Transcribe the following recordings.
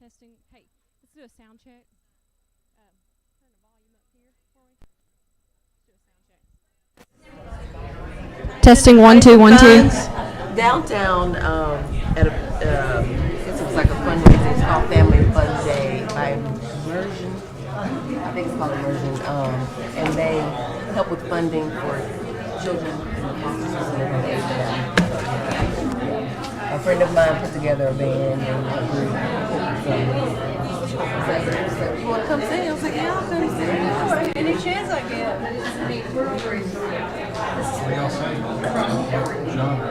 Testing. Hey, let's do a sound check. Turn the volume up here for me. Let's do a sound check. Testing 1 2 1 2. Downtown, at a, I guess it was like a fundraiser. It's called Family Fun Day by Immersion. I think it's called Immersion. And they help with funding for children in the foster system and age gap. A friend of mine put together a band and a group. So, you want to come sing? I was like, yeah, I'll come sing. Any chance I get. What y'all say? Genre.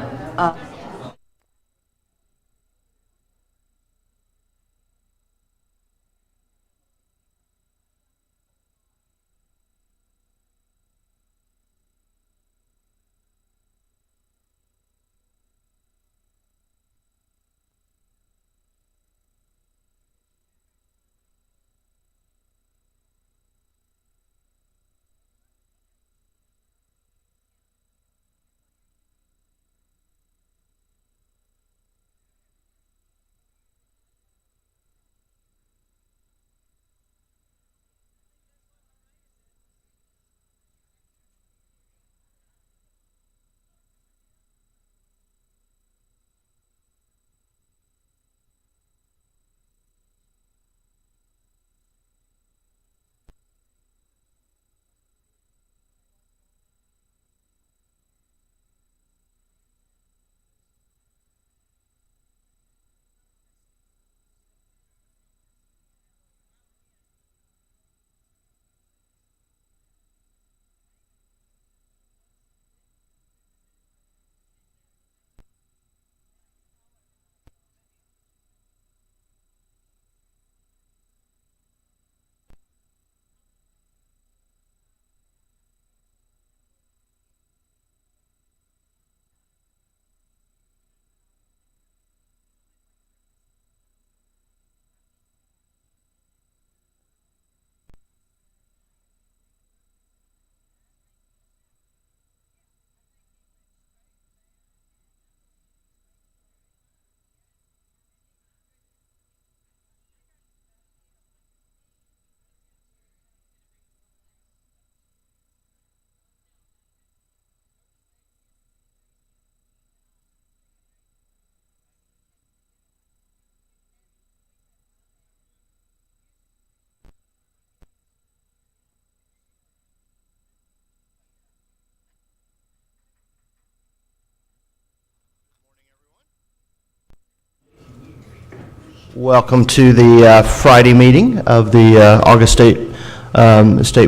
Welcome to the Friday meeting of the August State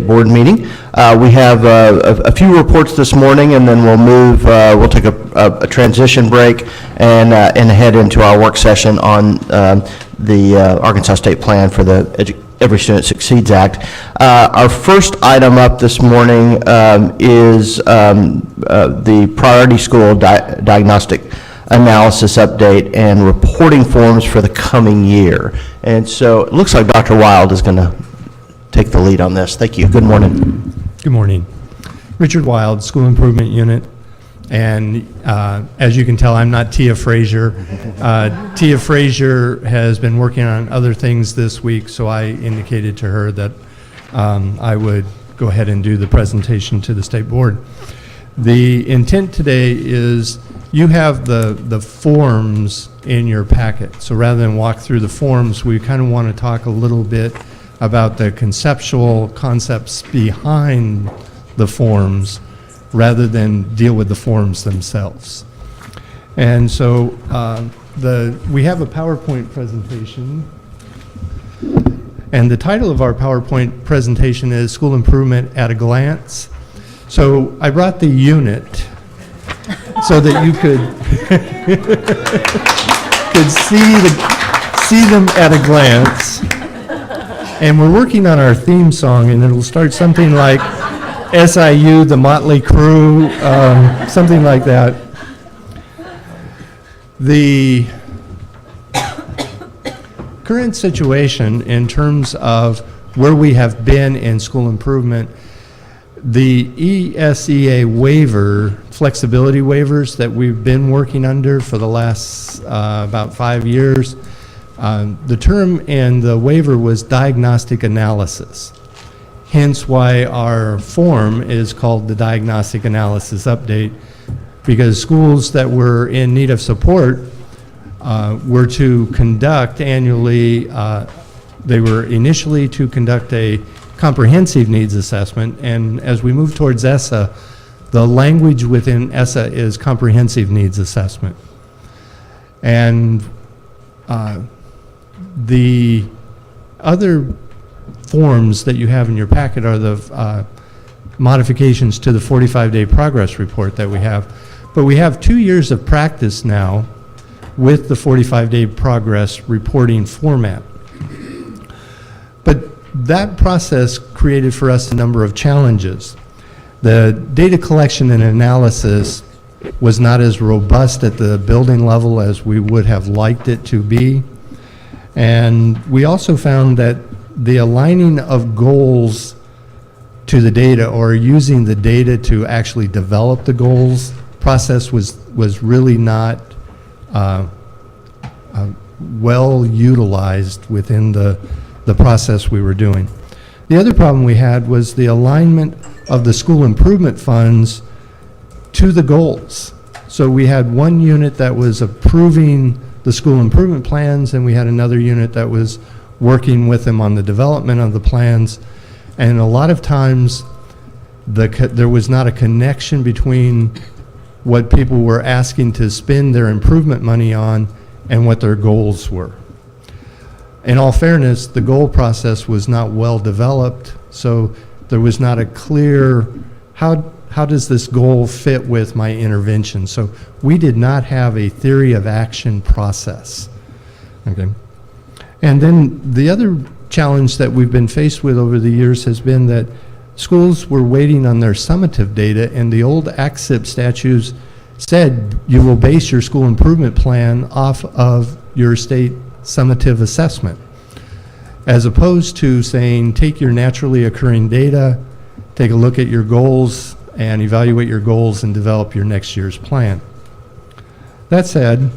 Board meeting. We have a few reports this morning, and then we'll take a transition break and head into our work session on the Arkansas State Plan for the Every Student Succeeds Act. Our first item up this morning is the Priority School Diagnostic Analysis Update and reporting forms for the coming year. And so it looks like Dr. Wild is going to take the lead on this. Thank you. Good morning. Good morning. Richard Wild, School Improvement Unit. And as you can tell, I'm not Tia Frazier. Tia Frazier has been working on other things this week, so I indicated to her that I would go ahead and do the presentation to the State Board. The intent today is you have the forms in your packet. So rather than walk through the forms, we kind of want to talk a little bit about the conceptual concepts behind the forms rather than deal with the forms themselves. And so we have a PowerPoint presentation. And the title of our PowerPoint presentation is School Improvement at a Glance. So I brought the unit so that you could see them at a glance. And we're working on our theme song, and it'll start something like SIU, the Motley Crew, something like that. The current situation in terms of where we have been in school improvement, the ESEA waiver, flexibility waivers that we've been working under for the last about 5 years, The term in the waiver was diagnostic analysis, hence why our form is called the Diagnostic Analysis Update, because schools that were in need of support were to conduct annually, they were initially to conduct a comprehensive needs assessment, and as we move towards ESSA, the language within ESSA is comprehensive needs assessment. And the other forms that you have in your packet are the modifications to the 45-day progress report that we have. But we have 2 years of practice now with the 45-day progress reporting format. But that process created for us a number of challenges. The data collection and analysis was not as robust at the building level as we would have liked it to be. And we also found that the aligning of goals to the data, or using the data to actually develop the goals process, was really not well utilized within the process we were doing. The other problem we had was the alignment of the school improvement funds to the goals. So we had one unit that was approving the school improvement plans, and we had another unit that was working with them on the development of the plans. And a lot of times there was not a connection between what people were asking to spend their improvement money on and what their goals were. In all fairness, the goal process was not well developed, so there was not a clear, how does this goal fit with my intervention? So we did not have a theory of action process. Okay. And then the other challenge that we've been faced with over the years has been that schools were waiting on their summative data, and the old ACSIP statutes said you will base your school improvement plan off of your state summative assessment, as opposed to saying take your naturally occurring data, take a look at your goals, and evaluate your goals and develop your next year's plan. That said,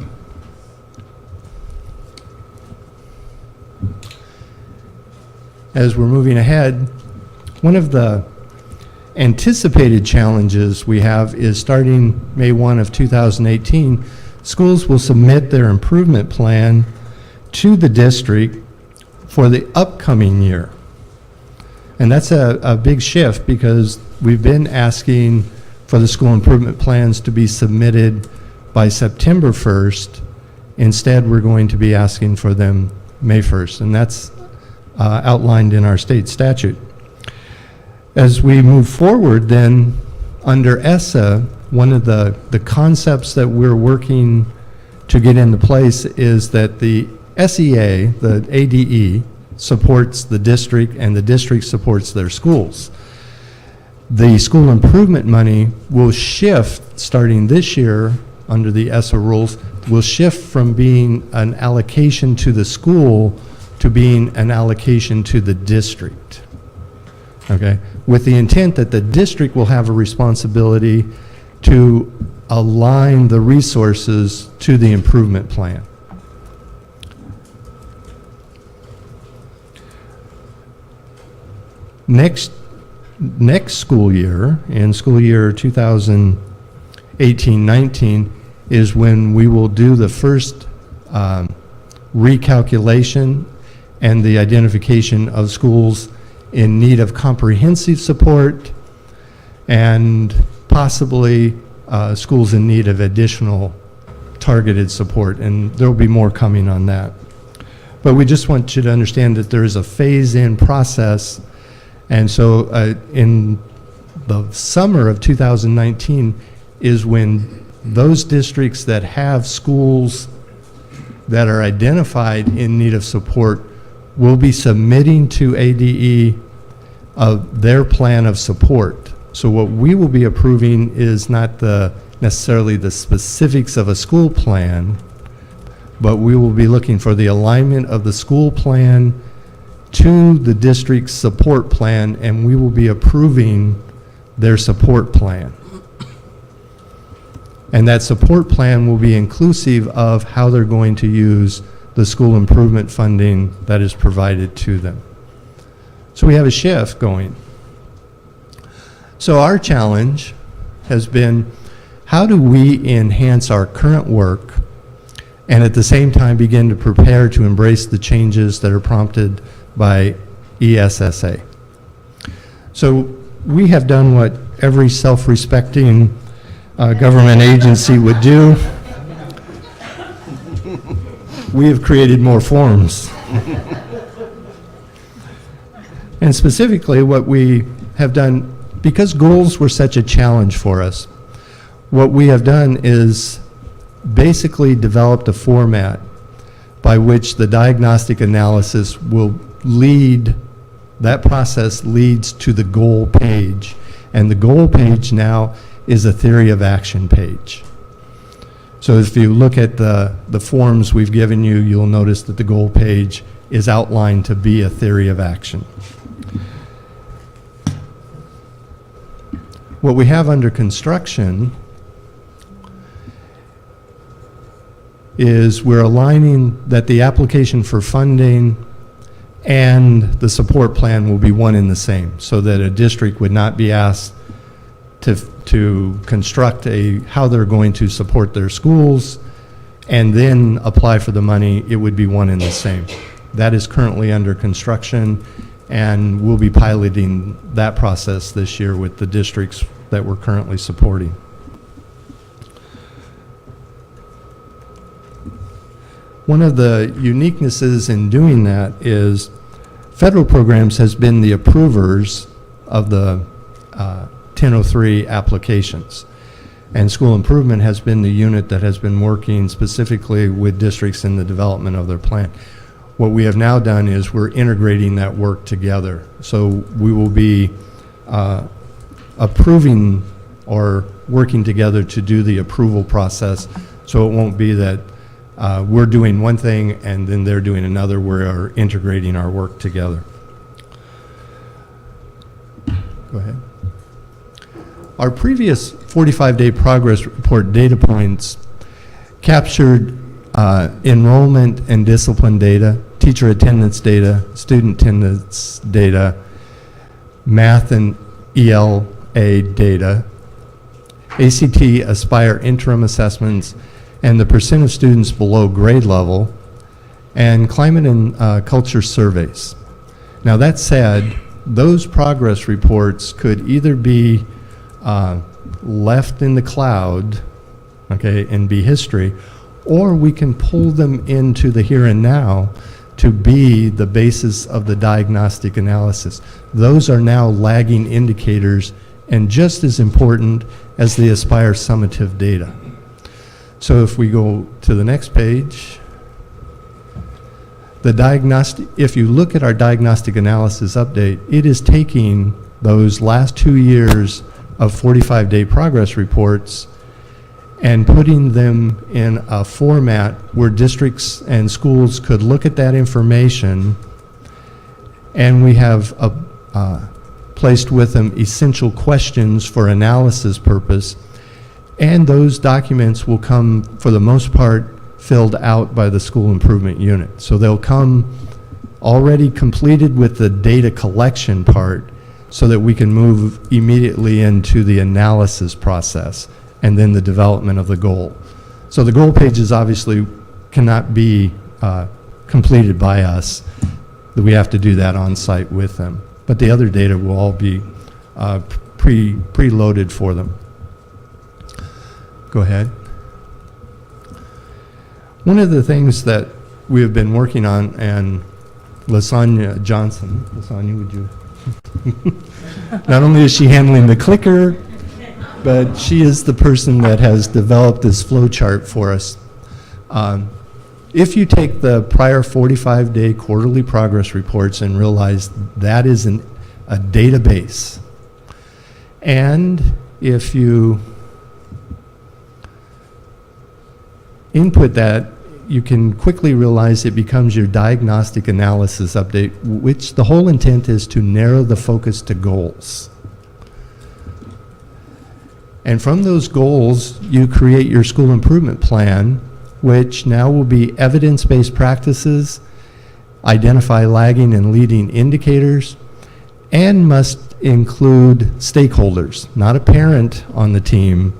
as we're moving ahead, one of the anticipated challenges we have is starting May 1 of 2018, schools will submit their improvement plan to the district for the upcoming year. And that's a big shift, because we've been asking for the school improvement plans to be submitted by September 1st. Instead, we're going to be asking for them May 1st, and that's outlined in our state statute. As we move forward then, under ESSA, one of the concepts that we're working to get into place is that the SEA, the ADE, supports the district, and the district supports their schools. The school improvement money will shift, starting this year under the ESSA rules, will shift from being an allocation to the school to being an allocation to the district. Okay, with the intent that the district will have a responsibility to align the resources to the improvement plan. Next school year, in school year 2018-19, is when we will do the first recalculation and the identification of schools in need of comprehensive support, and possibly schools in need of additional targeted support, and there will be more coming on that. But we just want you to understand that there is a phase-in process, and so in the summer of 2019 is when those districts that have schools that are identified in need of support will be submitting to ADE their plan of support. So what we will be approving is not necessarily the specifics of a school plan, but we will be looking for the alignment of the school plan to the district's support plan, and we will be approving their support plan. And that support plan will be inclusive of how they're going to use the school improvement funding that is provided to them. So we have a shift going. So our challenge has been, how do we enhance our current work and at the same time begin to prepare to embrace the changes that are prompted by ESSA? So we have done what every self-respecting government agency would do. We have created more forms. And specifically what we have done, because goals were such a challenge for us, what we have done is basically developed a format by which the diagnostic analysis will lead, that process leads to the goal page. And the goal page now is a theory of action page. So if you look at the forms we've given you, you'll notice that the goal page is outlined to be a theory of action. What we have under construction is we're aligning that the application for funding and the support plan will be one and the same, so that a district would not be asked to construct how they're going to support their schools and then apply for the money. It would be one and the same. That is currently under construction, and we'll be piloting that process this year with the districts that we're currently supporting. One of the uniquenesses in doing that is federal programs has been the approvers of the 1003 applications, and school improvement has been the unit that has been working specifically with districts in the development of their plan. What we have now done is we're integrating that work together. So we will be approving or working together to do the approval process, so it won't be that we're doing one thing and then they're doing another. We're integrating our work together. Go ahead. Our previous 45-day progress report data points captured enrollment and discipline data, teacher attendance data, student attendance data, math and ELA data, ACT Aspire interim assessments, and the percent of students below grade level, and climate and culture surveys. Now that said, those progress reports could either be left in the cloud, okay, and be history, or we can pull them into the here and now to be the basis of the diagnostic analysis. Those are now lagging indicators and just as important as the Aspire summative data. So if we go to the next page, the diagnostic, if you look at our diagnostic analysis update, it is taking those last 2 years of 45-day progress reports and putting them in a format where districts and schools could look at that information, and we have placed with them essential questions for analysis purpose, and those documents will come, for the most part, filled out by the school improvement unit. So they'll come already completed with the data collection part so that we can move immediately into the analysis process and then the development of the goal. So the goal pages obviously cannot be completed by us. We have to do that on site with them. But the other data will all be preloaded for them. Go ahead. One of the things that we have been working on, and Lasagna Johnson, Lasagna, would you? Not only is she handling the clicker, but she is the person that has developed this flow chart for us. If you take the prior 45-day quarterly progress reports and realize that is a database, and if you input that, you can quickly realize it becomes your diagnostic analysis update, which the whole intent is to narrow the focus to goals. And from those goals, you create your school improvement plan, which now will be evidence-based practices, identify lagging and leading indicators, and must include stakeholders, not a parent on the team,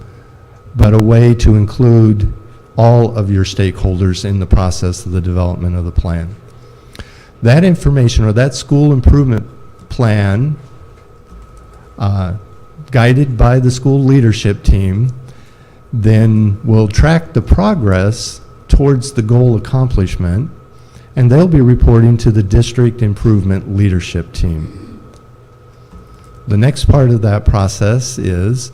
but a way to include all of your stakeholders in the process of the development of the plan. That information, or that school improvement plan, guided by the school leadership team, then will track the progress towards the goal accomplishment, and they'll be reporting to the district improvement leadership team. The next part of that process is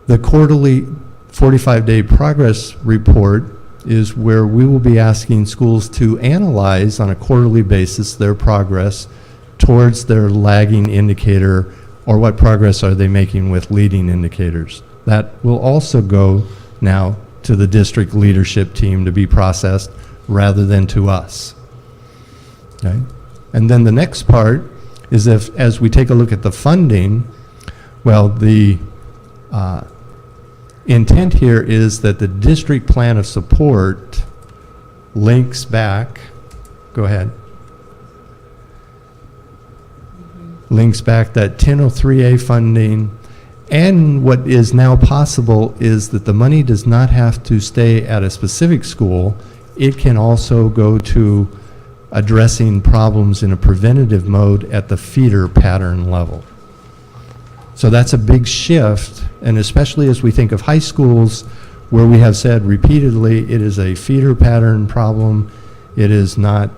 the quarterly 45-day progress report is where we will be asking schools to analyze on a quarterly basis their progress towards their lagging indicator, or what progress are they making with leading indicators. That will also go now to the district leadership team to be processed rather than to us. Okay? And then the next part is, if, as we take a look at the funding, well, the intent here is that the district plan of support links back, go ahead, links back that 1003A funding, and what is now possible is that the money does not have to stay at a specific school. It can also go to addressing problems in a preventative mode at the feeder pattern level. So that's a big shift, and especially as we think of high schools, where we have said repeatedly it is a feeder pattern problem, it is not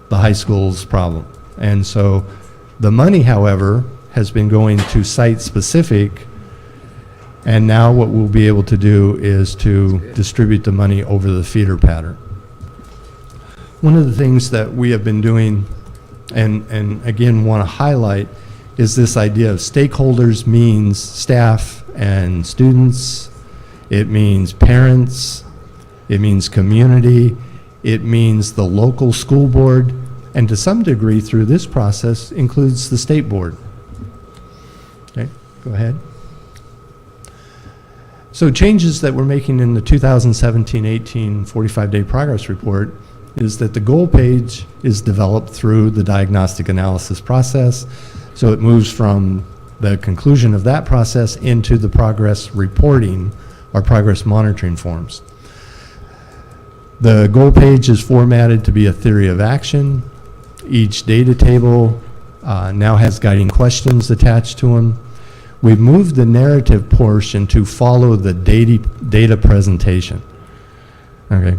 the high school's problem. And so the money, however, has been going to site-specific, and now what we'll be able to do is to distribute the money over the feeder pattern. One of the things that we have been doing, and again want to highlight, is this idea of stakeholders means staff and students, it means parents, it means community, it means the local school board, and to some degree through this process includes the state board. Okay, go ahead. So changes that we're making in the 2017-18 45-day progress report is that the goal page is developed through the diagnostic analysis process. So it moves from the conclusion of that process into the progress reporting or progress monitoring forms. The goal page is formatted to be a theory of action. Each data table now has guiding questions attached to them. We've moved the narrative portion to follow the data presentation. Okay.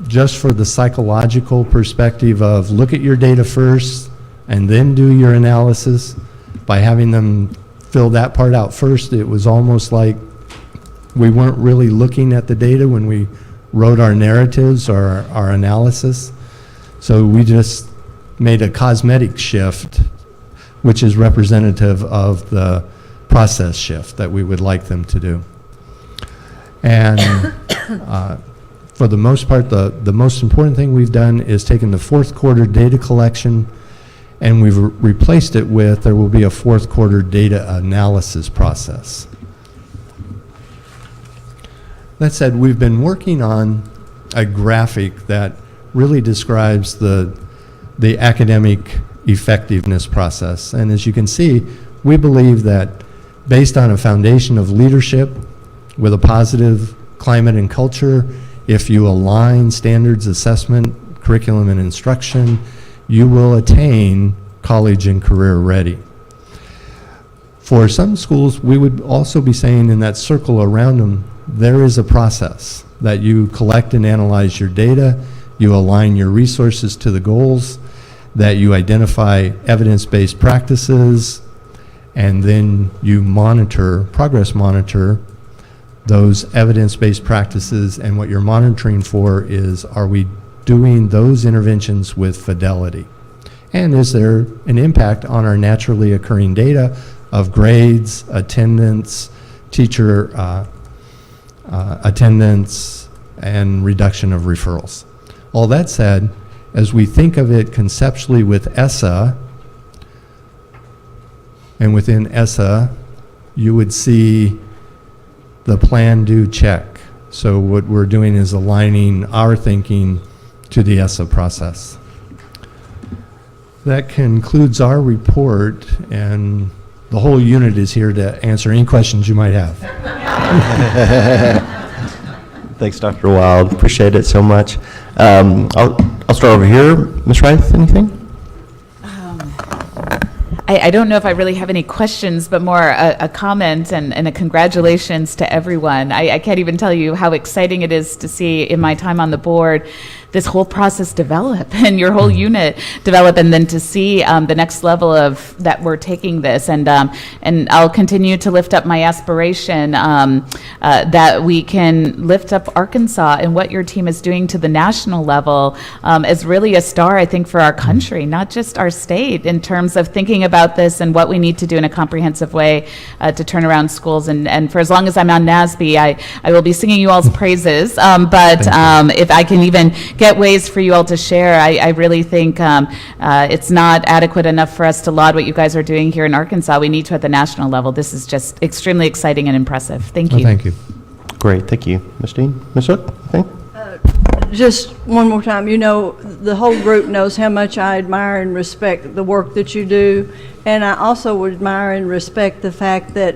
Just for the psychological perspective of look at your data first and then do your analysis, by having them fill that part out first, it was almost like we weren't really looking at the data when we wrote our narratives or our analysis. So we just made a cosmetic shift, which is representative of the process shift that we would like them to do. And for the most part, the most important thing we've done is taken the fourth quarter data collection and we've replaced it with, there will be a fourth quarter data analysis process. That said, we've been working on a graphic that really describes the academic effectiveness process. And as you can see, we believe that based on a foundation of leadership with a positive climate and culture, if you align standards, assessment, curriculum, and instruction, you will attain college and career ready. For some schools, we would also be saying in that circle around them, there is a process that you collect and analyze your data, you align your resources to the goals, that you identify evidence-based practices, and then you monitor, progress monitor, those evidence-based practices, and what you're monitoring for is, are we doing those interventions with fidelity? And is there an impact on our naturally occurring data of grades, attendance, teacher attendance, and reduction of referrals? All that said, as we think of it conceptually with ESSA, and within ESSA, you would see the plan, do, check. So what we're doing is aligning our thinking to the ESSA process. That concludes our report, and the whole unit is here to answer any questions you might have. Thanks, Dr. Wild. Appreciate it so much. I'll start over here. Ms. Reith, anything? I don't know if I really have any questions, but more a comment and a congratulations to everyone. I can't even tell you how exciting it is to see in my time on the board this whole process develop and your whole unit develop, and then to see the next level of that we're taking this. And I'll continue to lift up my aspiration that we can lift up Arkansas and what your team is doing to the national level as really a star, I think, for our country, not just our state, in terms of thinking about this and what we need to do in a comprehensive way to turn around schools. And for as long as I'm on NASB, I will be singing you all's praises. But if I can even get ways for you all to share, I really think it's not adequate enough for us to laud what you guys are doing here in Arkansas. We need to at the national level. This is just extremely exciting and impressive. Thank you. Well, thank you. Great, thank you. Ms. Dean? Ms. Hook, anything? Just one more time, you know, the whole group knows how much I admire and respect the work that you do, and I also admire and respect the fact that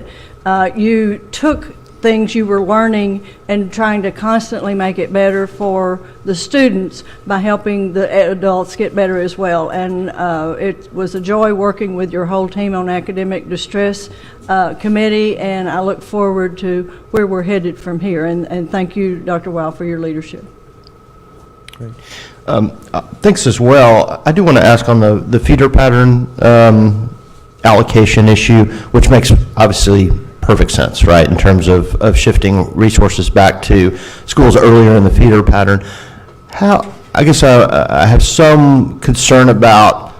you took things you were learning and trying to constantly make it better for the students by helping the adults get better as well. And it was a joy working with your whole team on Academic Distress Committee, and I look forward to where we're headed from here. And thank you, Dr. Weil, for your leadership. Great. Thanks as well. I do want to ask on the feeder pattern allocation issue, which makes obviously perfect sense, right, in terms of shifting resources back to schools earlier in the feeder pattern. I guess I have some concern about,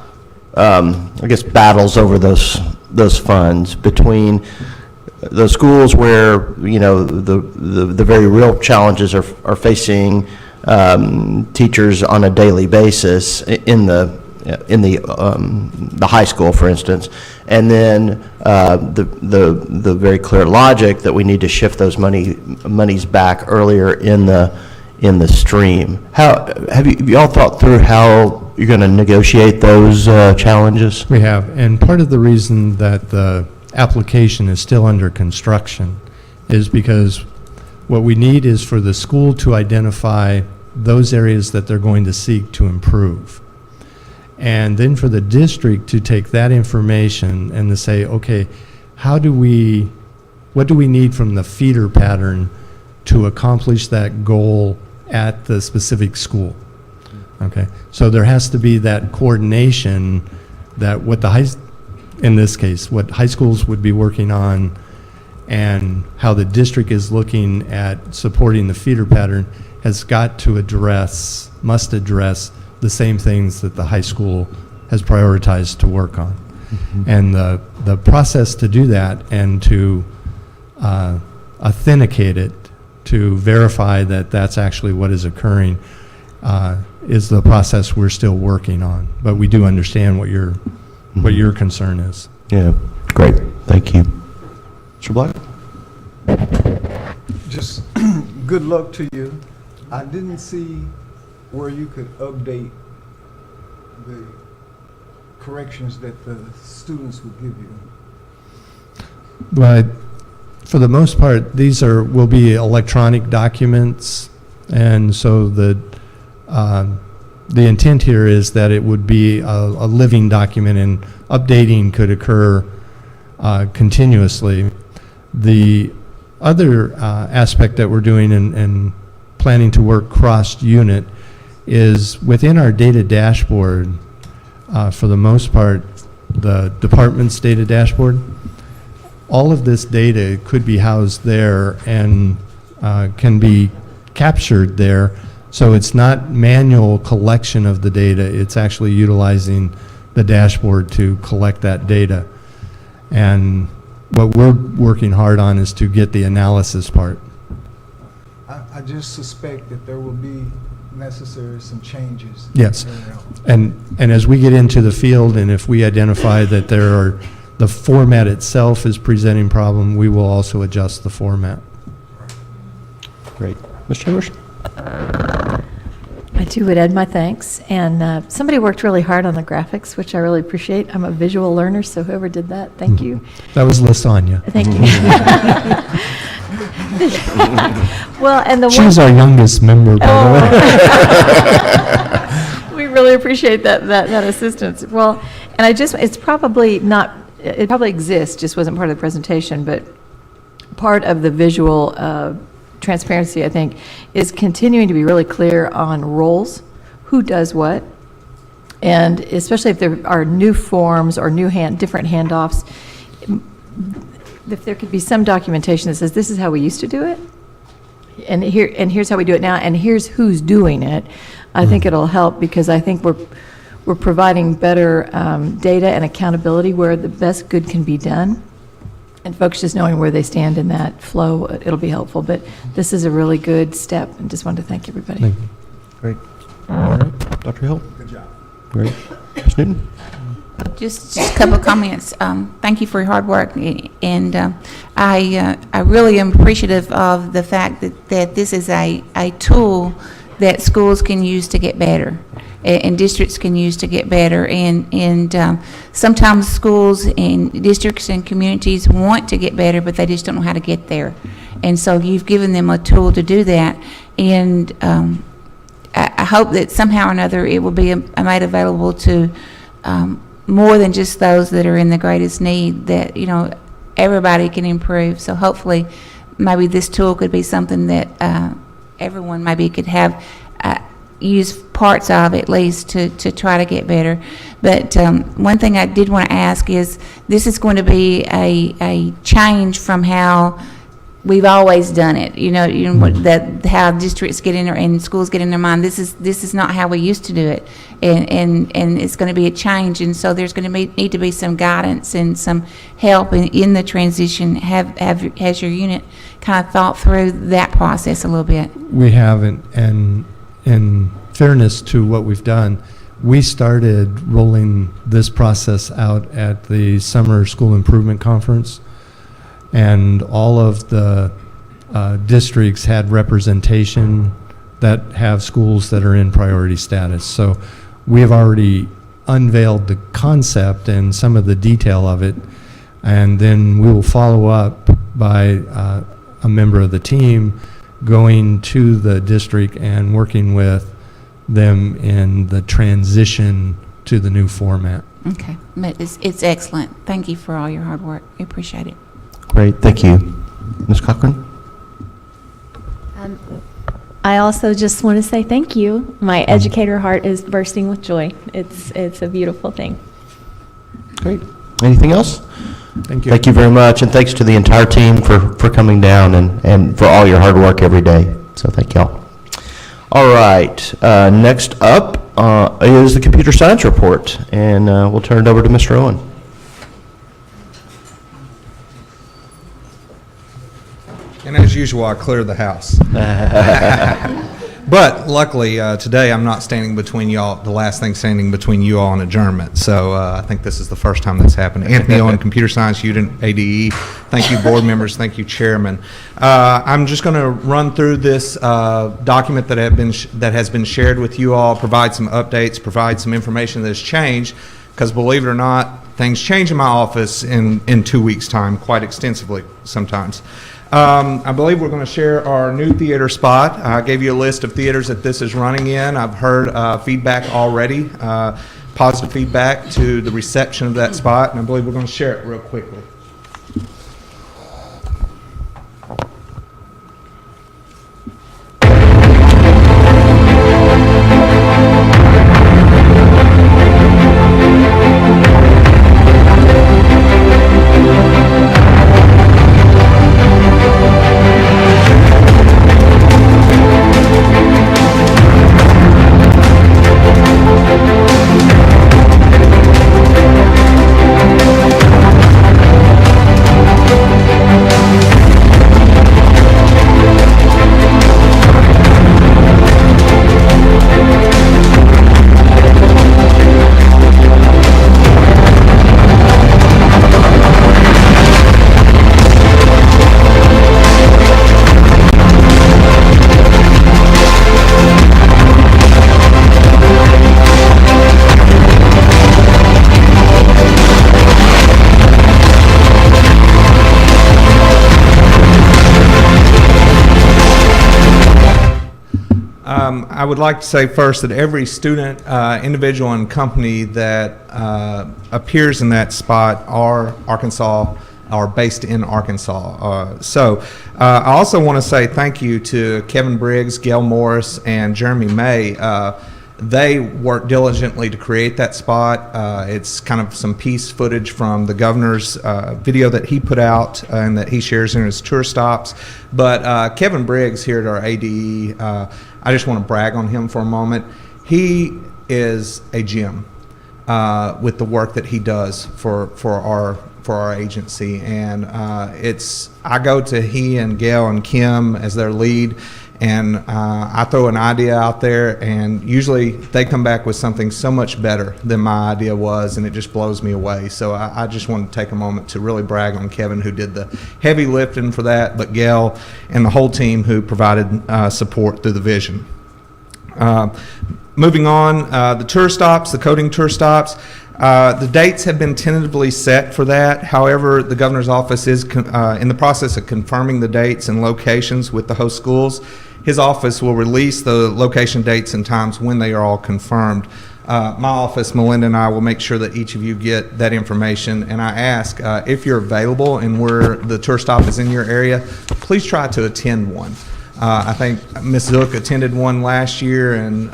I guess, battles over those funds between the schools where, you know, the very real challenges are facing teachers on a daily basis in the high school, for instance, and then the very clear logic that we need to shift those monies back earlier in the stream. How have you all thought through how you're going to negotiate those challenges? We have, and part of the reason that the application is still under construction is because what we need is for the school to identify those areas that they're going to seek to improve. And then for the district to take that information and to say, okay, what do we need from the feeder pattern to accomplish that goal at the specific school? Okay, so there has to be that coordination that in this case, what high schools would be working on and how the district is looking at supporting the feeder pattern has got to must address the same things that the high school has prioritized to work on. Mm-hmm. And the process to do that and to authenticate it, to verify that that's actually what is occurring, is the process we're still working on. But we do understand what your concern is. Yeah, great, thank you. Mr. Black? Just good luck to you. I didn't see where you could update the corrections that the students would give you. But for the most part, these will be electronic documents, and so the intent here is that it would be a living document, and updating could occur continuously. The other aspect that we're doing and planning to work cross-unit is within our data dashboard. For the most part, the department's data dashboard, all of this data could be housed there and can be captured there. So it's not manual collection of the data, it's actually utilizing the dashboard to collect that data. And what we're working hard on is to get the analysis part. I just suspect that there will be necessary some changes. Yes, and as we get into the field, and if we identify that the format itself is presenting problem, we will also adjust the format. Great, Ms. Chambers? I too would add my thanks. And somebody worked really hard on the graphics, which I really appreciate. I'm a visual learner, so whoever did that, thank you. That was Lasagna. Thank you. Well, and the She's our youngest member, by the way. we really appreciate that assistance. Well, and it's probably not, it probably exists, just wasn't part of the presentation, but part of the visual transparency, I think, is continuing to be really clear on roles, who does what, and especially if there are new forms or different handoffs, if there could be some documentation that says this is how we used to do it, and here's how we do it now, and here's who's doing it, I think it'll help, because I think we're providing better data and accountability where the best good can be done. And folks just knowing where they stand in that flow, it'll be helpful. But this is a really good step, and just wanted to thank everybody. Thank you. Great. All right. Dr. Hill? Good job. Great. Ms. Newton? Just a couple of comments. Thank you for your hard work, and I really am appreciative of the fact that this is a tool that schools can use to get better, and districts can use to get better, and sometimes schools and districts and communities want to get better, but they just don't know how to get there, and so you've given them a tool to do that, and I hope that somehow or another it will be made available to more than just those that are in the greatest need, that, you know, everybody can improve. So hopefully maybe this tool could be something that everyone maybe could have use parts of, at least, to try to get better. But one thing I did want to ask is, this is going to be a change from how we've always done it. You know that how districts get in there and schools get in their mind. This is not how we used to do it, and it's going to be a change. And so there's going to need to be some guidance and some help in the transition. Has your unit kind of thought through that process a little bit? We haven't, and in fairness to what we've done, we started rolling this process out at the Summer School Improvement Conference, and all of the districts had representation that have schools that are in priority status. So we have already unveiled the concept and some of the detail of it, and then we will follow up by a member of the team going to the district and working with them in the transition to the new format. Okay, it's excellent. Thank you for all your hard work. We appreciate it. Great, thank you. Ms. Cochran? I also just want to say thank you. My educator heart is bursting with joy. It's a beautiful thing. Great. Anything else? Thank you. Thank you very much, and thanks to the entire team for coming down and for all your hard work every day. So thank y'all. All right, next up is the computer science report, and we'll turn it over to Mr. Owen. And as usual, I clear the house. But luckily, today I'm not standing between y'all, the last thing standing between you all and adjournment. So I think this is the first time that's happened. Anthony Owen, Computer Science Unit, ADE. Thank you, board members. Thank you, Chairman. I'm just going to run through this document that has been shared with you all, provide some updates, provide some information that has changed, because believe it or not, things change in my office in 2 weeks' time quite extensively sometimes. I believe we're going to share our new theater spot. I gave you a list of theaters that this is running in. I've heard feedback already, positive feedback to the reception of that spot, and I believe we're going to share it real quickly. I would like to say first that every student, individual, and company that appears in that spot are based in Arkansas. I also want to say thank you to Kevin Briggs, Gail Morris, and Jeremy May. They worked diligently to create that spot. It's kind of some piece footage from the governor's video that he put out and that he shares in his tour stops. But Kevin Briggs here at our ADE, I just want to brag on him for a moment. He is a gem with the work that he does for our agency, and I go to he and Gail and Kim as their lead, and I throw an idea out there, and usually they come back with something so much better than my idea was, and it just blows me away. So I just want to take a moment to really brag on Kevin, who did the heavy lifting for that, but Gail and the whole team who provided support through the vision. Moving on, the tour stops, the coding tour stops. The dates have been tentatively set for that. However, the governor's office is in the process of confirming the dates and locations with the host schools. His office will release the location, dates, and times when they are all confirmed. My office, Melinda, and I will make sure that each of you get that information. And I ask, if you're available and where the tour stop is in your area, please try to attend one. I think Ms. Zook attended one last year and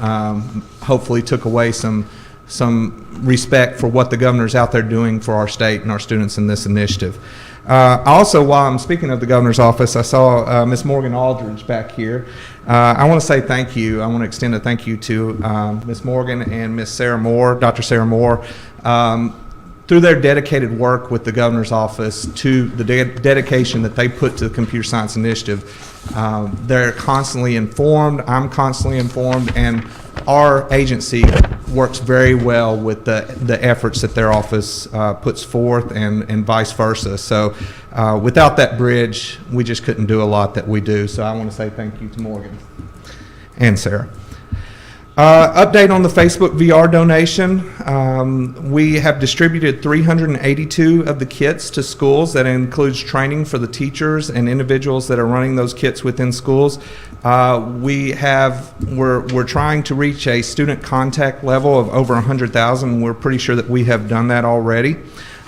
hopefully took away some respect for what the governor's out there doing for our state and our students in this initiative. Also, while I'm speaking of the governor's office, I saw Ms. Morgan Aldridge back here. I want to say thank you. I want to extend a thank you to Ms. Morgan and Ms. Sarah Moore, Dr. Sarah Moore, through their dedicated work with the governor's office, to the dedication that they put to the Computer Science Initiative. They're constantly informed, I'm constantly informed, and our agency works very well with the efforts that their office puts forth, and vice versa. So without that bridge, we just couldn't do a lot that we do. So I want to say thank you to Morgan and Sarah. Update on the Facebook VR donation. We have distributed 382 of the kits to schools. That includes training for the teachers and individuals that are running those kits within schools. We're trying to reach a student contact level of over 100,000. We're pretty sure that we have done that already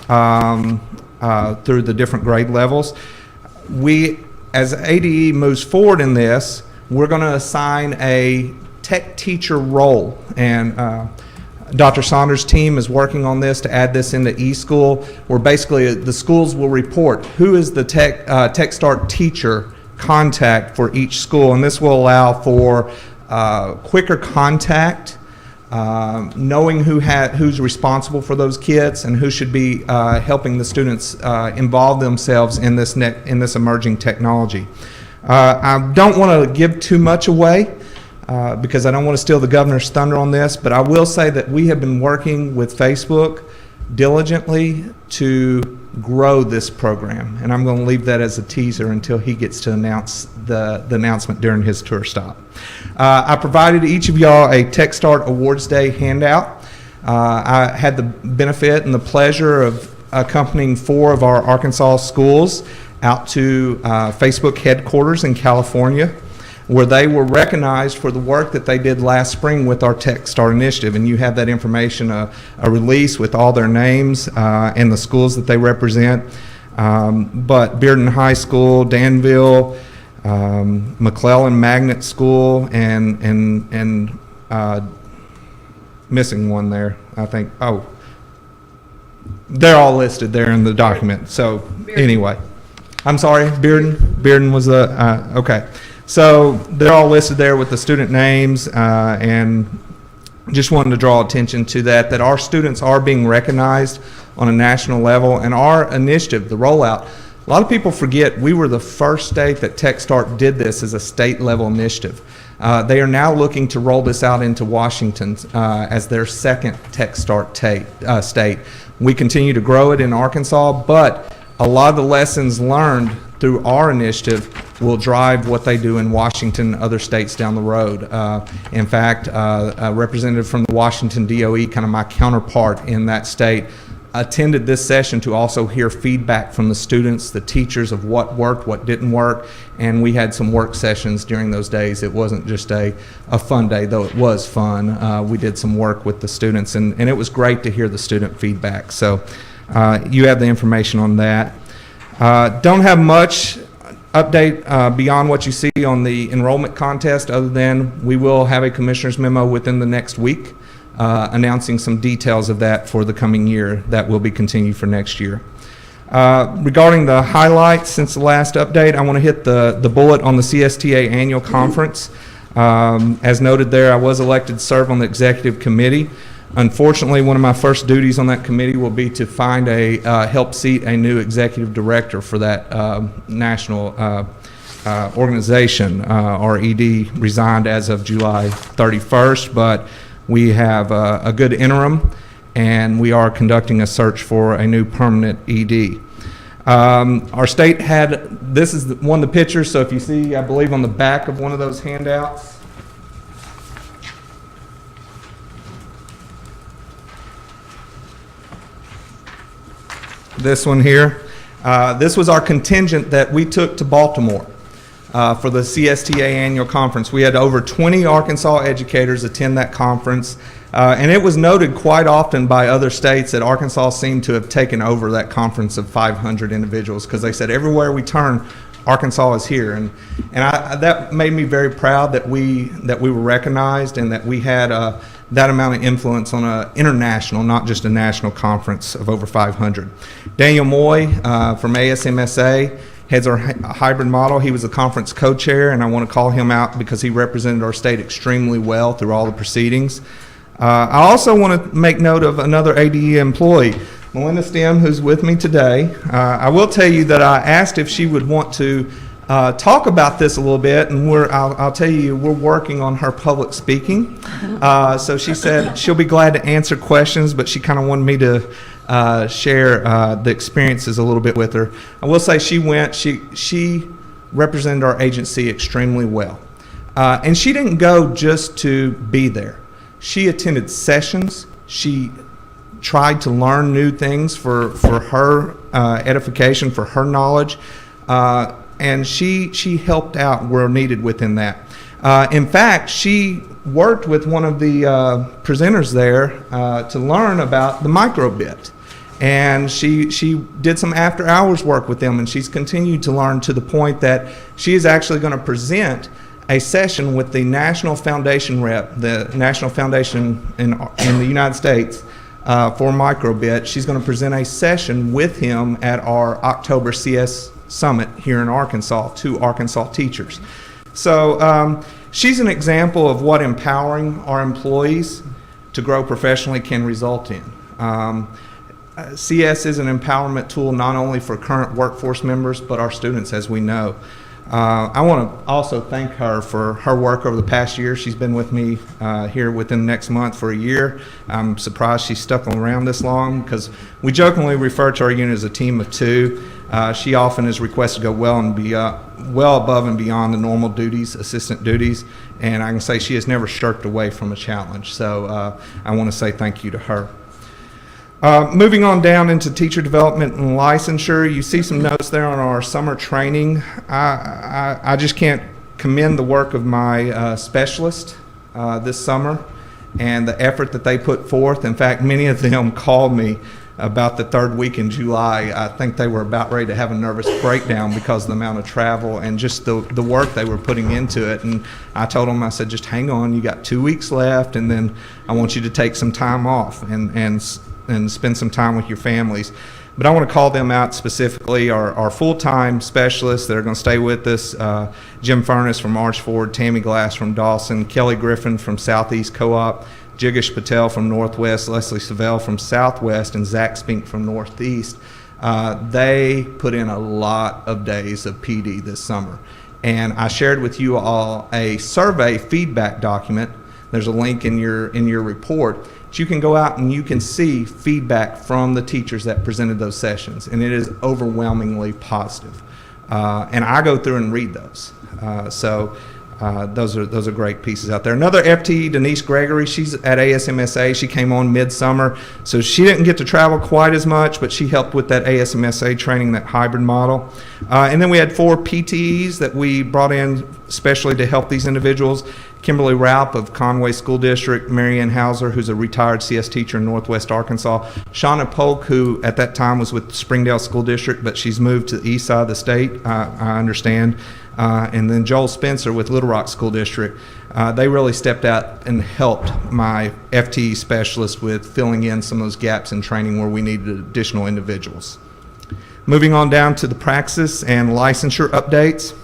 through the different grade levels. As ADE moves forward in this, we're going to assign a tech teacher role, and Dr. Saunders' team is working on this to add this into eSchool, where basically the schools will report who is the TechStart teacher contact for each school, and this will allow for quicker contact, knowing who's responsible for those kits and who should be helping the students involve themselves in this emerging technology. I don't want to give too much away, because I don't want to steal the governor's thunder on this, but I will say that we have been working with Facebook diligently to grow this program, and I'm going to leave that as a teaser until he gets to announce the announcement during his tour stop. I provided each of y'all a TechStart Awards Day handout. I had the benefit and the pleasure of accompanying 4 of our Arkansas schools out to Facebook headquarters in California, where they were recognized for the work that they did last spring with our TechStart initiative. And you have that information, a release with all their names and the schools that they represent. But Bearden High School, Danville, McClellan Magnet School, and missing one there, I think. Oh, they're all listed there in the document. So anyway, I'm sorry, Bearden was okay. So they're all listed there with the student names, and just wanted to draw attention to that our students are being recognized on a national level, and our initiative, the rollout, a lot of people forget we were the first state that TechStart did this as a state level initiative. They are now looking to roll this out into Washington as their second TechStart state. We continue to grow it in Arkansas, but a lot of the lessons learned through our initiative will drive what they do in Washington and other states down the road. In fact, a representative from the Washington DOE, kind of my counterpart in that state, attended this session to also hear feedback from the students, the teachers, of what worked, what didn't work, and we had some work sessions during those days. It wasn't just a fun day, though it was fun. We did some work with the students, and it was great to hear the student feedback. So you have the information on that. Don't have much update beyond what you see on the enrollment contest, other than we will have a commissioner's memo within the next week announcing some details of that for the coming year that will be continued for next year. Regarding the highlights since the last update, I want to hit the bullet on the CSTA annual conference. As noted there, I was elected to serve on the executive committee. Unfortunately, one of my first duties on that committee will be to find help seat a new executive director for that national organization. Our ED resigned as of July 31st, but we have a good interim, and we are conducting a search for a new permanent ED. Our state had, this is one of the pictures, so if you see, I believe on the back of one of those handouts, this one here. This was our contingent that we took to Baltimore for the CSTA annual conference. We had over 20 Arkansas educators attend that conference, and it was noted quite often by other states that Arkansas seemed to have taken over that conference of 500 individuals, because they said everywhere we turn, Arkansas is here, and that made me very proud that we were recognized and that we had that amount of influence on an international, not just a national conference of over 500. Daniel Moy from ASMSA heads our hybrid model. He was the conference co-chair, and I want to call him out because he represented our state extremely well through all the proceedings. I also want to make note of another ADE employee, Melinda Stem, who's with me today. I will tell you that I asked if she would want to talk about this a little bit, and I'll tell you, we're working on her public speaking. So she said she'll be glad to answer questions, but she kind of wanted me to share the experiences a little bit with her. I will say she represented our agency extremely well. And she didn't go just to be there. She attended sessions. She tried to learn new things for her edification, for her knowledge. And she helped out where needed within that. In fact, she worked with one of the presenters there to learn about the microbit. And she did some after hours work with them, and she's continued to learn to the point that she is actually going to present a session with the National Foundation rep, the National Foundation in the United States for microbit. She's going to present a session with him at our October CS Summit here in Arkansas to Arkansas teachers. So she's an example of what empowering our employees to grow professionally can result in. CS is an empowerment tool not only for current workforce members, but our students, as we know. I want to also thank her for her work over the past year. She's been with me here within the next month for a year. I'm surprised she stuck around this long, because we jokingly refer to our unit as a team of two. She often is requested to go well above and beyond the normal duties, assistant duties, and I can say she has never shirked away from a challenge. So I want to say thank you to her. Moving on down into teacher development and licensure, you see some notes there on our summer training. I just can't commend the work of my specialists this summer and the effort that they put forth. In fact, many of them called me about the third week in July. I think they were about ready to have a nervous breakdown because of the amount of travel and just the work they were putting into it. And I told them, I said, just hang on, you got 2 weeks left, and then I want you to take some time off and spend some time with your families. But I want to call them out specifically, our full-time specialists that are going to stay with us, Jim Furness from Archford, Tammy Glass from Dawson, Kelly Griffin from Southeast Co-op, Jigish Patel from Northwest, Leslie Savell from Southwest, and Zach Spink from Northeast. They put in a lot of days of PD this summer. And I shared with you all a survey feedback document. There's a link in your report. You can go out and you can see feedback from the teachers that presented those sessions, and it is overwhelmingly positive. And I go through and read those. So those are great pieces out there. Another FTE, Denise Gregory, she's at ASMSA. She came on midsummer, so she didn't get to travel quite as much, but she helped with that ASMSA training, that hybrid model. And then we had 4 PTEs that we brought in especially to help these individuals. Kimberly Raup of Conway School District, Marianne Hauser, who's a retired CS teacher in Northwest Arkansas, Shauna Polk, who at that time was with Springdale School District, but she's moved to the east side of the state, I understand, and then Joel Spencer with Little Rock School District. They really stepped out and helped my FTE specialist with filling in some of those gaps in training where we needed additional individuals. Moving on down to the praxis and licensure updates.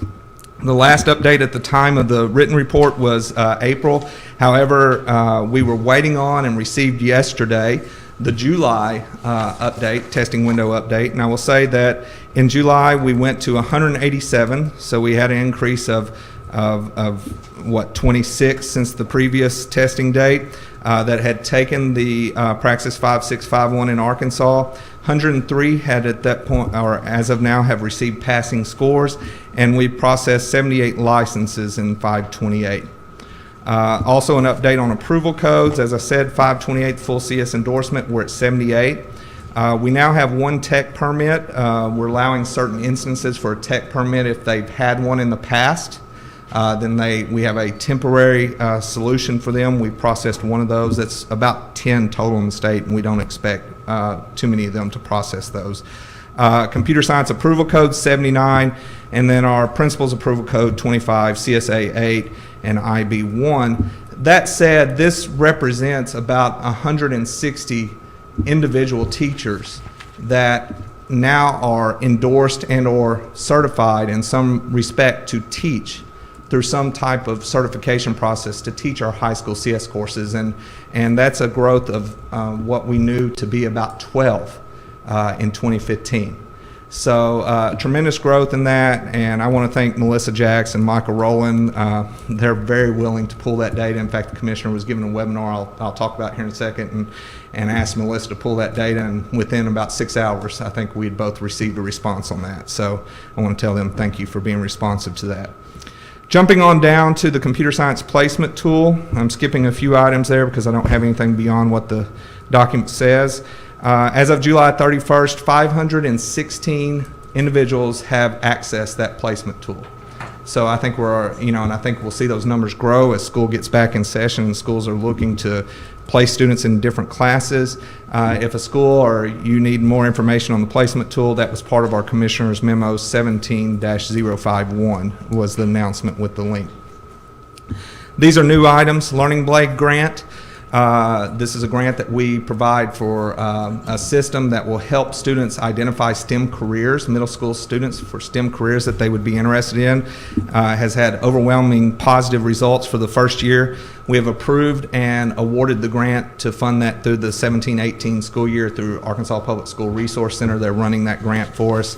The last update at the time of the written report was April. However, we were waiting on and received yesterday the July update, testing window update. And I will say that in July we went to 187, so we had an increase of 26 since the previous testing date that had taken the Praxis 5651 in Arkansas. 103 had at that point, or as of now, have received passing scores, and we processed 78 licenses in 528. Also an update on approval codes. As I said, 528 full CS endorsement, we're at 78. We now have 1 tech permit. We're allowing certain instances for a tech permit if they've had one in the past. Then we have a temporary solution for them. We've processed 1 of those. That's about 10 total in the state, and we don't expect too many of them to process those. Computer science approval code 79, and then our principals approval code 25, CSA 8, and IB 1. That said, this represents about 160 individual teachers that now are endorsed and or certified in some respect to teach through some type of certification process to teach our high school CS courses, and that's a growth of what we knew to be about 12 in 2015. So tremendous growth in that, and I want to thank Melissa Jackson, Michael Rowland. They're very willing to pull that data. In fact, the commissioner was given a webinar I'll talk about here in a second, and asked Melissa to pull that data, and within about 6 hours, I think we had both received a response on that. So I want to tell them thank you for being responsive to that. Jumping on down to the computer science placement tool, I'm skipping a few items there because I don't have anything beyond what the document says. As of July 31st, 516 individuals have accessed that placement tool. So I think and I think we'll see those numbers grow as school gets back in session and schools are looking to place students in different classes. If a school or you need more information on the placement tool, that was part of our Commissioner's Memo 17-051 was the announcement with the link. These are new items. Learning Blade grant. This is a grant that we provide for a system that will help students identify STEM careers, middle school students for STEM careers that they would be interested in. Has had overwhelming positive results for the first year. We have approved and awarded the grant to fund that through the 17-18 school year through Arkansas Public School Resource Center. They're running that grant for us,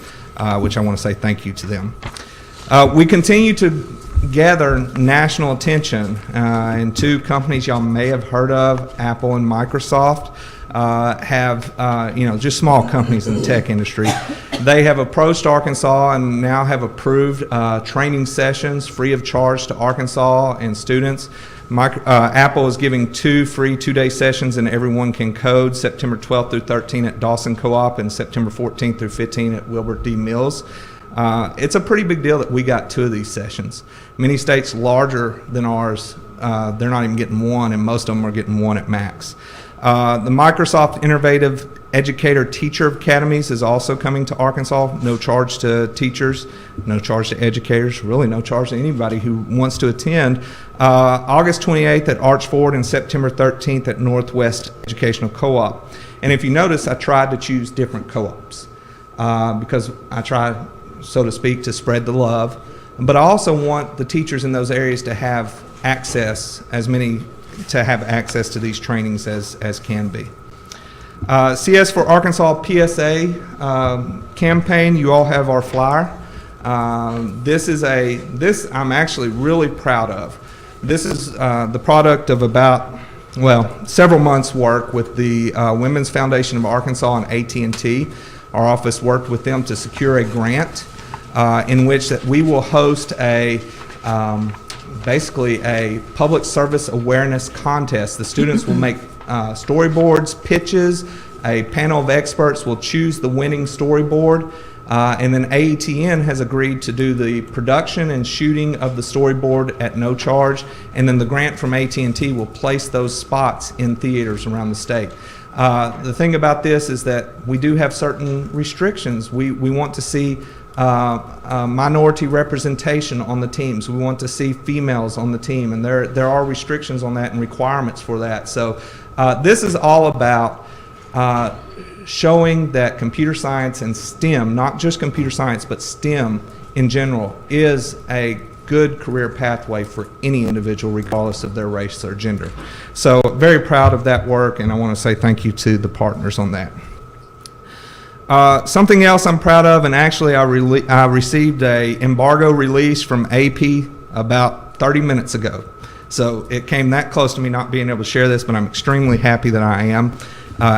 which I want to say thank you to them. We continue to gather national attention, and 2 companies y'all may have heard of, Apple and Microsoft, have just small companies in the tech industry. They have approached Arkansas and now have approved training sessions free of charge to Arkansas and students. Apple is giving 2 free 2-day sessions in Everyone Can Code, September 12th through 13th at Dawson Co-op and September 14th through 15th at Wilbert D. Mills. It's a pretty big deal that we got 2 of these sessions. Many states larger than ours, they're not even getting 1, and most of them are getting 1 at max. The Microsoft Innovative Educator Teacher Academies is also coming to Arkansas. No charge to teachers, no charge to educators, really no charge to anybody who wants to attend. August 28th at Archford and September 13th at Northwest Educational Co-op. And if you notice, I tried to choose different co-ops because I try, so to speak, to spread the love. But I also want the teachers in those areas to have access, to have access to these trainings as can be. CS for Arkansas PSA campaign, you all have our flyer. This I'm actually really proud of. This is the product of several months' work with the Women's Foundation of Arkansas and AT&T. Our office worked with them to secure a grant in which that we will host a basically a public service awareness contest. The students will make storyboards, pitches. A panel of experts will choose the winning storyboard, and then AETN has agreed to do the production and shooting of the storyboard at no charge, and then the grant from AT&T will place those spots in theaters around the state. The thing about this is that we do have certain restrictions. We want to see minority representation on the teams. We want to see females on the team, and there are restrictions on that and requirements for that. So this is all about showing that computer science and STEM, not just computer science, but STEM in general, is a good career pathway for any individual regardless of their race or gender. So very proud of that work, and I want to say thank you to the partners on that. Something else I'm proud of, and actually I received a embargo release from AP about 30 minutes ago. So it came that close to me not being able to share this, but I'm extremely happy that I am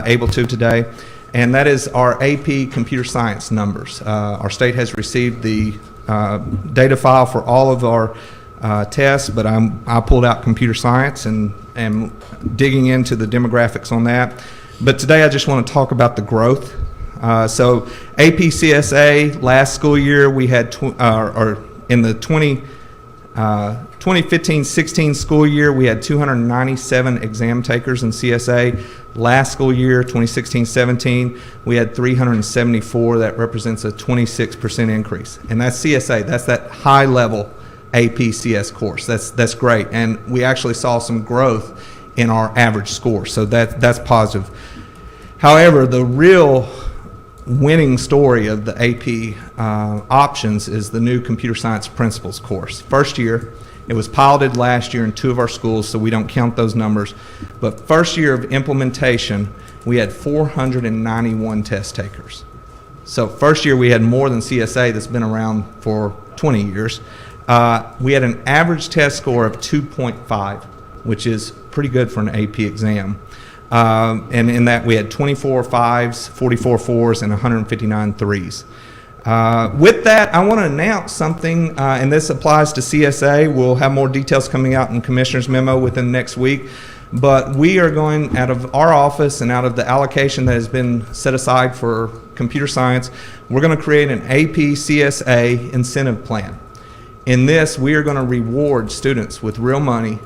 able to today. And that is our AP computer science numbers. Our state has received the data file for all of our tests, but I pulled out computer science and am digging into the demographics on that. But today I just want to talk about the growth. So AP CSA last school year we had, or in the 2015-16 school year, we had 297 exam takers in CSA. Last school year, 2016-17, we had 374. That represents a 26% increase. And that's CSA. That's that high-level AP CS course. That's great. And we actually saw some growth in our average score. So that's positive. However, the real winning story of the AP options is the new computer science principles course. First year, it was piloted last year in 2 of our schools, so we don't count those numbers. But first year of implementation, we had 491 test takers. So first year we had more than CSA that's been around for 20 years. We had an average test score of 2.5, which is pretty good for an AP exam. And in that we had 24 5s, 44 4s, and 159 3s. With that, I want to announce something, and this applies to CSA. We'll have more details coming out in Commissioner's memo within next week. But we are going, out of our office and out of the allocation that has been set aside for computer science, we're going to create an AP CSA incentive plan. In this, we are going to reward students with real money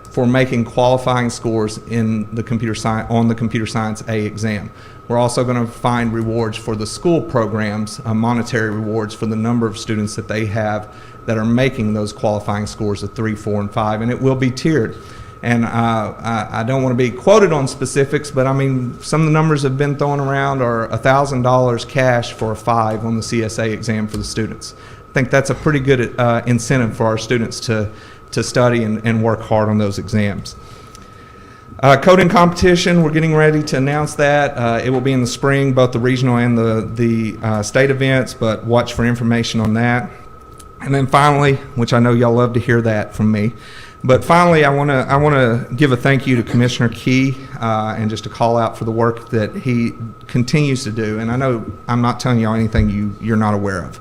for making qualifying scores in the computer science, on the computer science A exam. We're also going to find rewards for the school programs, monetary rewards for the number of students that they have that are making those qualifying scores of 3, 4, and 5, and it will be tiered. And I don't want to be quoted on specifics, but I mean, some of the numbers have been thrown around are $1,000 cash for a 5 on the CSA exam for the students. I think that's a pretty good incentive for our students to study and work hard on those exams. Coding competition, we're getting ready to announce that. It will be in the spring, both the regional and the state events, but watch for information on that. And then finally, which I know y'all love to hear that from me, but finally I want to give a thank you to Commissioner Key and just a call out for the work that he continues to do. And I know I'm not telling y'all anything you're not aware of.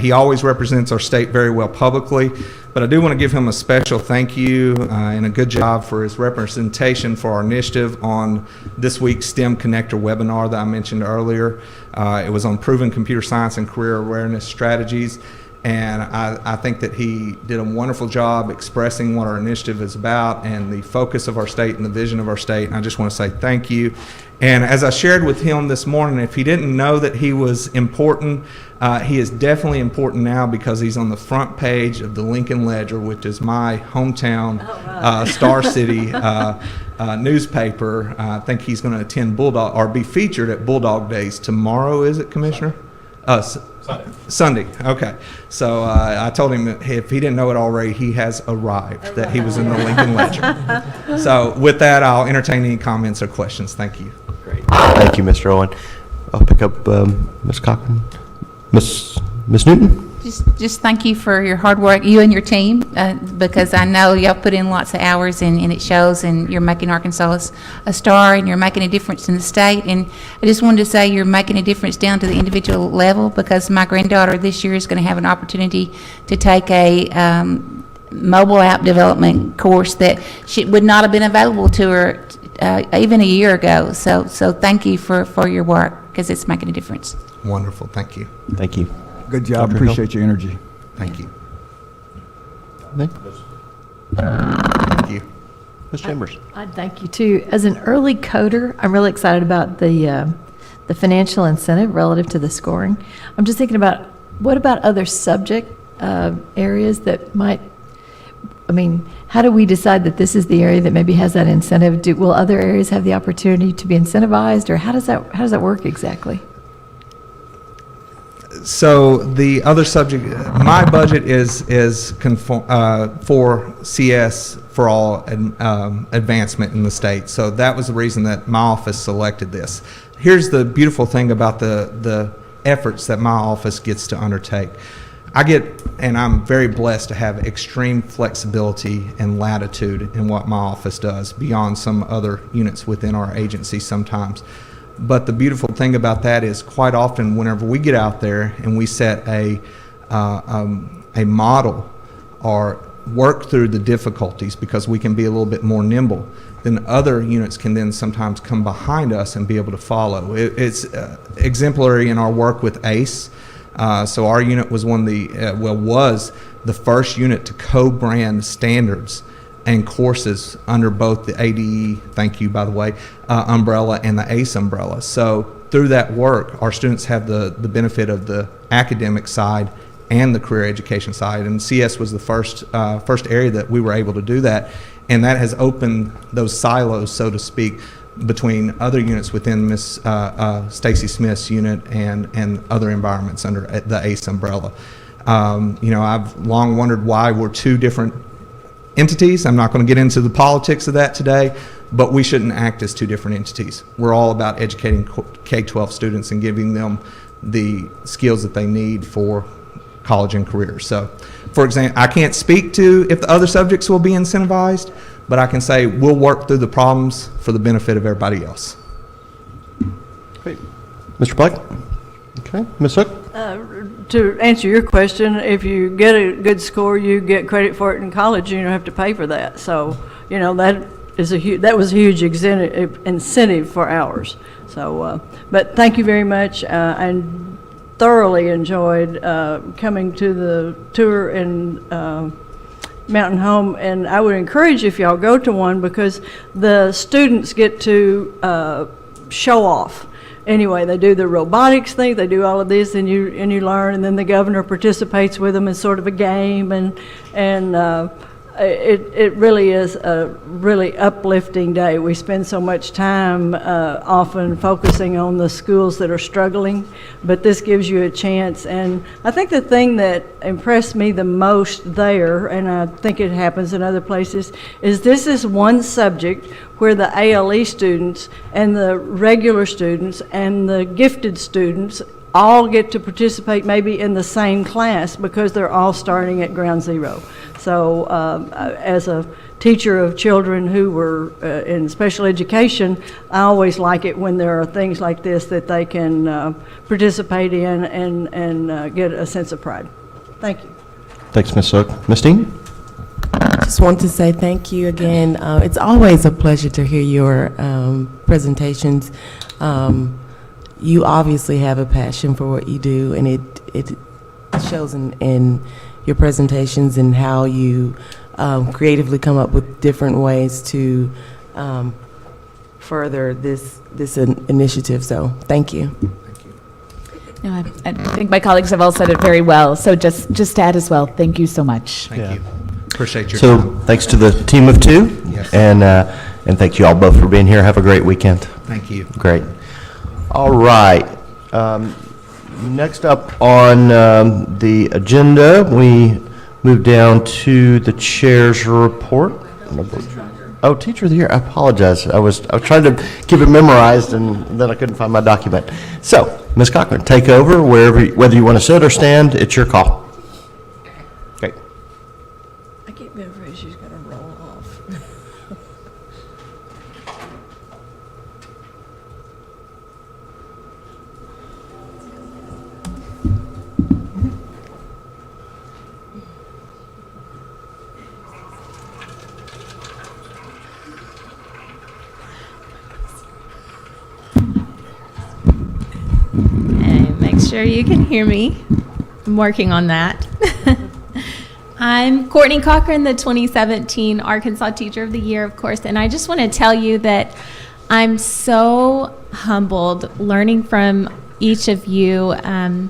He always represents our state very well publicly, but I do want to give him a special thank you and a good job for his representation for our initiative on this week's STEM Connector webinar that I mentioned earlier. It was on proven computer science and career awareness strategies, and I think that he did a wonderful job expressing what our initiative is about and the focus of our state and the vision of our state, and I just want to say thank you. And as I shared with him this morning, if he didn't know that he was important, he is definitely important now because he's on the front page of the Lincoln Ledger, which is my hometown Star City newspaper. I think he's going to attend Bulldog, or be featured at Bulldog Days tomorrow, is it, Commissioner? Sunday. Okay. So I told him that if he didn't know it already, he has arrived, that he was in the Lincoln Ledger. So with that, I'll entertain any comments or questions. Thank you. Great. Thank you, Mr. Owen. I'll pick up Ms. Cochran. Miss Newton? Just thank you for your hard work, you and your team, because I know y'all put in lots of hours and it shows, and you're making Arkansas a star, and you're making a difference in the state. And I just wanted to say you're making a difference down to the individual level, because my granddaughter this year is going to have an opportunity to take a mobile app development course that would not have been available to her even a year ago. So thank you for your work, because it's making a difference. Wonderful, thank you. Thank you. Good job. Dr. Hill? Appreciate your energy. Thank you. Nick? Thank you. Ms. Chambers? I'd thank you too. As an early coder, I'm really excited about the financial incentive relative to the scoring. I'm just thinking about, what about other subject areas that might, I mean, how do we decide that this is the area that maybe has that incentive? Will other areas have the opportunity to be incentivized, or how does that work exactly? So the other subject, my budget is for CS for all advancement in the state. So that was the reason that my office selected this. Here's the beautiful thing about the efforts that my office gets to undertake. I'm very blessed to have extreme flexibility and latitude in what my office does, beyond some other units within our agency sometimes. But the beautiful thing about that is, quite often whenever we get out there and we set a model or work through the difficulties, because we can be a little bit more nimble, then other units can then sometimes come behind us and be able to follow. It's exemplary in our work with ACE. So our unit was was the first unit to co-brand standards and courses under both the ADE, thank you by the way, umbrella and the ACE umbrella. So through that work, our students have the benefit of the academic side and the career education side, and CS was the first area that we were able to do that, and that has opened those silos, so to speak, between other units within Miss Stacy Smith's unit and other environments under the ACE umbrella. I've long wondered why we're two different entities. I'm not going to get into the politics of that today, but we shouldn't act as two different entities. We're all about educating K-12 students and giving them the skills that they need for college and career. So, for example, I can't speak to if the other subjects will be incentivized, but I can say we'll work through the problems for the benefit of everybody else. Great. Mr. Black? Okay. Ms. Hook? To answer your question, if you get a good score, you get credit for it in college. You don't have to pay for that. So, that was a huge incentive for ours. So, but thank you very much. I thoroughly enjoyed coming to the tour in Mountain Home, and I would encourage if y'all go to one, because the students get to show off. Anyway, they do the robotics thing, they do all of this, and you learn, and then the governor participates with them in sort of a game, and it really is a really uplifting day. We spend so much time often focusing on the schools that are struggling, but this gives you a chance. And I think the thing that impressed me the most there, and I think it happens in other places, is this is one subject where the ALE students and the regular students and the gifted students all get to participate maybe in the same class, because they're all starting at ground zero. So as a teacher of children who were in special education, I always like it when there are things like this that they can participate in and get a sense of pride. Thank you. Thanks, Ms. Hook. Ms. Dean? Just want to say thank you again. It's always a pleasure to hear your presentations. You obviously have a passion for what you do, and it shows in your presentations and how you creatively come up with different ways to further this initiative. So thank you. No, I think my colleagues have all said it very well. So just to add as well, thank you so much. Thank you. Appreciate your So time. thanks to the team of two. Yes. And thank you all both for being here. Have a great weekend. Thank you. Great. All right. Next up on the agenda, we move down to the chair's report. Oh, teacher of the year. I apologize. I was trying to keep it memorized, and then I couldn't find my document. So, Ms. Cochran, take over whether you want to sit or stand. It's your call. Okay. I can't be afraid she's going to roll off. sure you can hear me. I'm working on that. I'm Courtney Cochran, the 2017 Arkansas Teacher of the Year, of course, and I just want to tell you that I'm so humbled learning from each of you. I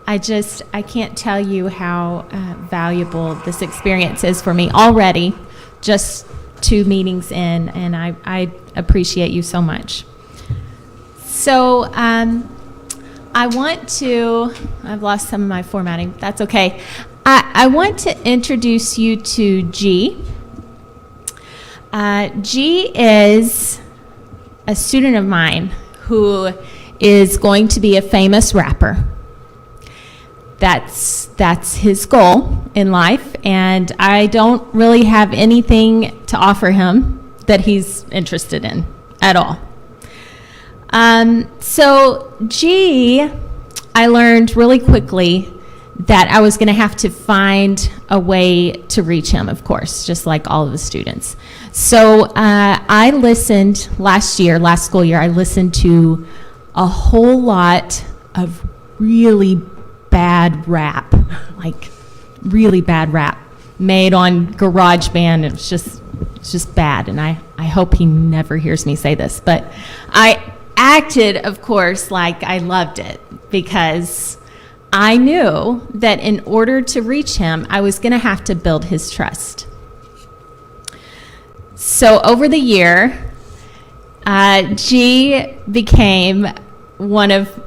can't tell you how valuable this experience is for me already, just 2 meetings in, and I appreciate you so much. So I want to, I've lost some of my formatting, that's okay. I want to introduce you to G. G is a student of mine who is going to be a famous rapper. That's his goal in life, and I don't really have anything to offer him that he's interested in at all. So G, I learned really quickly that I was going to have to find a way to reach him, of course, just like all of the students. So I listened last school year, I listened to a whole lot of really bad rap, like really bad rap made on GarageBand. It's just bad, and I hope he never hears me say this, but I acted, of course, like I loved it, because I knew that in order to reach him, I was going to have to build his trust. So over the year, G became one of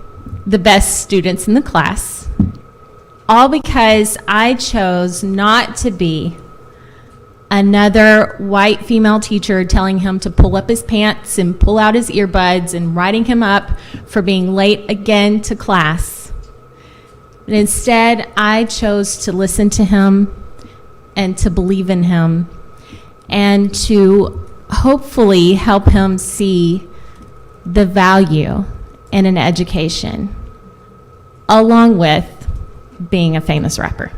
the best students in the class, all because I chose not to be another white female teacher telling him to pull up his pants and pull out his earbuds and writing him up for being late again to class. But instead, I chose to listen to him and to believe in him and to hopefully help him see the value in an education, along with being a famous rapper.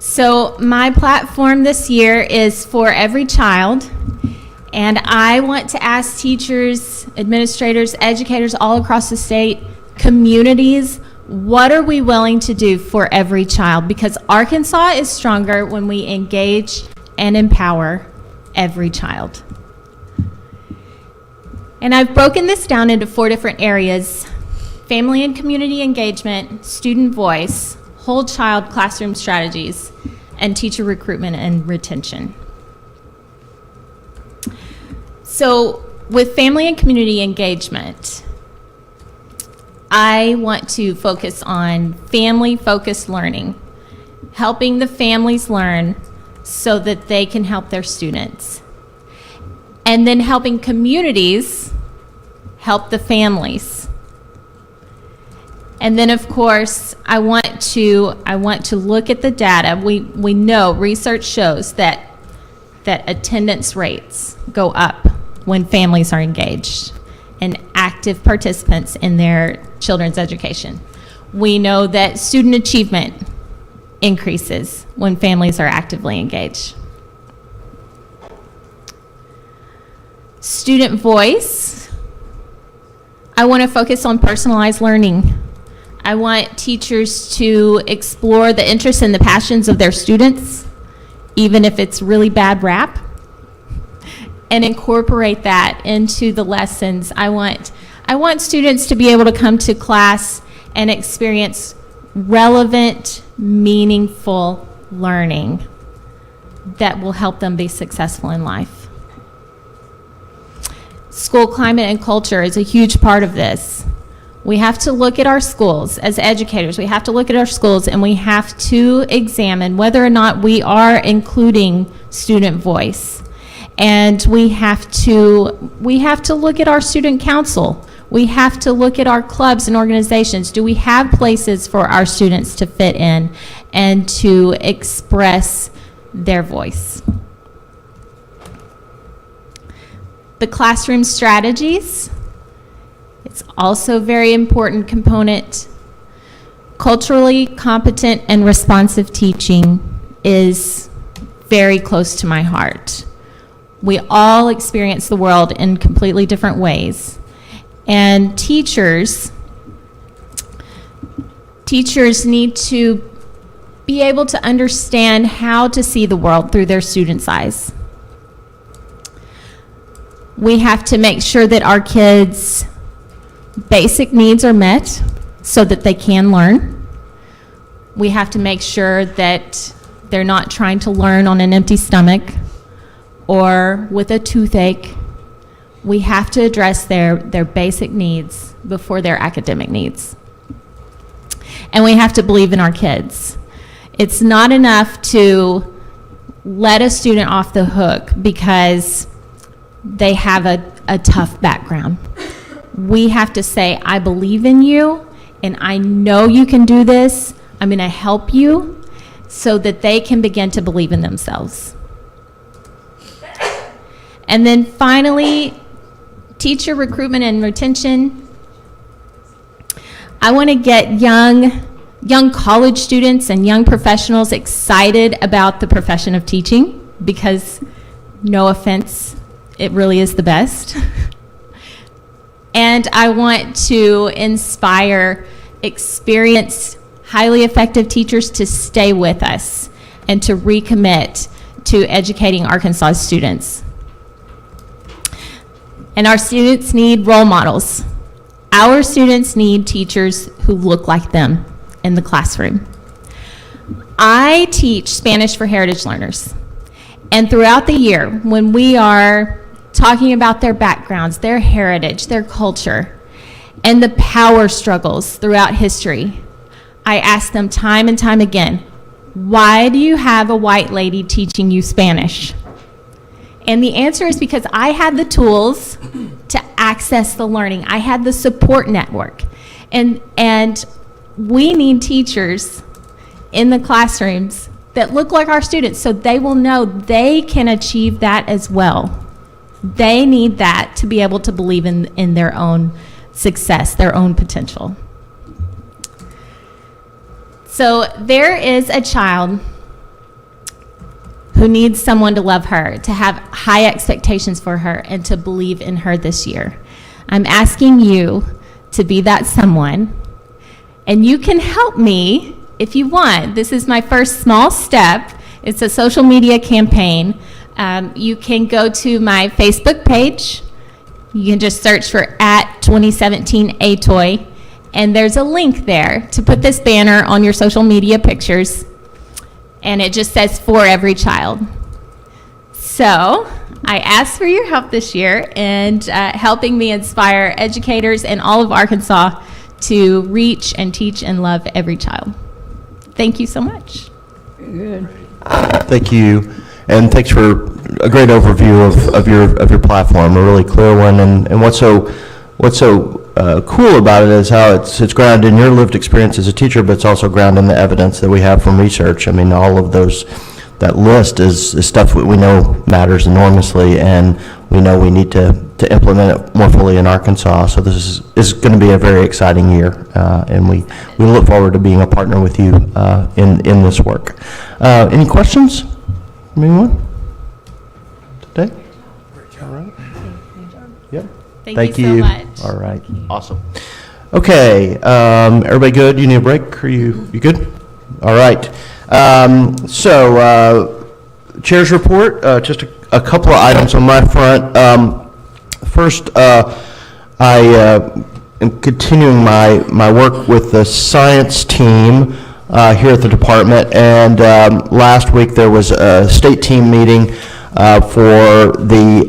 So my platform this year is For Every Child, and I want to ask teachers, administrators, educators all across the state, communities, what are we willing to do for every child? Because Arkansas is stronger when we engage and empower every child. And I've broken this down into 4 different areas: family and community engagement, student voice, whole child classroom strategies, and teacher recruitment and retention. So with family and community engagement, I want to focus on family-focused learning, helping the families learn so that they can help their students. And then helping communities help the families. And then, of course, I want to look at the data. We know, research shows that attendance rates go up when families are engaged and active participants in their children's education. We know that student achievement increases when families are actively engaged. Student voice. I want to focus on personalized learning. I want teachers to explore the interests and the passions of their students, even if it's really bad rap, and incorporate that into the lessons. I want students to be able to come to class and experience relevant, meaningful learning that will help them be successful in life. School climate and culture is a huge part of this. We have to look at our schools as educators. We have to look at our schools and we have to examine whether or not we are including student voice. And we have to look at our student council. We have to look at our clubs and organizations. Do we have places for our students to fit in and to express their voice? The classroom strategies. It's also a very important component. Culturally competent and responsive teaching is very close to my heart. We all experience the world in completely different ways. And teachers Teachers need to be able to understand how to see the world through their students' eyes. We have to make sure that our kids' basic needs are met so that they can learn. We have to make sure that they're not trying to learn on an empty stomach or with a toothache. We have to address their basic needs before their academic needs. And we have to believe in our kids. It's not enough to let a student off the hook because they have a tough background. We have to say, I believe in you, and I know you can do this. I'm going to help you, so that they can begin to believe in themselves. And then finally, teacher recruitment and retention. I want to get young college students and young professionals excited about the profession of teaching because, no offense, it really is the best. And I want to inspire experienced, highly effective teachers to stay with us and to recommit to educating Arkansas students. And our students need role models. Our students need teachers who look like them in the classroom. I teach Spanish for Heritage Learners. And throughout the year, when we are talking about their backgrounds, their heritage, their culture, and the power struggles throughout history, I ask them time and time again, why do you have a white lady teaching you Spanish? And the answer is because I had the tools to access the learning. I had the support network. And we need teachers in the classrooms that look like our students so they will know they can achieve that as well. They need that to be able to believe in their own success, their own potential. So there is a child who needs someone to love her, to have high expectations for her, and to believe in her this year. I'm asking you to be that someone, and you can help me if you want. This is my first small step. It's a social media campaign. You can go to my Facebook page. You can just search for @2017ATOY, and there's a link there to put this banner on your social media pictures, and it just says for every child. So I ask for your help this year and helping me inspire educators in all of Arkansas to reach and teach and love every child. Thank you so much. Good. Thank you, and thanks for a great overview of your platform, a really clear one. And what's so cool about it is how it's grounded in your lived experience as a teacher, but it's also grounded in the evidence that we have from research. I mean, all of that list is stuff that we know matters enormously, and we know we need to implement it more fully in Arkansas. So this is going to be a very exciting year, and we look forward to being a partner with you in this work. Any questions from anyone today? All right. Yep. Thank you so much. All right. Awesome. Okay. Everybody good? You need a break? Are you good? All right. Chair's report. Just a couple of items on my front. First, I am continuing my work with the science team here at the department, and last week there was a state team meeting for the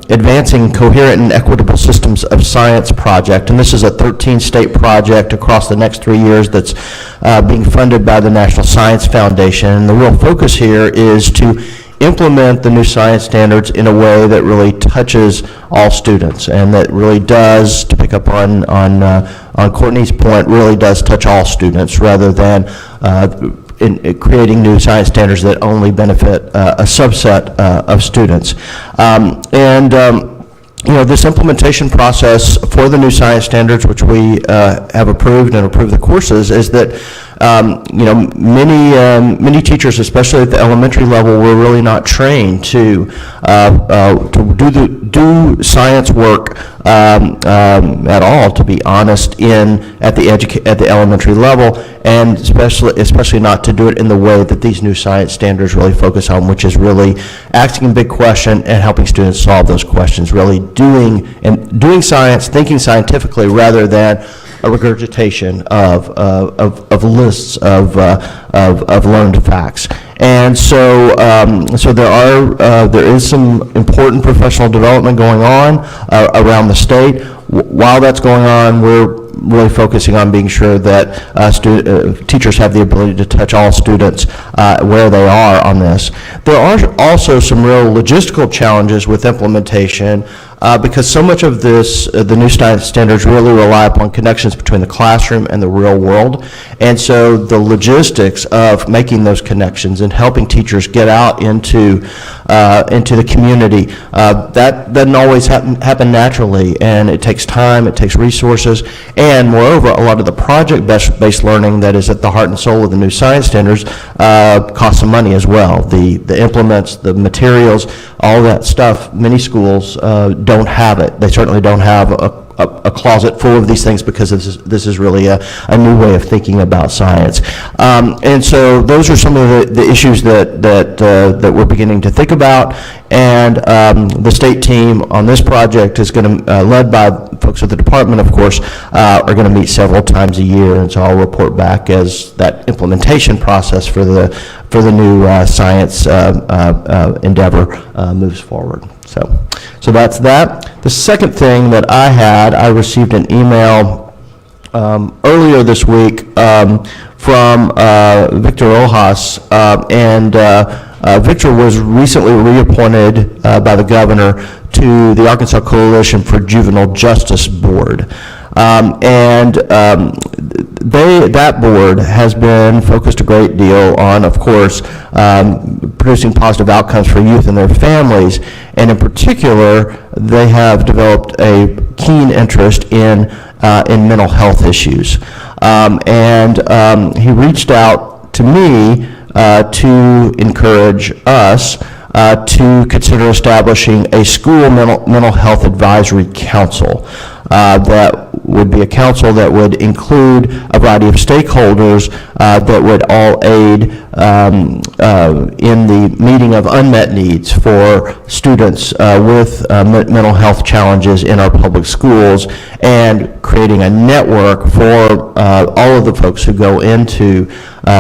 Advancing Coherent and Equitable Systems of Science project, and this is a 13-state project across the next 3 years that's being funded by the National Science Foundation. And the real focus here is to implement the new science standards in a way that really touches all students, and that really does, to pick up on Courtney's point, really does touch all students rather than in creating new science standards that only benefit a subset of students. This implementation process for the new science standards, which we have approved and approved the courses, is that Many teachers, especially at the elementary level, were really not trained to do science work at all, to be honest, at the elementary level, and especially not to do it in the way that these new science standards really focus on, which is really asking a big question and helping students solve those questions, really doing science, thinking scientifically, rather than a regurgitation of lists of learned facts. And so there is some important professional development going on around the state. While that's going on, we're really focusing on being sure that teachers have the ability to touch all students where they are on this. There are also some real logistical challenges with implementation because so much of the new science standards really rely upon connections between the classroom and the real world. And so the logistics of making those connections and helping teachers get out into the community, that doesn't always happen naturally, and it takes time, it takes resources, and moreover, a lot of the project-based learning that is at the heart and soul of the new science standards costs some money as well. The implements, the materials, all that stuff, many schools don't have it. They certainly don't have a closet full of these things because this is really a new way of thinking about science. And so those are some of the issues that we're beginning to think about. And the state team on this project is going to, led by folks at the department, of course, are going to meet several times a year. And so I'll report back as that implementation process for the new science endeavor moves forward. So that's that. The second thing that I received an email earlier this week from Victor Rojas, and Victor was recently reappointed by the governor to the Arkansas Coalition for Juvenile Justice Board. That board has been focused a great deal on, of course, producing positive outcomes for youth and their families, and in particular, they have developed a keen interest in mental health issues. He reached out to me to encourage us to consider establishing a school mental health advisory council. That would be a council that would include a variety of stakeholders that would all aid in the meeting of unmet needs for students with mental health challenges in our public schools, and creating a network for all of the folks who go into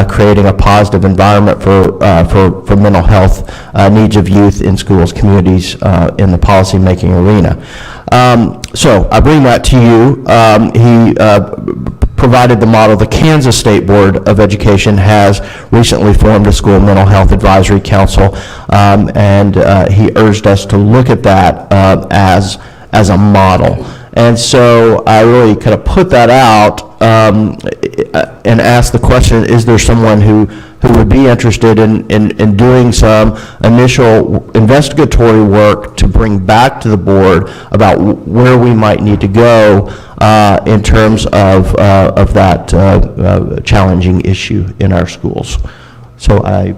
creating a positive environment for mental health needs of youth in schools, communities, in the policymaking arena. So I bring that to you. He provided the model. The Kansas State Board of Education has recently formed a school mental health advisory council, and he urged us to look at that as a model. And so I really kind of put that out and asked the question, is there someone who would be interested in doing some initial investigatory work to bring back to the board about where we might need to go in terms of that challenging issue in our schools. So I'm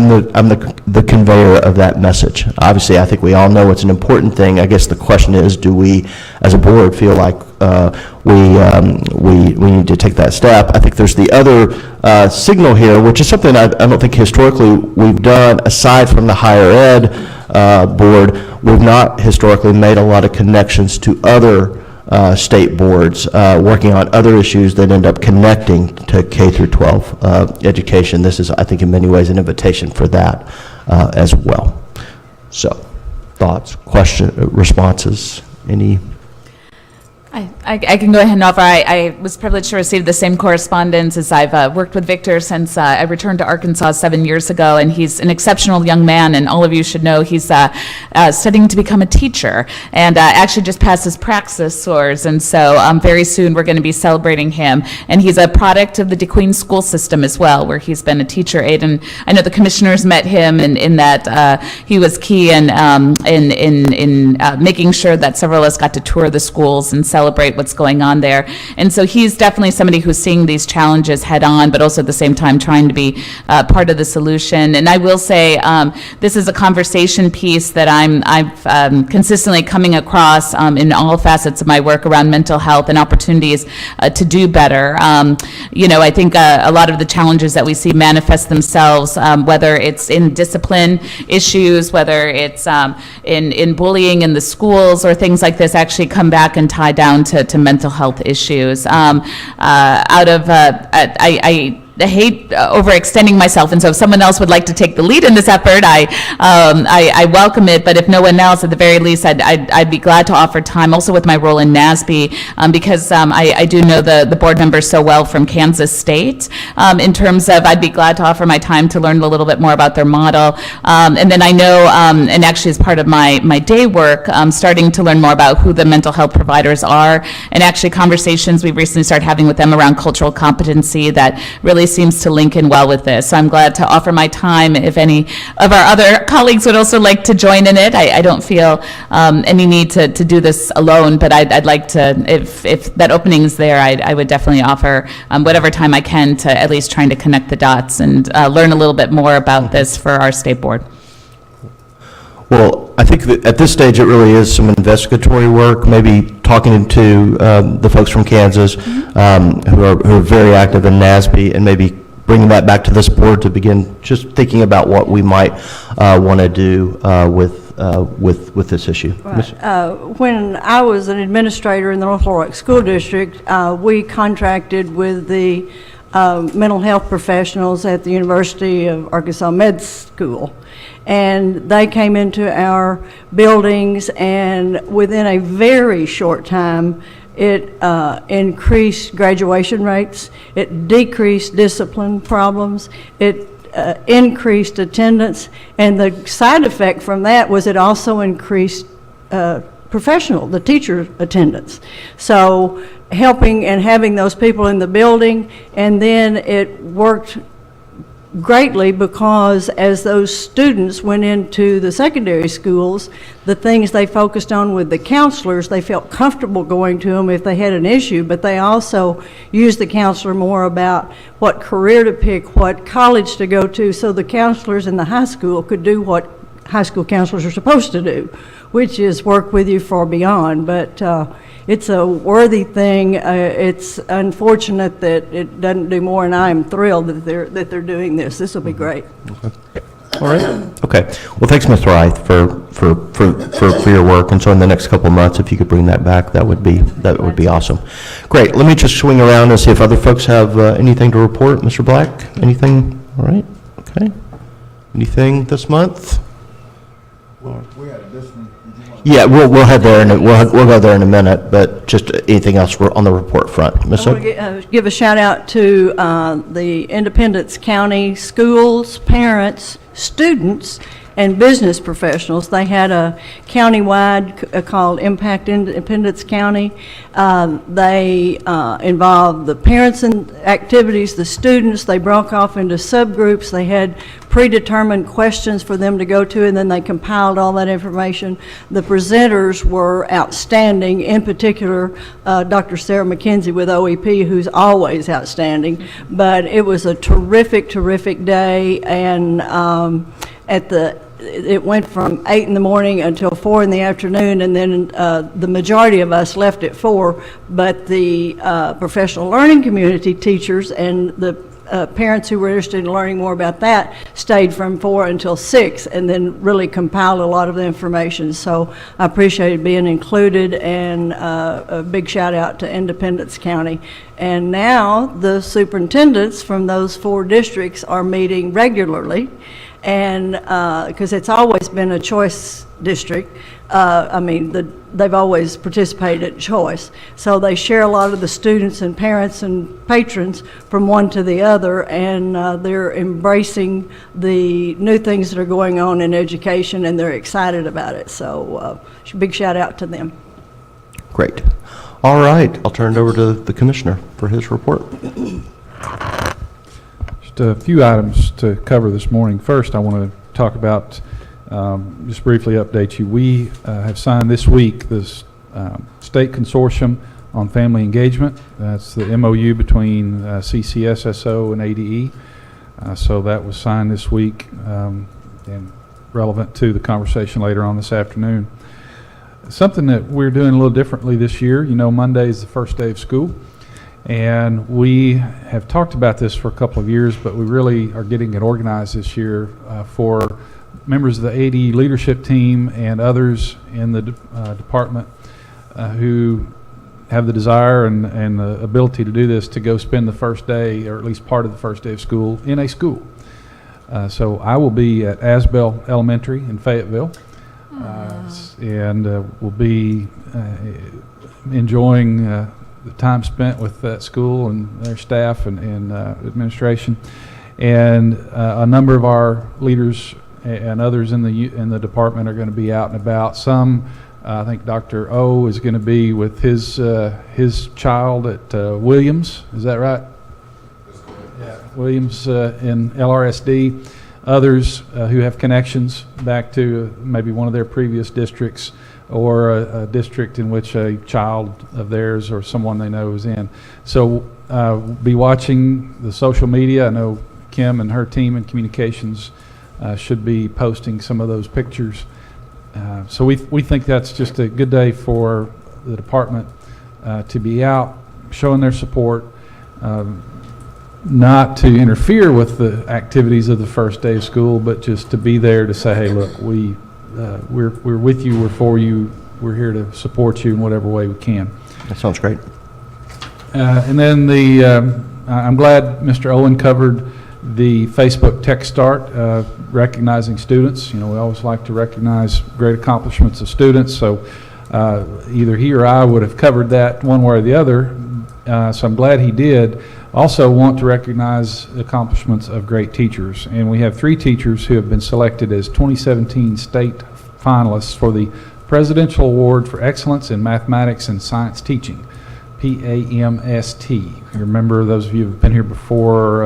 the conveyor of that message. Obviously, I think we all know it's an important thing. I guess the question is, do we, as a board, feel like we need to take that step? I think there's the other signal here, which is something I don't think historically we've done, aside from the higher ed board. We've not historically made a lot of connections to other state boards working on other issues that end up connecting to K through 12 education. This is, I think, in many ways an invitation for that as well. So, thoughts, questions, responses, any? I can go ahead and offer. I was privileged to receive the same correspondence as I've worked with Victor since I returned to Arkansas 7 years ago, and he's an exceptional young man, and all of you should know he's studying to become a teacher, and actually just passed his praxis soars, and so very soon we're going to be celebrating him. And he's a product of the DeQueen school system as well, where he's been a teacher aide, and I know the commissioners met him, and in that he was key in making sure that several of us got to tour the schools and celebrate celebrate what's going on there. And so he's definitely somebody who's seeing these challenges head on, but also at the same time trying to be part of the solution. And I will say, this is a conversation piece that I've consistently coming across in all facets of my work around mental health and opportunities to do better. I think a lot of the challenges that we see manifest themselves, whether it's in discipline issues, whether it's in bullying in the schools or things like this, actually come back and tie down to mental health issues. I hate overextending myself, and so if someone else would like to take the lead in this effort, I welcome it. But if no one else, at the very least, I'd be glad to offer time. Also, with my role in NASB, because I do know the board members so well from Kansas State. In terms of, I'd be glad to offer my time to learn a little bit more about their model. And then I know, and actually as part of my day work, starting to learn more about who the mental health providers are, and actually conversations we've recently started having with them around cultural competency that really seems to link in well with this. So I'm glad to offer my time if any of our other colleagues would also like to join in it. I don't feel any need to do this alone, but I'd like to, if that opening is there, I would definitely offer whatever time I can to at least trying to connect the dots and learn a little bit more about this for our state board. Well, I think that at this stage, it really is some investigatory work, maybe talking to the folks from Kansas who are very active in NASB, and maybe bringing that back to this board to begin just thinking about what we might want to do with this issue. Right. When I was an administrator in the North Little Rock School District, we contracted with the mental health professionals at the University of Arkansas Med School. And they came into our buildings, and within a very short time, it increased graduation rates, it decreased discipline problems, it increased attendance, and the side effect from that was it also increased the teacher attendance. So helping and having those people in the building, and then it worked greatly because as those students went into the secondary schools, the things they focused on with the counselors, they felt comfortable going to them if they had an issue, but they also used the counselor more about what career to pick, what college to go to, so the counselors in the high school could do what high school counselors are supposed to do, which is work with you far beyond. But it's a worthy thing. It's unfortunate that it doesn't do more, and I am thrilled that they're doing this. This will be great. Okay. All right. Okay. Well, thanks, Ms. Wright, for your work. And so in the next couple of months, if you could bring that back, that would be awesome. Great. Let me just swing around and see if other folks have anything to report. Mr. Black, anything? All right. Okay. Anything this month? We had this one. Yeah, we'll head there, and we'll go there in a minute. But just anything else on the report front, Ms. I want to give a shout out to the Independence County schools, parents, students, and business professionals. They had a countywide called Impact Independence County. They involved the parents in activities, the students. They broke off into subgroups. They had predetermined questions for them to go to, and then they compiled all that information. The presenters were outstanding, in particular Dr. Sarah McKenzie with OEP, who's always outstanding. But it was a terrific, terrific day, and it went from 8 in the morning until 4 in the afternoon, and then the majority of us left at 4, but the professional learning community teachers and the parents who were interested in learning more about that stayed from 4 until 6, and then really compiled a lot of the information. So I appreciated being included, and a big shout out to Independence County. And now the superintendents from those 4 districts are meeting regularly, and because it's always been a choice district. They've always participated at choice. So they share a lot of the students and parents and patrons from one to the other, and they're embracing the new things that are going on in education, and they're excited about it. So big shout out to them. Great. All right. I'll turn it over to the commissioner for his report. Just a few items to cover this morning. First, I want to talk about, just briefly update you. We have signed this week this State Consortium on Family Engagement. That's the MOU between CCSSO and ADE. So that was signed this week and relevant to the conversation later on this afternoon. Something that we're doing a little differently this year, you know, Monday is the first day of school, and we have talked about this for a couple of years, but we really are getting it organized this year for members of the AD leadership team and others in the department who have the desire and the ability to do this, to go spend the first day, or at least part of the first day of school, in a school. So I will be at Asbell Elementary in Fayetteville, and will be enjoying the time spent with that school and their staff and administration. And a number of our leaders and others in the department are going to be out and about. Some, I think Dr. O is going to be with his child at Williams. Is that right? Yeah, Williams in LRSD. Others who have connections back to maybe one of their previous districts, or a district in which a child of theirs or someone they know is in. So be watching the social media. I know Kim and her team in communications should be posting some of those pictures. So we think that's just a good day for the department to be out showing their support, not to interfere with the activities of the first day of school, but just to be there to say, hey, look, we're with you, we're for you, we're here to support you in whatever way we can. That sounds great. And then I'm glad Mr. Owen covered the Facebook Tech Start, recognizing students. You know, we always like to recognize great accomplishments of students, so either he or I would have covered that one way or the other, so I'm glad he did. Also want to recognize the accomplishments of great teachers, and we have 3 teachers who have been selected as 2017 state finalists for the Presidential Award for Excellence in Mathematics and Science Teaching, PAMST. You remember, those of you who have been here before,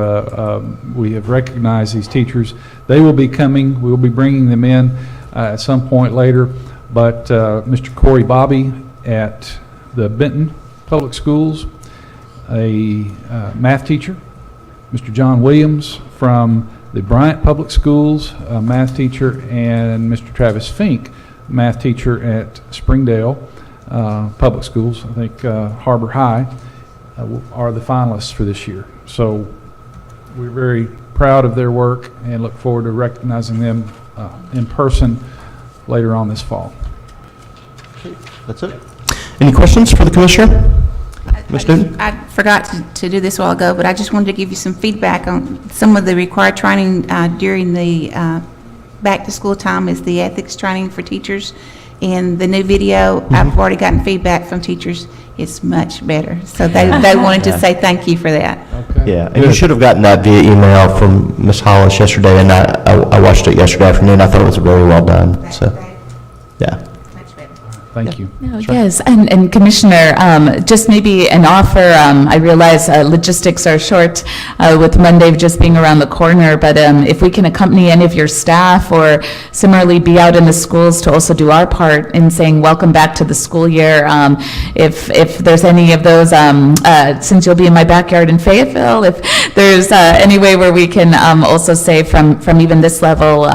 we have recognized these teachers. They will be coming, we'll be bringing them in at some point later, but Mr. Corey Bobby at the Benton Public Schools, a math teacher, Mr. John Williams from the Bryant Public Schools, a math teacher, and Mr. Travis Fink, math teacher at Springdale Public Schools, I think Harbor High, are the finalists for this year. So we're very proud of their work and look forward to recognizing them in person later on this fall. That's it. Any questions for the Commissioner? Ms. Newton? I forgot to do this a while ago, but I just wanted to give you some feedback on some of the required training during the back-to-school time is the ethics training for teachers. And the new video, I've already gotten feedback from teachers. It's much better. So they wanted to say thank you for that. Okay. Yeah, and you should have gotten that via email from Ms. Hollis yesterday, and I watched it yesterday afternoon. I thought it was very well done. So, yeah. Thank you. No, yes, and Commissioner, just maybe an offer. I realize logistics are short with Monday just being around the corner, but if we can accompany any of your staff or similarly be out in the schools to also do our part in saying welcome back to the school year, if there's any of those, since you'll be in my backyard in Fayetteville, if there's any way where we can also say from even this level,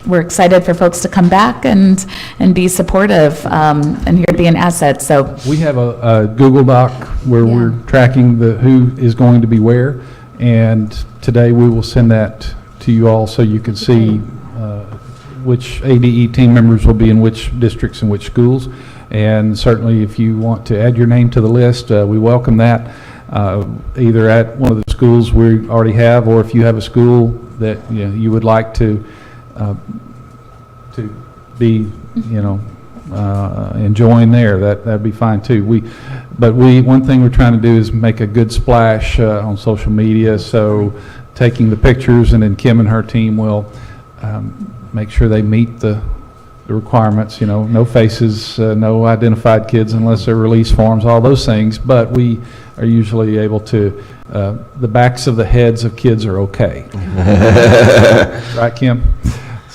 we're excited for folks to come back and be supportive and here to be an asset. So we have a Google Doc where we're tracking who is going to be where, and today we will send that to you all so you can see which ADE team members will be in which districts and which schools. And certainly if you want to add your name to the list, we welcome that, either at one of the schools we already have, or if you have a school that you would like to be, enjoying there, that'd be fine too. One thing we're trying to do is make a good splash on social media. So taking the pictures, and then Kim and her team will make sure they meet the requirements. No faces, no identified kids unless they're release forms, all those things. But we are usually able to. The backs of the heads of kids are okay. Right, Kim?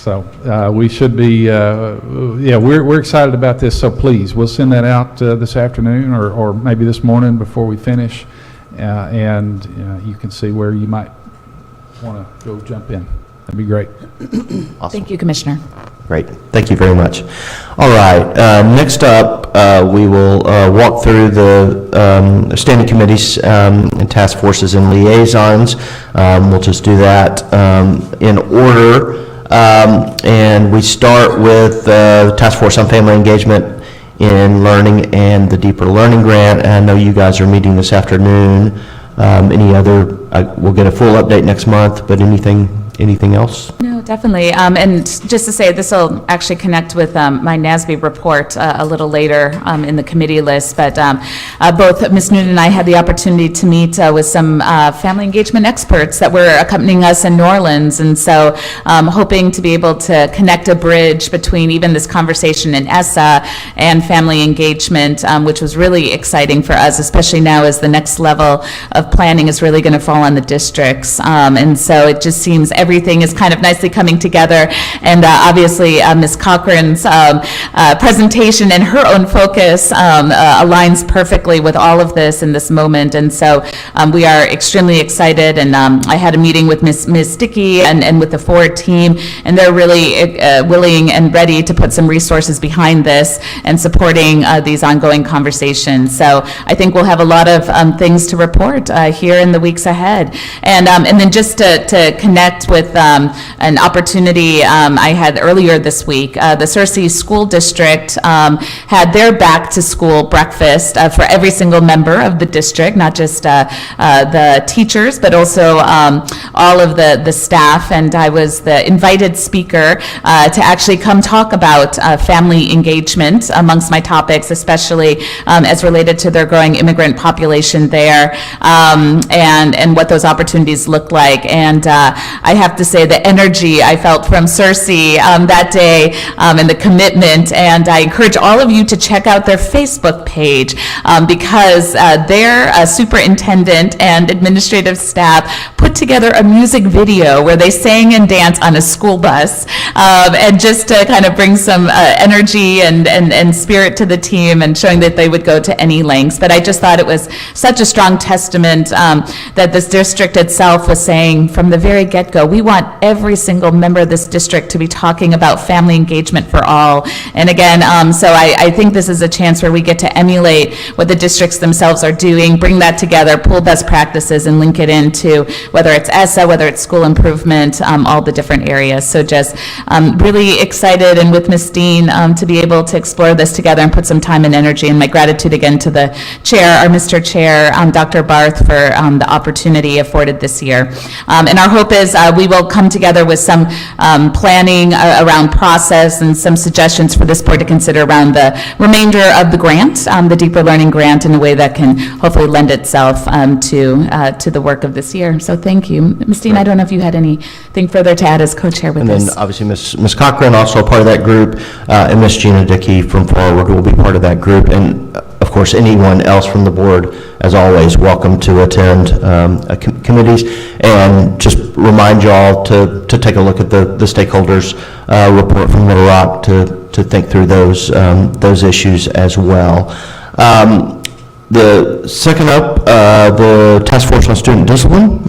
So we should be, yeah, we're excited about this, so please, we'll send that out this afternoon or maybe this morning before we finish, and you can see where you might want to go jump in. That'd be great. Awesome. Thank you, Commissioner. Great, thank you very much. All right, next up, we will walk through the standing committees and task forces and liaisons. We'll just do that in order. And we start with the Task Force on Family Engagement in Learning and the Deeper Learning Grant. And I know you guys are meeting this afternoon. Any other, we'll get a full update next month, but anything else? No, definitely. And just to say, this will actually connect with my NASB report a little later in the committee list. But both Ms. Noonan and I had the opportunity to meet with some family engagement experts that were accompanying us in New Orleans. And so hoping to be able to connect a bridge between even this conversation in ESSA and family engagement, which was really exciting for us, especially now as the next level of planning is really going to fall on the districts. And so it just seems everything is kind of nicely coming together, and obviously Ms. Cochran's presentation and her own focus aligns perfectly with all of this in this moment, and so we are extremely excited. And I had a meeting with Ms. Dickey and with the Ford team, and they're really willing and ready to put some resources behind this and supporting these ongoing conversations. So I think we'll have a lot of things to report here in the weeks ahead. And then just to connect with an opportunity I had earlier this week. The Searcy School District had their back-to-school breakfast for every single member of the district, not just the teachers, but also all of the staff. And I was the invited speaker to actually come talk about family engagement amongst my topics, especially as related to their growing immigrant population there, and what those opportunities look like. And I have to say the energy I felt from Searcy that day and the commitment, and I encourage all of you to check out their Facebook page because their superintendent and administrative staff put together a music video where they sang and danced on a school bus, and just to kind of bring some energy and spirit to the team, and showing that they would go to any lengths. But I just thought it was such a strong testament that this district itself was saying from the very get-go, we want every single member of this district to be talking about family engagement for all. And again, so I think this is a chance where we get to emulate what the districts themselves are doing, bring that together, pull best practices, and link it into whether it's ESSA, whether it's school improvement, all the different areas. So just really excited, and with Ms. Dean to be able to explore this together and put some time and energy. And my gratitude again to the chair, our Mr. Chair, Dr. Barth, for the opportunity afforded this year. And our hope is we will come together with some planning around process and some suggestions for this board to consider around the remainder of the grant, the Deeper Learning Grant, in a way that can hopefully lend itself to the work of this year. So thank you. Ms. Dean, I don't know if you had anything further to add as co-chair with this. And then obviously Ms. Cochran, also a part of that group, and Ms. Gina Dickey from Forward will be part of that group. And of course, anyone else from the board, as always, welcome to attend committees. And just remind you all to take a look at the stakeholders report from Little Rock to think through those issues as well. The second up, the Task Force on Student Discipline,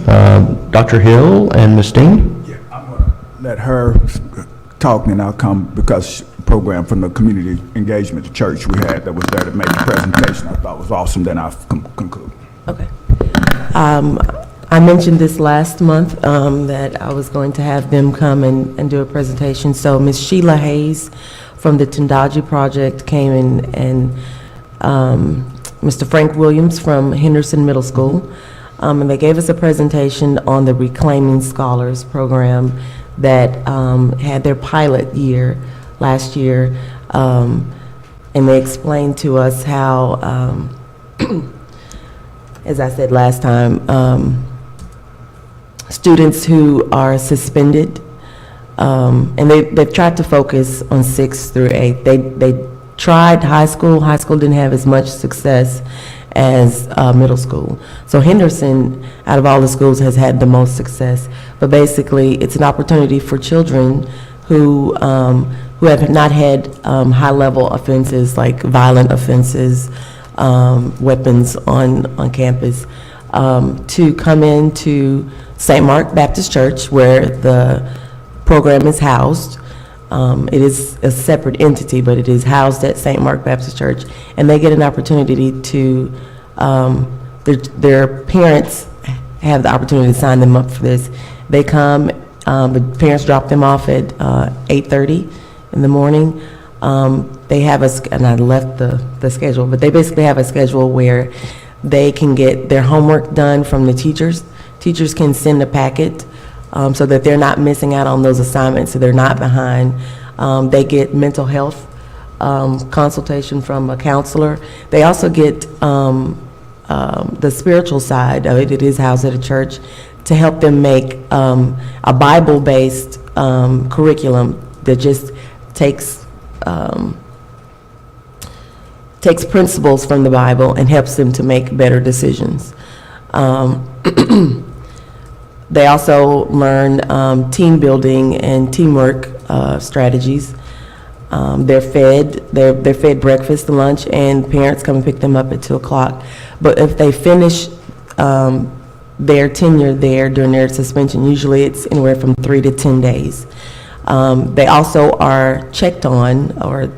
Dr. Hill and Ms. Dean. Yeah, I'm going to let her talk, and I'll come because program from the community engagement church we had that was there to make the presentation I thought was awesome. Then I'll conclude. Okay. I mentioned this last month that I was going to have them come and do a presentation. So Ms. Sheila Hayes from the Tendaji Project came in, and Mr. Frank Williams from Henderson Middle School, and they gave us a presentation on the Reclaiming Scholars program that had their pilot year last year, and they explained to us how, as I said last time, students who are suspended, and they've tried to focus on 6th through 8th. They tried high school. High school didn't have as much success as middle school. So Henderson, out of all the schools, has had the most success. But basically, it's an opportunity for children who have not had high-level offenses like violent offenses, weapons on campus, to come into St. Mark Baptist Church, where the program is housed. It is a separate entity, but it is housed at St. Mark Baptist Church, and they get an opportunity to, their parents have the opportunity to sign them up for this. They come, the parents drop them off at 8:30 in the morning. They have and I left the schedule, but they basically have a schedule where they can get their homework done from the teachers. Teachers can send a packet so that they're not missing out on those assignments, so they're not behind. They get mental health consultation from a counselor. They also get the spiritual side of it. It is housed at a church to help them make a Bible-based curriculum that just takes principles from the Bible and helps them to make better decisions. They also learn team building and teamwork strategies. They're fed breakfast, lunch, and parents come and pick them up at 2 o'clock. But if they finish their tenure there during their suspension, usually it's anywhere from 3 to 10 days. They also are checked on, or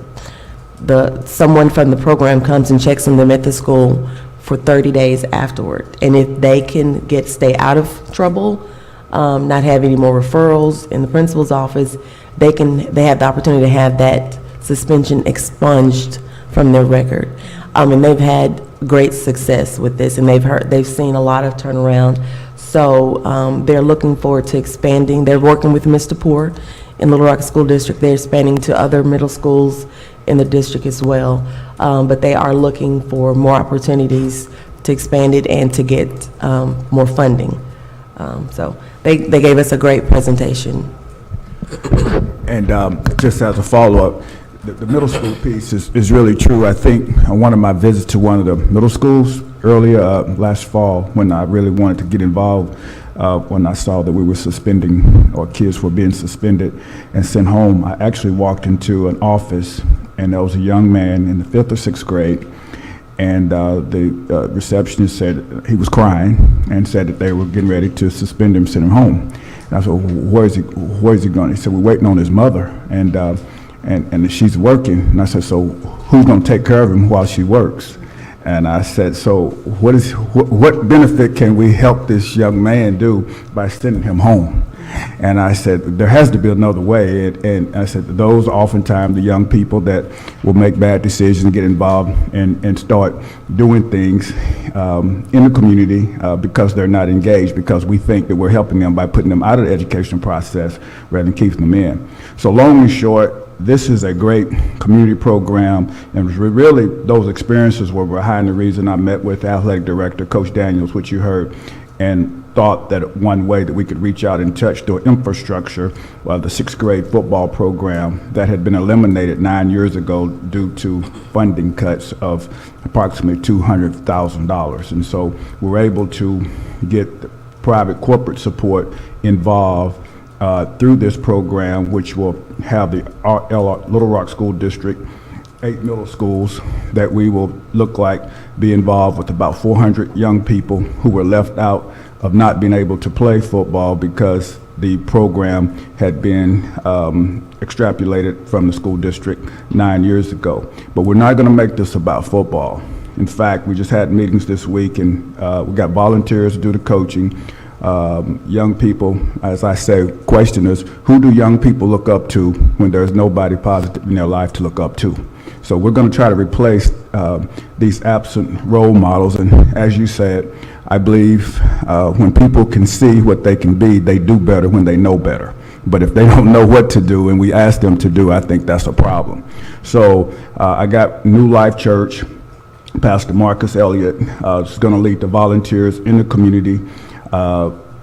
someone from the program comes and checks on them at the school for 30 days afterward. And if they can stay out of trouble, not have any more referrals in the principal's office, they have the opportunity to have that suspension expunged from their record. And they've had great success with this, and they've seen a lot of turnaround. So they're looking forward to expanding. They're working with Mr. Poor in Little Rock School District. They're expanding to other middle schools in the district as well. But they are looking for more opportunities to expand it and to get more funding. So they gave us a great presentation. And just as a follow-up, the middle school piece is really true. I think on one of my visits to one of the middle schools earlier last fall, when I really wanted to get involved, when I saw that we were suspending, or kids were being suspended and sent home, I actually walked into an office, and there was a young man in the 5th or 6th grade, and the receptionist said he was crying and said that they were getting ready to suspend him, send him home. And I said, well, where is he going? He said, we're waiting on his mother, and she's working. And I said, so who's going to take care of him while she works? And I said, so what benefit can we help this young man do by sending him home? And I said, there has to be another way. And I said, those are oftentimes the young people that will make bad decisions and get involved and start doing things in the community because they're not engaged, because we think that we're helping them by putting them out of the education process rather than keeping them in. So long and short, this is a great community program, and really those experiences were behind the reason I met with athletic director, Coach Daniels, which you heard, and thought that one way that we could reach out and touch the infrastructure, the 6th grade football program that had been eliminated 9 years ago due to funding cuts of approximately $200,000. And so we're able to get private corporate support involved through this program, which will have the Little Rock School District 8 middle schools that we will be involved with about 400 young people who were left out of not being able to play football because the program had been extrapolated from the school district 9 years ago. But we're not going to make this about football. In fact, we just had meetings this week, and we got volunteers to do the coaching. Young people, as I say, question is, who do young people look up to when there's nobody positive in their life to look up to? So we're going to try to replace these absent role models. And as you said, I believe when people can see what they can be, they do better when they know better. But if they don't know what to do and we ask them to do, I think that's a problem. So I got New Life Church, Pastor Marcus Elliott is going to lead the volunteers in the community.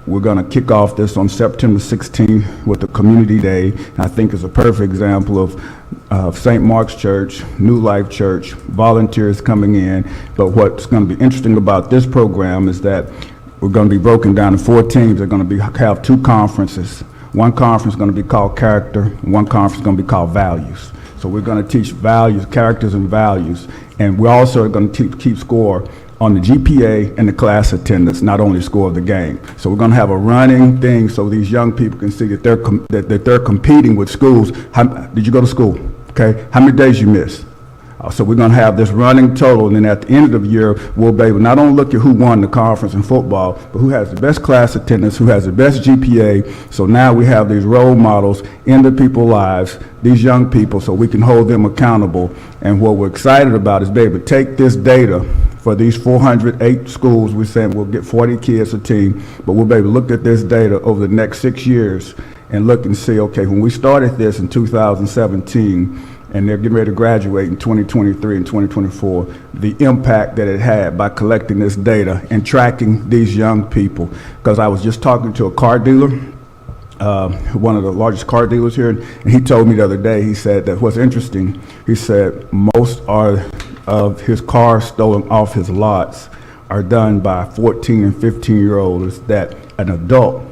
We're going to kick off this on September 16th with the Community Day. I think it's a perfect example of St. Mark's Church, New Life Church, volunteers coming in. But what's going to be interesting about this program is that we're going to be broken down in 4 teams. They're going to have 2 conferences. One conference is going to be called character, and one conference is going to be called values. So we're going to teach values, characters and values, and we're also going to keep score on the GPA and the class attendance, not only score of the game. So we're going to have a running thing so these young people can see that they're competing with schools. Did you go to school? Okay. How many days you miss? So we're going to have this running total, and then at the end of the year, we'll be able to not only look at who won the conference in football, but who has the best class attendance, who has the best GPA. So now we have these role models in the people's lives, these young people, so we can hold them accountable. And what we're excited about is be able to take this data for these 408 schools. We're saying we'll get 40 kids a team, but we'll be able to look at this data over the next 6 years and look and see, okay, when we started this in 2017, and they're getting ready to graduate in 2023 and 2024, the impact that it had by collecting this data and tracking these young people. Because I was just talking to a car dealer, one of the largest car dealers here, and he told me the other day, he said that what's interesting, he said most of his cars stolen off his lots are done by 14 and 15-year-olds that an adult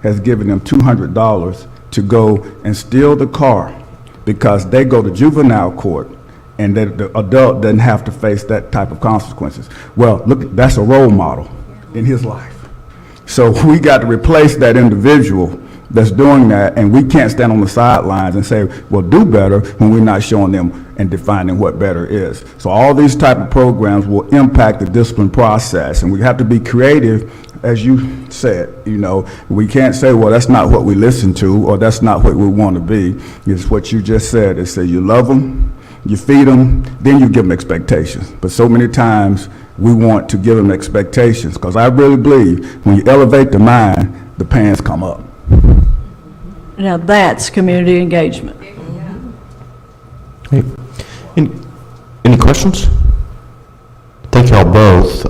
has given them $200 to go and steal the car, because they go to juvenile court and the adult doesn't have to face that type of consequences. Well, look, that's a role model in his life. So we got to replace that individual that's doing that, and we can't stand on the sidelines and say, well, do better, when we're not showing them and defining what better is. So all these type of programs will impact the discipline process, and we have to be creative. As you said, you know, we can't say, well, that's not what we listen to, or that's not what we want to be. It's what you just said. It says you love them, you feed them, then you give them expectations. But so many times we want to give them expectations, because I really believe when you elevate the mind, the pants come up. Now that's community engagement. Hey, any questions? Thank y'all both.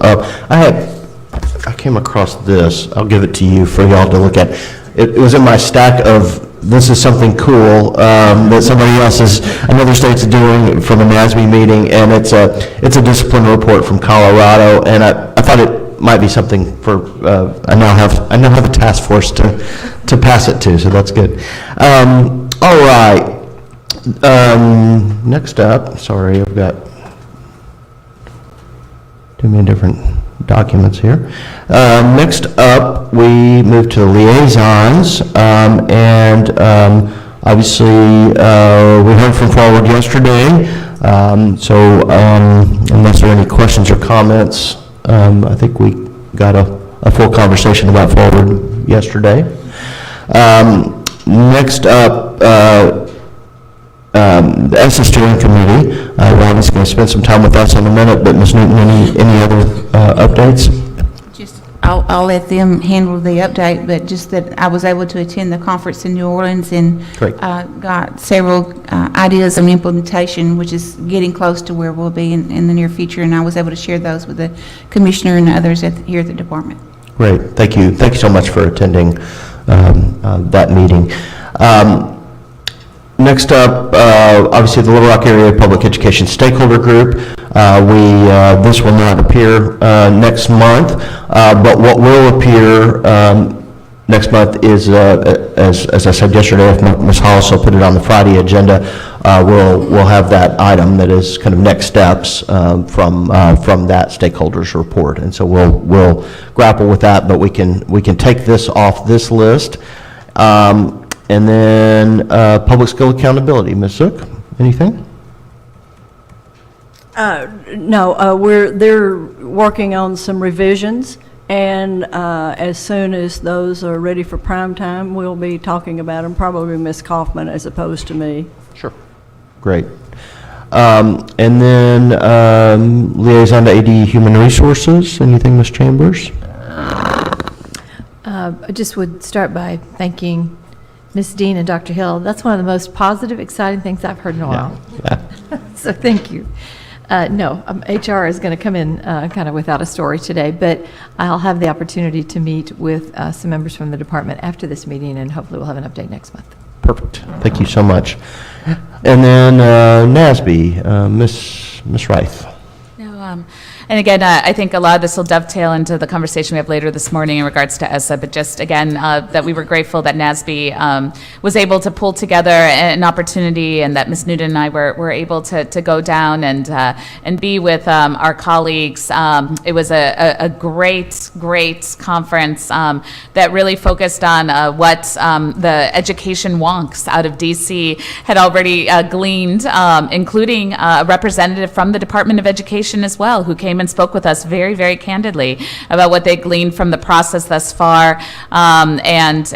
I came across this. I'll give it to you for y'all to look at. It was in my stack of, this is something cool that somebody else is, another state's doing from a NASB meeting, and it's a discipline report from Colorado, and I thought it might be something for, I now have a task force to pass it to, so that's good. All right. Next up, sorry, I've got too many different documents here. Next up, we move to the liaisons, and obviously we heard from Forward yesterday, so unless there are any questions or comments, I think we got a full conversation about Forward yesterday. Next up, the ESSA Steering Committee. Ronnie's going to spend some time with us in a minute, but Ms. Newton, any other updates? Just, I'll let them handle the update, but just that I was able to attend the conference in New Orleans and got several ideas on implementation, which is getting close to where we'll be in the near future, and I was able to share those with the commissioner and others here at the department. Great, thank you. Thank you so much for attending that meeting. Next up, obviously the Little Rock Area Public Education Stakeholder Group. This will not appear next month, but what will appear next month is, as I said yesterday, if Ms. Hollis will put it on the Friday agenda, we'll have that item that is kind of next steps from that stakeholders report, and so we'll grapple with that, but we can take this off this list. And then public skill accountability. Ms. Zook, anything? No, they're working on some revisions, and as soon as those are ready for prime time, we'll be talking about them, probably Ms. Kaufman as opposed to me. Sure. Great. And then liaison to AD Human Resources. Anything, Ms. Chambers? I just would start by thanking Ms. Dean and Dr. Hill. That's one of the most positive, exciting things I've heard in a while. Yeah. So thank you. No, HR is going to come in kind of without a story today, but I'll have the opportunity to meet with some members from the department after this meeting, and hopefully we'll have an update next month. Perfect. Thank you so much. And then NASB, Ms. Reith. No, And again, I think a lot of this will dovetail into the conversation we have later this morning in regards to ESSA, but just again, that we were grateful that NASB was able to pull together an opportunity, and that Ms. Newton and I were able to go down and be with our colleagues. It was a great conference that really focused on what the education wonks out of DC had already gleaned, including a representative from the Department of Education as well, who came and spoke with us very candidly about what they gleaned from the process thus far, and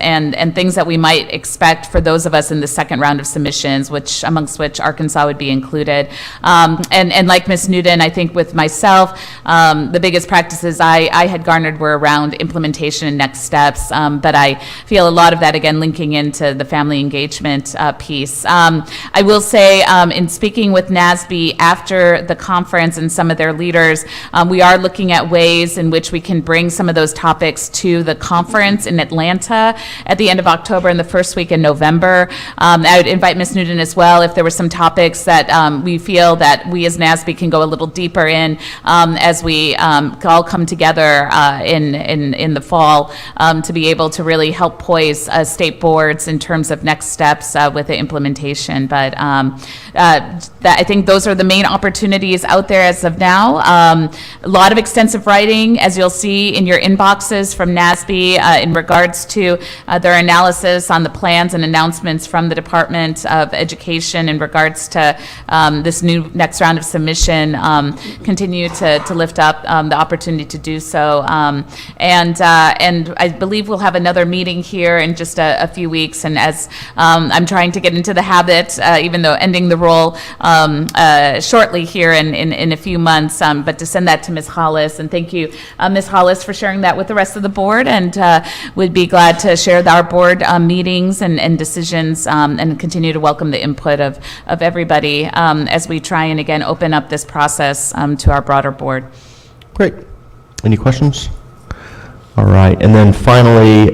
things that we might expect for those of us in the second round of submissions, amongst which Arkansas would be included. And like Ms. Newton, I think with myself, the biggest practices I had garnered were around implementation and next steps, but I feel a lot of that, again, linking into the family engagement piece. I will say, in speaking with NASB after the conference and some of their leaders, we are looking at ways in which we can bring some of those topics to the conference in Atlanta at the end of October and the first week in November. I would invite Ms. Newton as well if there were some topics that we feel that we as NASB can go a little deeper in as we all come together in the fall to be able to really help poise state boards in terms of next steps with the implementation. But I think those are the main opportunities out there as of now. A lot of extensive writing, as you'll see in your inboxes from NASB in regards to their analysis on the plans and announcements from the Department of Education in regards to this new next round of submission. Continue to lift up the opportunity to do so. And I believe we'll have another meeting here in just a few weeks. And as I'm trying to get into the habit, even though ending the role shortly here in a few months, but to send that to Ms. Hollis. And thank you, Ms. Hollis, for sharing that with the rest of the board, and would be glad to share our board meetings and decisions, and continue to welcome the input of everybody as we try and, again, open up this process to our broader board. Great. Any questions? All right. And then finally,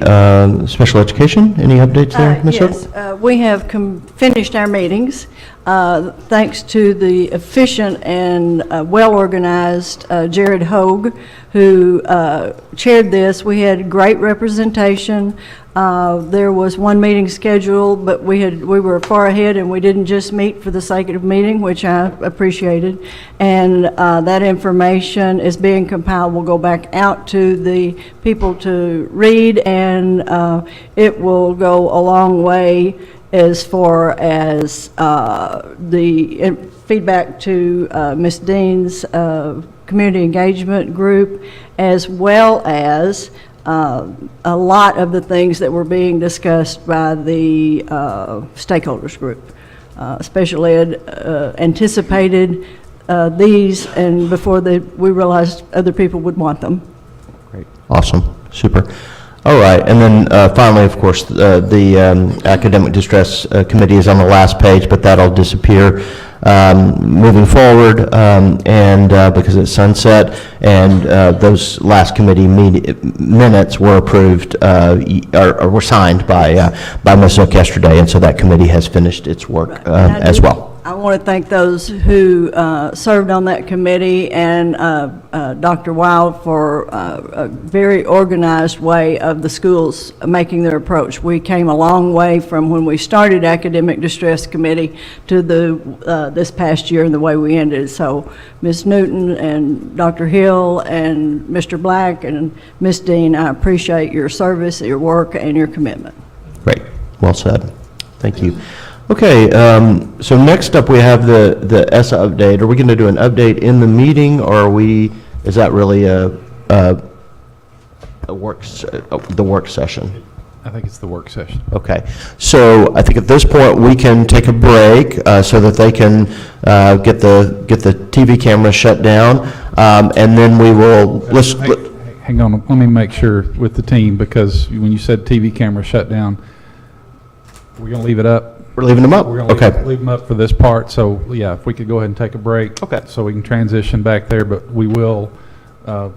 special education. Any updates there, Ms. Hope? Yes, we have finished our meetings. Thanks to the efficient and well-organized Jared Hogue, who chaired this. We had great representation. There was one meeting scheduled, but we were far ahead, and we didn't just meet for the sake of meeting, which I appreciated. And that information is being compiled. We'll go back out to the people to read, and it will go a long way as far as the feedback to Ms. Dean's community engagement group, as well as a lot of the things that were being discussed by the stakeholders group. Special ed anticipated these, and before we realized other people would want them. Great. Awesome. Super. All right. And then finally, of course, the Academic Distress Committee is on the last page, but that'll disappear moving forward, and because it's sunset, and those last committee minutes were approved or were signed by Ms. Zook yesterday, and so that committee has finished its work as well. I want to thank those who served on that committee, and Dr. Wild for a very organized way of the schools making their approach. We came a long way from when we started Academic Distress Committee to this past year and the way we ended. So Ms. Newton and Dr. Hill and Mr. Black and Ms. Dean, I appreciate your service, your work, and your commitment. Great. Well said. Thank you. Okay, so next up we have the ESSA update. Are we going to do an update in the meeting, or is that really the work session? I think it's the work session. Okay, so I think at this point we can take a break so that they can get the TV camera shut down, and then we will Hang on, let me make sure with the team, because when you said TV camera shut down, we're going to leave it up. We're leaving them up? We're going to leave them up for this part, so yeah, if we could go ahead and take a break. Okay. So we can transition back there, but we will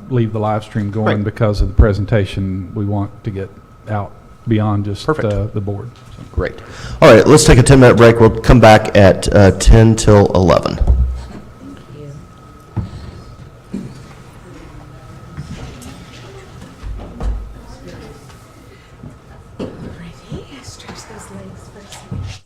leave the live stream going because of the presentation we want to get out beyond just the board. So. Great. All right, let's take a 10-minute break. We'll come back at 10 till 11. Thank you. Stretch those legs for a second.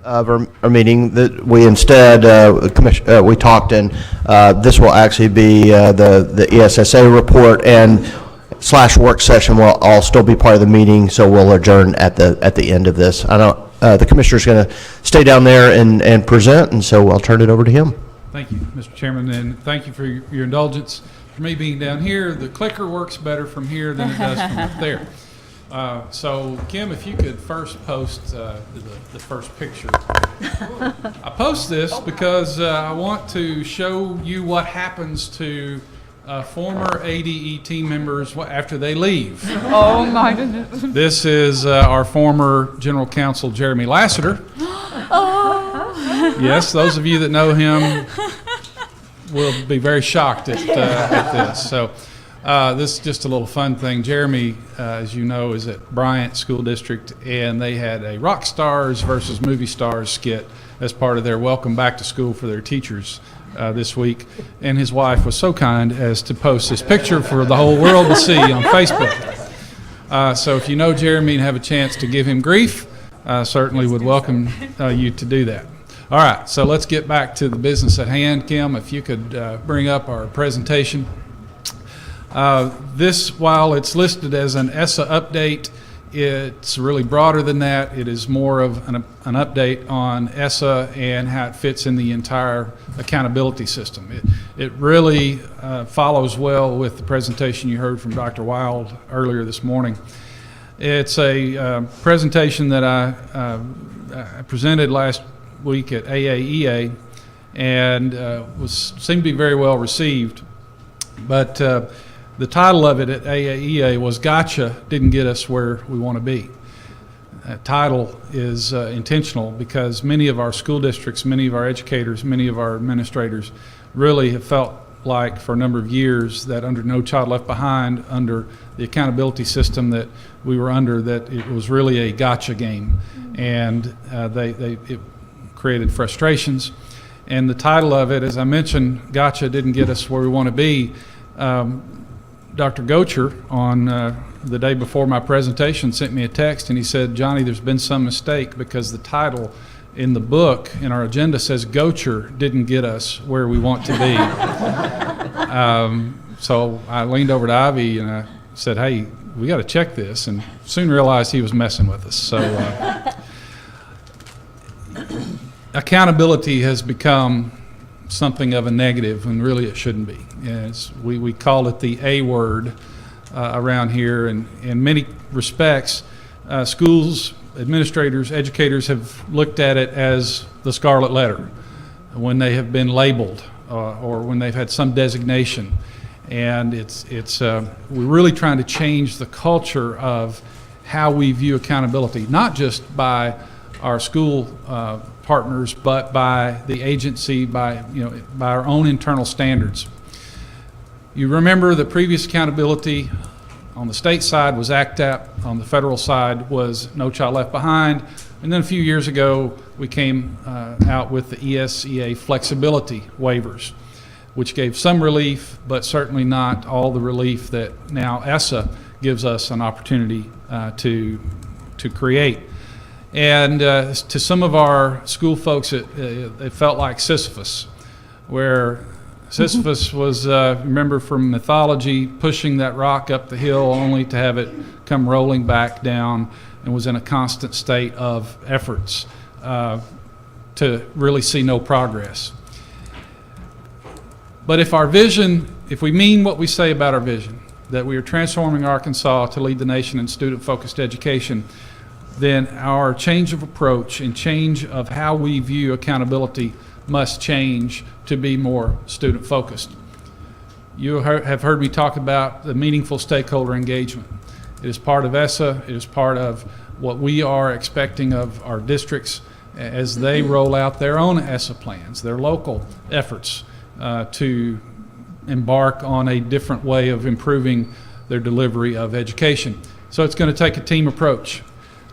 of our meeting, that we instead, we talked, and this will actually be the ESSA report and / work session will all still be part of the meeting, so we'll adjourn at the end of this. I know the commissioner's going to stay down there and present, and so I'll turn it over to him. Thank you, Mr. Chairman, and thank you for your indulgence. For me being down here, the clicker works better from here than it does from up there. So, Kim, if you could first post the first picture. I post this because I want to show you what happens to former ADE team members after they leave. Oh, my goodness. This is our former General Counsel, Jeremy Lassiter. Yes, those of you that know him will be very shocked at this. So this is just a little fun thing. Jeremy, as you know, is at Bryant School District, and they had a rock stars versus movie stars skit as part of their welcome back to school for their teachers this week. And his wife was so kind as to post this picture for the whole world to see on Facebook. So if you know Jeremy and have a chance to give him grief, certainly would welcome you to do that. All right, so let's get back to the business at hand. Kim, if you could bring up our presentation. This, while it's listed as an ESSA update, it's really broader than that. It is more of an update on ESSA and how it fits in the entire accountability system. It really follows well with the presentation you heard from Dr. Wild earlier this morning. It's a presentation that I presented last week at AAEA and seemed to be very well received. But the title of it at AAEA was "Gotcha Didn't Get Us Where We Want to Be." That title is intentional because many of our school districts, many of our educators, many of our administrators really have felt like for a number of years that under No Child Left Behind, under the accountability system that we were under, that it was really a gotcha game. And it created frustrations. And the title of it, as I mentioned, "Gotcha Didn't Get Us Where We Want to Be." Dr. Gocher, on the day before my presentation, sent me a text and he said, "Johnny, there's been some mistake because the title in the book, in our agenda, says Gocher didn't get us where we want to be." So I leaned over to Ivy and I said, "Hey, we got to check this," and soon realized he was messing with us. So accountability has become something of a negative when really it shouldn't be. We call it the A word around here, and in many respects, schools, administrators, educators have looked at it as the scarlet letter when they have been labeled or when they've had some designation. And we're really trying to change the culture of how we view accountability, not just by our school partners, but by the agency, by our own internal standards. You remember the previous accountability on the state side was ACTAP, on the federal side was No Child Left Behind, and then a few years ago we came out with the ESEA flexibility waivers, which gave some relief, but certainly not all the relief that now ESSA gives us an opportunity to create. And to some of our school folks, it felt like Sisyphus, where Sisyphus was, remember from mythology, pushing that rock up the hill only to have it come rolling back down, and was in a constant state of efforts to really see no progress. But if we mean what we say about our vision, that we are transforming Arkansas to lead the nation in student-focused education, then our change of approach and change of how we view accountability must change to be more student-focused. You have heard me talk about the meaningful stakeholder engagement. It is part of ESSA. It is part of what we are expecting of our districts as they roll out their own ESSA plans, their local efforts to embark on a different way of improving their delivery of education. So it's going to take a team approach.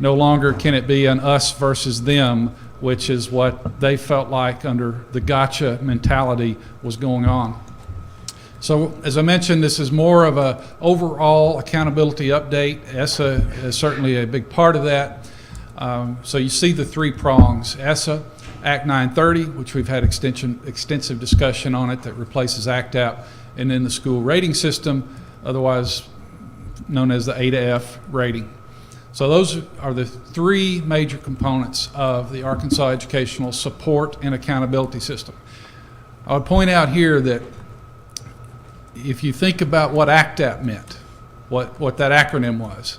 No longer can it be an us versus them, which is what they felt like under the gotcha mentality was going on. So as I mentioned, this is more of an overall accountability update. ESSA is certainly a big part of that. So you see the three prongs: ESSA, Act 930, which we've had extensive discussion on it, that replaces ACT-App, and then the school rating system, otherwise known as the A to F rating. So those are the three major components of the Arkansas Educational Support and Accountability System. I would point out here that if you think about what ACT-App meant, what that acronym was,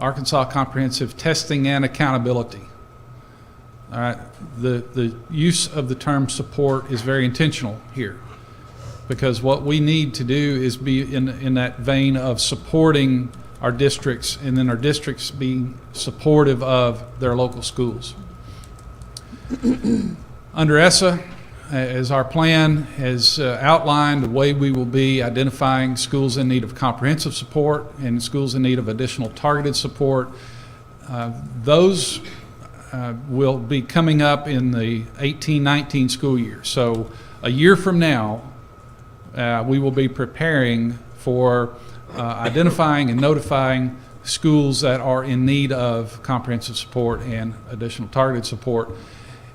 Arkansas Comprehensive Testing and Accountability. All right, the use of the term support is very intentional here, because what we need to do is be in that vein of supporting our districts, and then our districts being supportive of their local schools. Under ESSA, as our plan has outlined, the way we will be identifying schools in need of comprehensive support and schools in need of additional targeted support. Those will be coming up in the 18-19 school year. So a year from now, we will be preparing for identifying and notifying schools that are in need of comprehensive support and additional targeted support.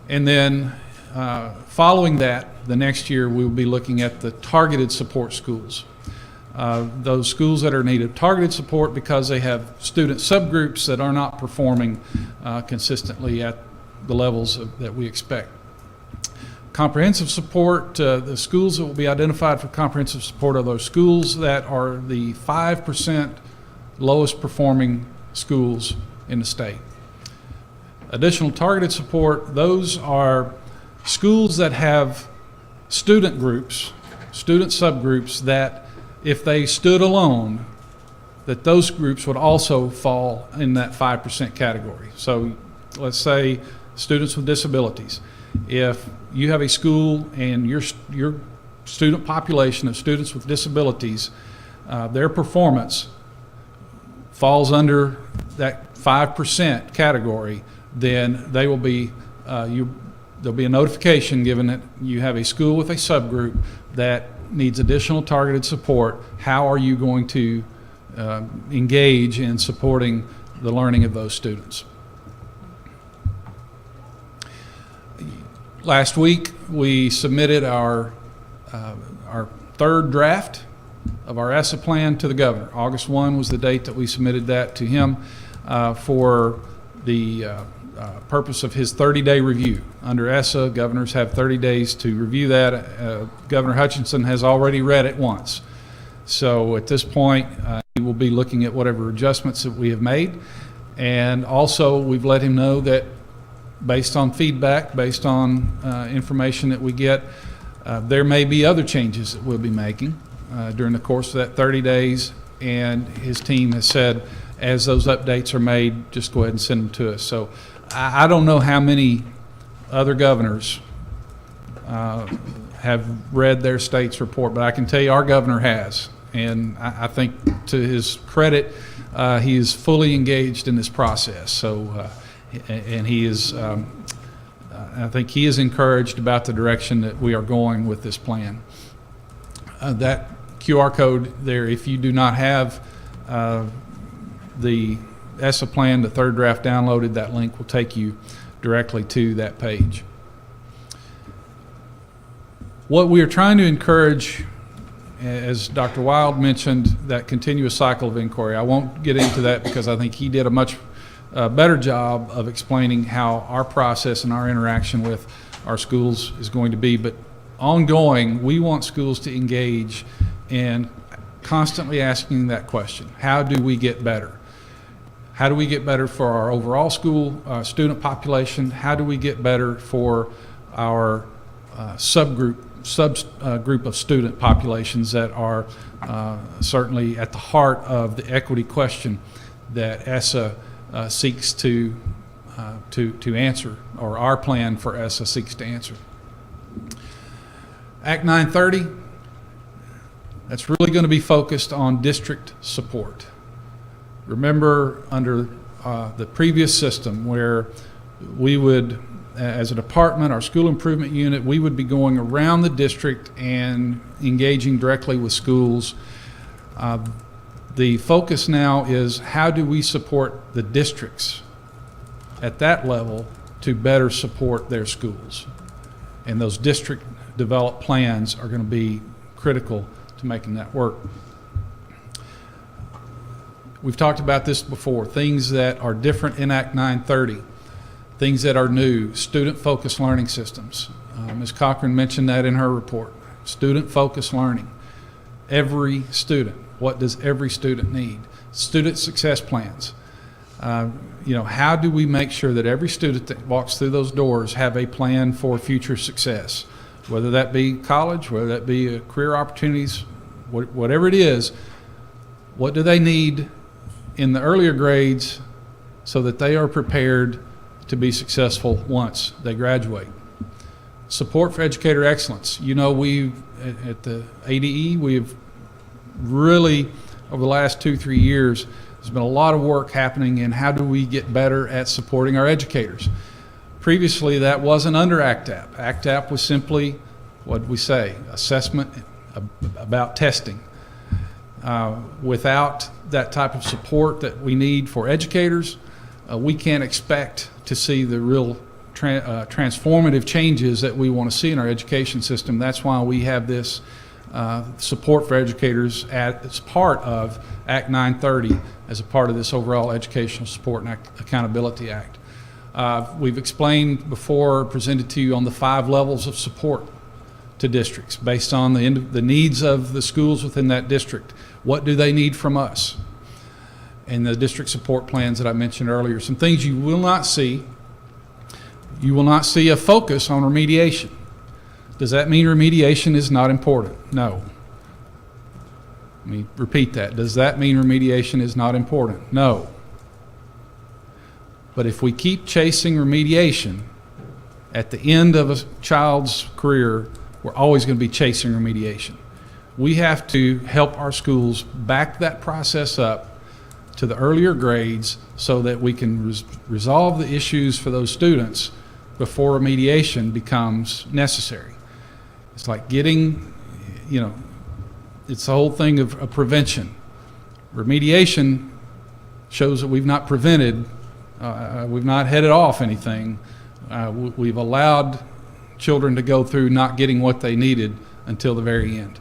And then following that, the next year, we will be looking at the targeted support schools. Those schools that are in need of targeted support because they have student subgroups that are not performing consistently at the levels that we expect. Comprehensive support, the schools that will be identified for comprehensive support are those schools that are the 5% lowest performing schools in the state. Additional targeted support, those are schools that have student groups, student subgroups that if they stood alone, that those groups would also fall in that 5% category. So let's say students with disabilities. If you have a school and your student population of students with disabilities, their performance falls under that 5% category, then they will be, there'll be a notification given that you have a school with a subgroup that needs additional targeted support. How are you going to engage in supporting the learning of those students? Last week, we submitted our third draft of our ESSA plan to the governor. August 1 was the date that we submitted that to him for the purpose of his 30-day review. Under ESSA, governors have 30 days to review that. Governor Hutchinson has already read it once. So at this point, he will be looking at whatever adjustments that we have made. And also, we've let him know that based on feedback, based on information that we get, there may be other changes that we'll be making during the course of that 30 days. And his team has said, as those updates are made, just go ahead and send them to us. So I don't know how many other governors have read their state's report, but I can tell you our governor has. And I think to his credit, he is fully engaged in this process. So, and he is, I think he is encouraged about the direction that we are going with this plan. That QR code there, if you do not have the ESSA plan, the third draft downloaded, that link will take you directly to that page. What we are trying to encourage, as Dr. Wild mentioned, that continuous cycle of inquiry. I won't get into that because I think he did a much better job of explaining how our process and our interaction with our schools is going to be. But ongoing, we want schools to engage in constantly asking that question: how do we get better? How do we get better for our overall school student population? How do we get better for our subgroup of student populations that are certainly at the heart of the equity question that ESSA seeks to answer, or our plan for ESSA seeks to answer. Act 930, that's really going to be focused on district support. Remember, under the previous system where we would, as a department, our school improvement unit, we would be going around the district and engaging directly with schools. The focus now is how do we support the districts at that level to better support their schools. And those district-developed plans are going to be critical to making that work. We've talked about this before, things that are different in Act 930, things that are new, student-focused learning systems. Ms. Cochran mentioned that in her report. Student-focused learning. Every student, what does every student need? Student success plans. How do we make sure that every student that walks through those doors have a plan for future success? Whether that be college, whether that be career opportunities, whatever it is, what do they need in the earlier grades so that they are prepared to be successful once they graduate? Support for educator excellence. We at the ADE, we've really, over the last 2-3 years, there's been a lot of work happening in how do we get better at supporting our educators. Previously, that wasn't under ACTAP. ACTAP was simply, what did we say, assessment about testing. Without that type of support that we need for educators, we can't expect to see the real transformative changes that we want to see in our education system. That's why we have this support for educators as part of Act 930, as a part of this overall Educational Support and Accountability Act. We've explained before, presented to you on the 5 levels of support to districts based on the needs of the schools within that district. What do they need from us? And the district support plans that I mentioned earlier. Some things you will not see. You will not see a focus on remediation. Does that mean remediation is not important? No. Let me repeat that. Does that mean remediation is not important? No. But if we keep chasing remediation, at the end of a child's career, we're always going to be chasing remediation. We have to help our schools back that process up to the earlier grades so that we can resolve the issues for those students before remediation becomes necessary. It's like getting, it's the whole thing of prevention. Remediation shows that we've not prevented, we've not headed off anything. We've allowed children to go through not getting what they needed until the very end.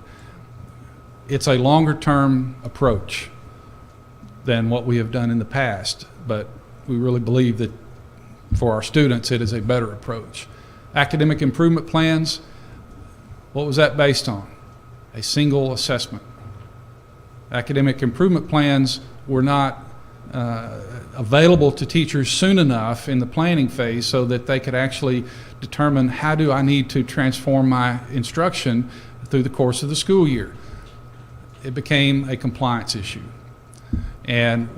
It's a longer-term approach than what we have done in the past, but we really believe that for our students it is a better approach. Academic improvement plans, what was that based on? A single assessment. Academic improvement plans were not available to teachers soon enough in the planning phase so that they could actually determine how do I need to transform my instruction through the course of the school year. It became a compliance issue. And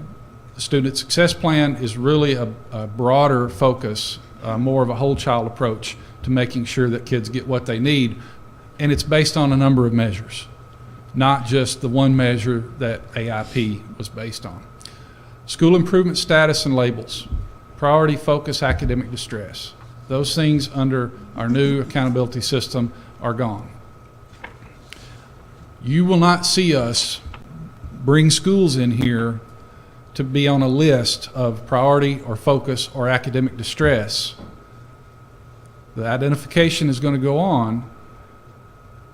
the student success plan is really a broader focus, more of a whole child approach to making sure that kids get what they need. And it's based on a number of measures, not just the one measure that AIP was based on. School improvement status and labels, priority focus academic distress. Those things under our new accountability system are gone. You will not see us bring schools in here to be on a list of priority or focus or academic distress. The identification is going to go on,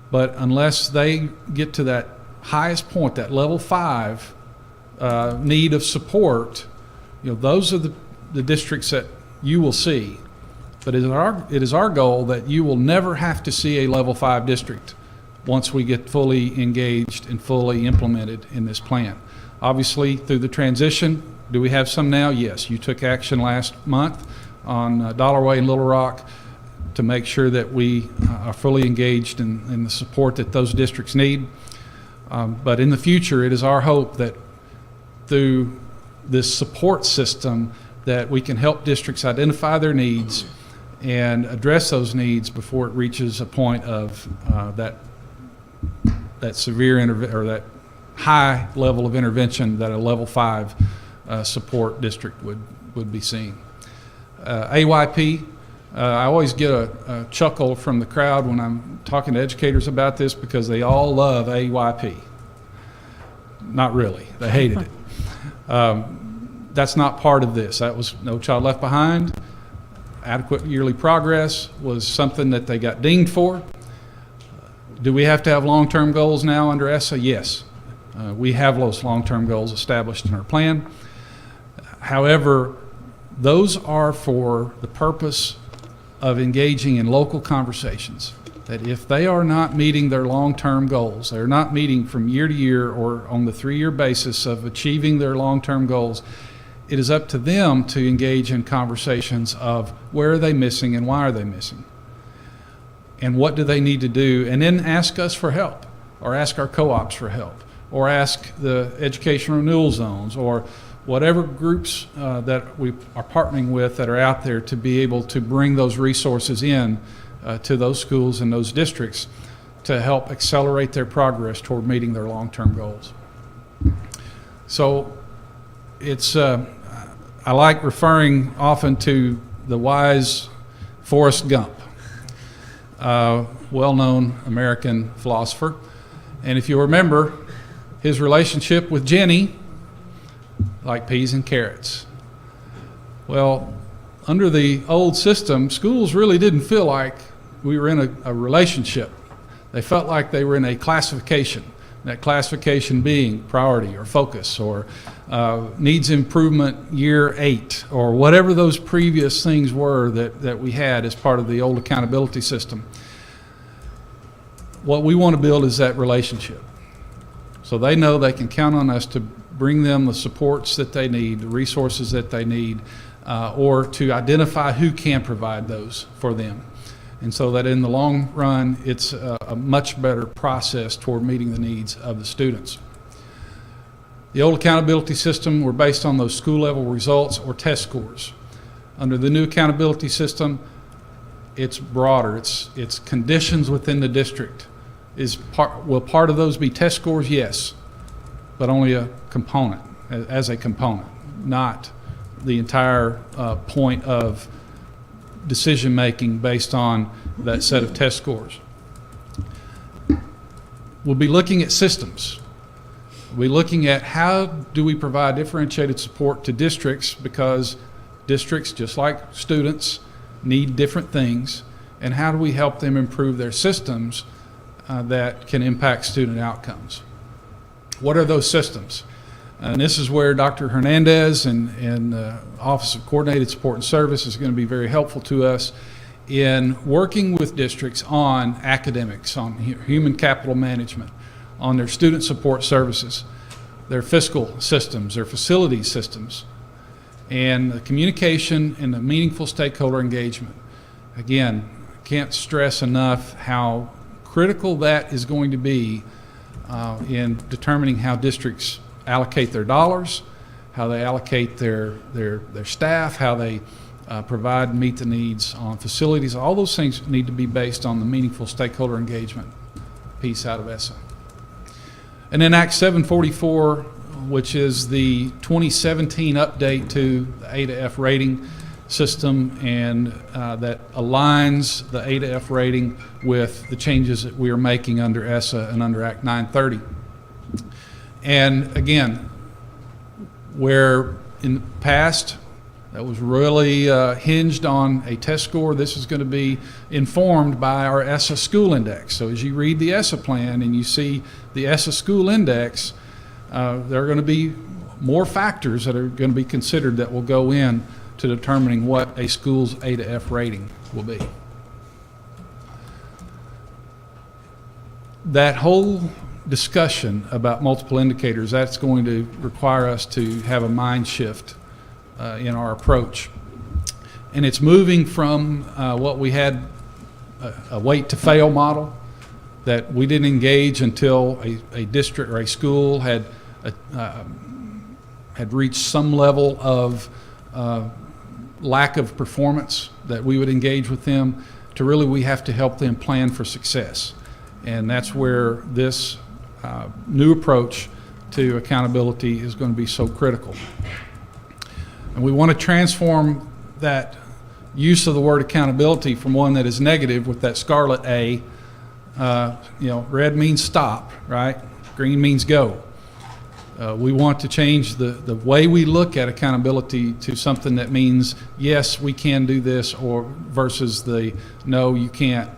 but unless they get to that highest point, that level 5 need of support, those are the districts that you will see. But it is our goal that you will never have to see a level 5 district once we get fully engaged and fully implemented in this plan. Obviously, through the transition, do we have some now? Yes. You took action last month on Dollarway and Little Rock to make sure that we are fully engaged in the support that those districts need. But in the future, it is our hope that through this support system that we can help districts identify their needs and address those needs before it reaches a point of that severe or that high level of intervention that a level 5 support district would be seeing. AYP, I always get a chuckle from the crowd when I'm talking to educators about this because they all love AYP. Not really, they hated it. that's not part of this. That was No Child Left Behind. Adequate yearly progress was something that they got dinged for. Do we have to have long-term goals now under ESSA? Yes. We have those long-term goals established in our plan. However, those are for the purpose of engaging in local conversations. That if they are not meeting their long-term goals, they're not meeting from year to year or on the 3-year basis of achieving their long-term goals, it is up to them to engage in conversations of where are they missing and why are they missing, and what do they need to do, and then ask us for help, or ask our co-ops for help, or ask the education renewal zones, or whatever groups that we are partnering with that are out there to be able to bring those resources in to those schools and those districts to help accelerate their progress toward meeting their long-term goals. So it's, I like referring often to the wise Forrest Gump, well-known American philosopher. And if you remember, his relationship with Jenny, like peas and carrots. Well, under the old system, schools really didn't feel like we were in a relationship. They felt like they were in a classification, that classification being priority or focus or needs improvement year 8 or whatever those previous things were that we had as part of the old accountability system. What we want to build is that relationship. So they know they can count on us to bring them the supports that they need, the resources that they need, or to identify who can provide those for them. And so that in the long run, it's a much better process toward meeting the needs of the students. The old accountability system were based on those school level results or test scores. Under the new accountability system, it's broader. It's conditions within the district. Will part of those be test scores? Yes, but only a component, as a component, not the entire point of decision making based on that set of test scores. We'll be looking at systems. We'll be looking at how do we provide differentiated support to districts, because districts, just like students, need different things, and how do we help them improve their systems that can impact student outcomes. What are those systems? And this is where Dr. Hernandez and Office of Coordinated Support and Service is going to be very helpful to us in working with districts on academics, on human capital management, on their student support services, their fiscal systems, their facility systems, and the communication and the meaningful stakeholder engagement. Again, I can't stress enough how critical that is going to be in determining how districts allocate their dollars, how they allocate their staff, how they provide and meet the needs on facilities. All those things need to be based on the meaningful stakeholder engagement piece out of ESSA. And then Act 744, which is the 2017 update to the A to F rating system, and that aligns the A to F rating with the changes that we are making under ESSA and under Act 930. And again, where in the past that was really hinged on a test score, this is going to be informed by our ESSA school index. So as you read the ESSA plan and you see the ESSA school index, there are going to be more factors that are going to be considered that will go in to determining what a school's A to F rating will be. That whole discussion about multiple indicators, that's going to require us to have a mind shift in our approach. And it's moving from what we had, a wait to fail model, that we didn't engage until a district or a school had reached some level of lack of performance, that we would engage with them, to really we have to help them plan for success. And that's where this new approach to accountability is going to be so critical. And we want to transform that use of the word accountability from one that is negative with that scarlet A. Red means stop, right? Green means go. We want to change the way we look at accountability to something that means, yes, we can do this, or versus the, no, you can't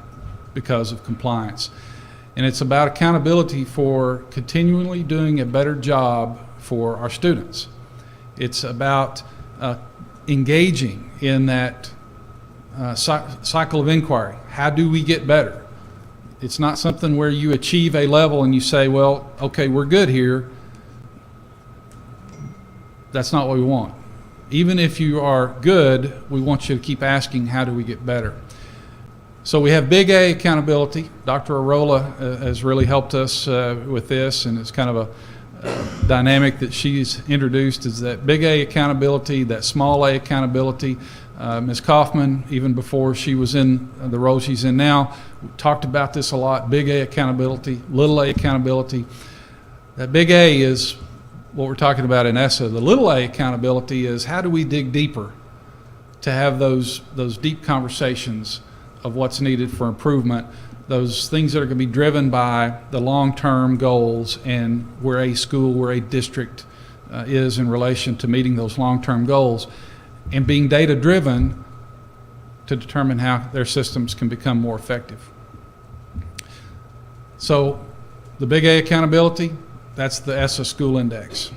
because of compliance. And it's about accountability for continually doing a better job for our students. It's about engaging in that cycle of inquiry. How do we get better? It's not something where you achieve a level and you say, well, okay, we're good here. That's not what we want. Even if you are good, we want you to keep asking, how do we get better? So we have Big A accountability. Dr. Arola has really helped us with this, and it's kind of a dynamic that she's introduced, is that Big A accountability, that Small A accountability. Ms. Kaufman, even before she was in the role she's in now, talked about this a lot. Big A accountability, Little A accountability. That Big A is what we're talking about in ESSA. The Little A accountability is how do we dig deeper to have those deep conversations of what's needed for improvement, those things that are going to be driven by the long-term goals and where a school, where a district is in relation to meeting those long-term goals, and being data-driven to determine how their systems can become more effective. So the Big A accountability, that's the ESSA School Index.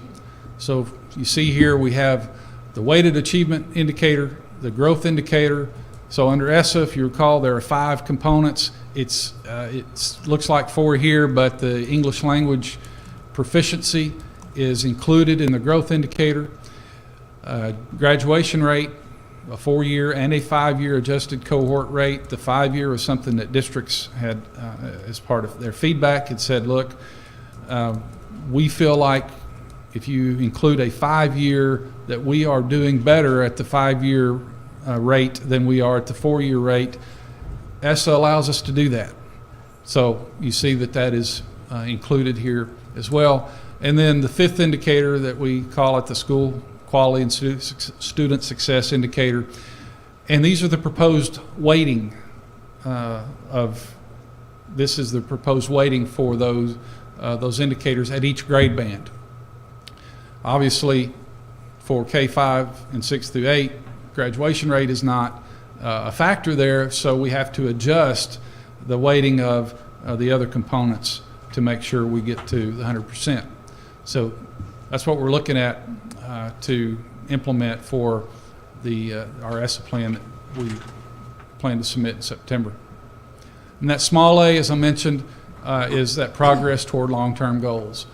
So you see here we have the weighted achievement indicator, the growth indicator. So under ESSA, if you recall, there are 5 components. It looks like 4 here, but the English language proficiency is included in the growth indicator. Graduation rate, a 4-year and a 5-year adjusted cohort rate. The 5-year is something that districts had as part of their feedback. It said, look, we feel like if you include a 5-year that we are doing better at the 5-year rate than we are at the 4-year rate. ESSA allows us to do that. So you see that that is included here as well. And then the 5th indicator that we call it the School Quality and Student Success Indicator. And these are the proposed weighting this is the proposed weighting for those indicators at each grade band. Obviously, for K-5 and 6 through 8, graduation rate is not a factor there, so we have to adjust the weighting of the other components to make sure we get to the 100%. So that's what we're looking at to implement for our ESSA plan that we plan to submit in September. And that Small A, as I mentioned, is that progress toward long-term goals.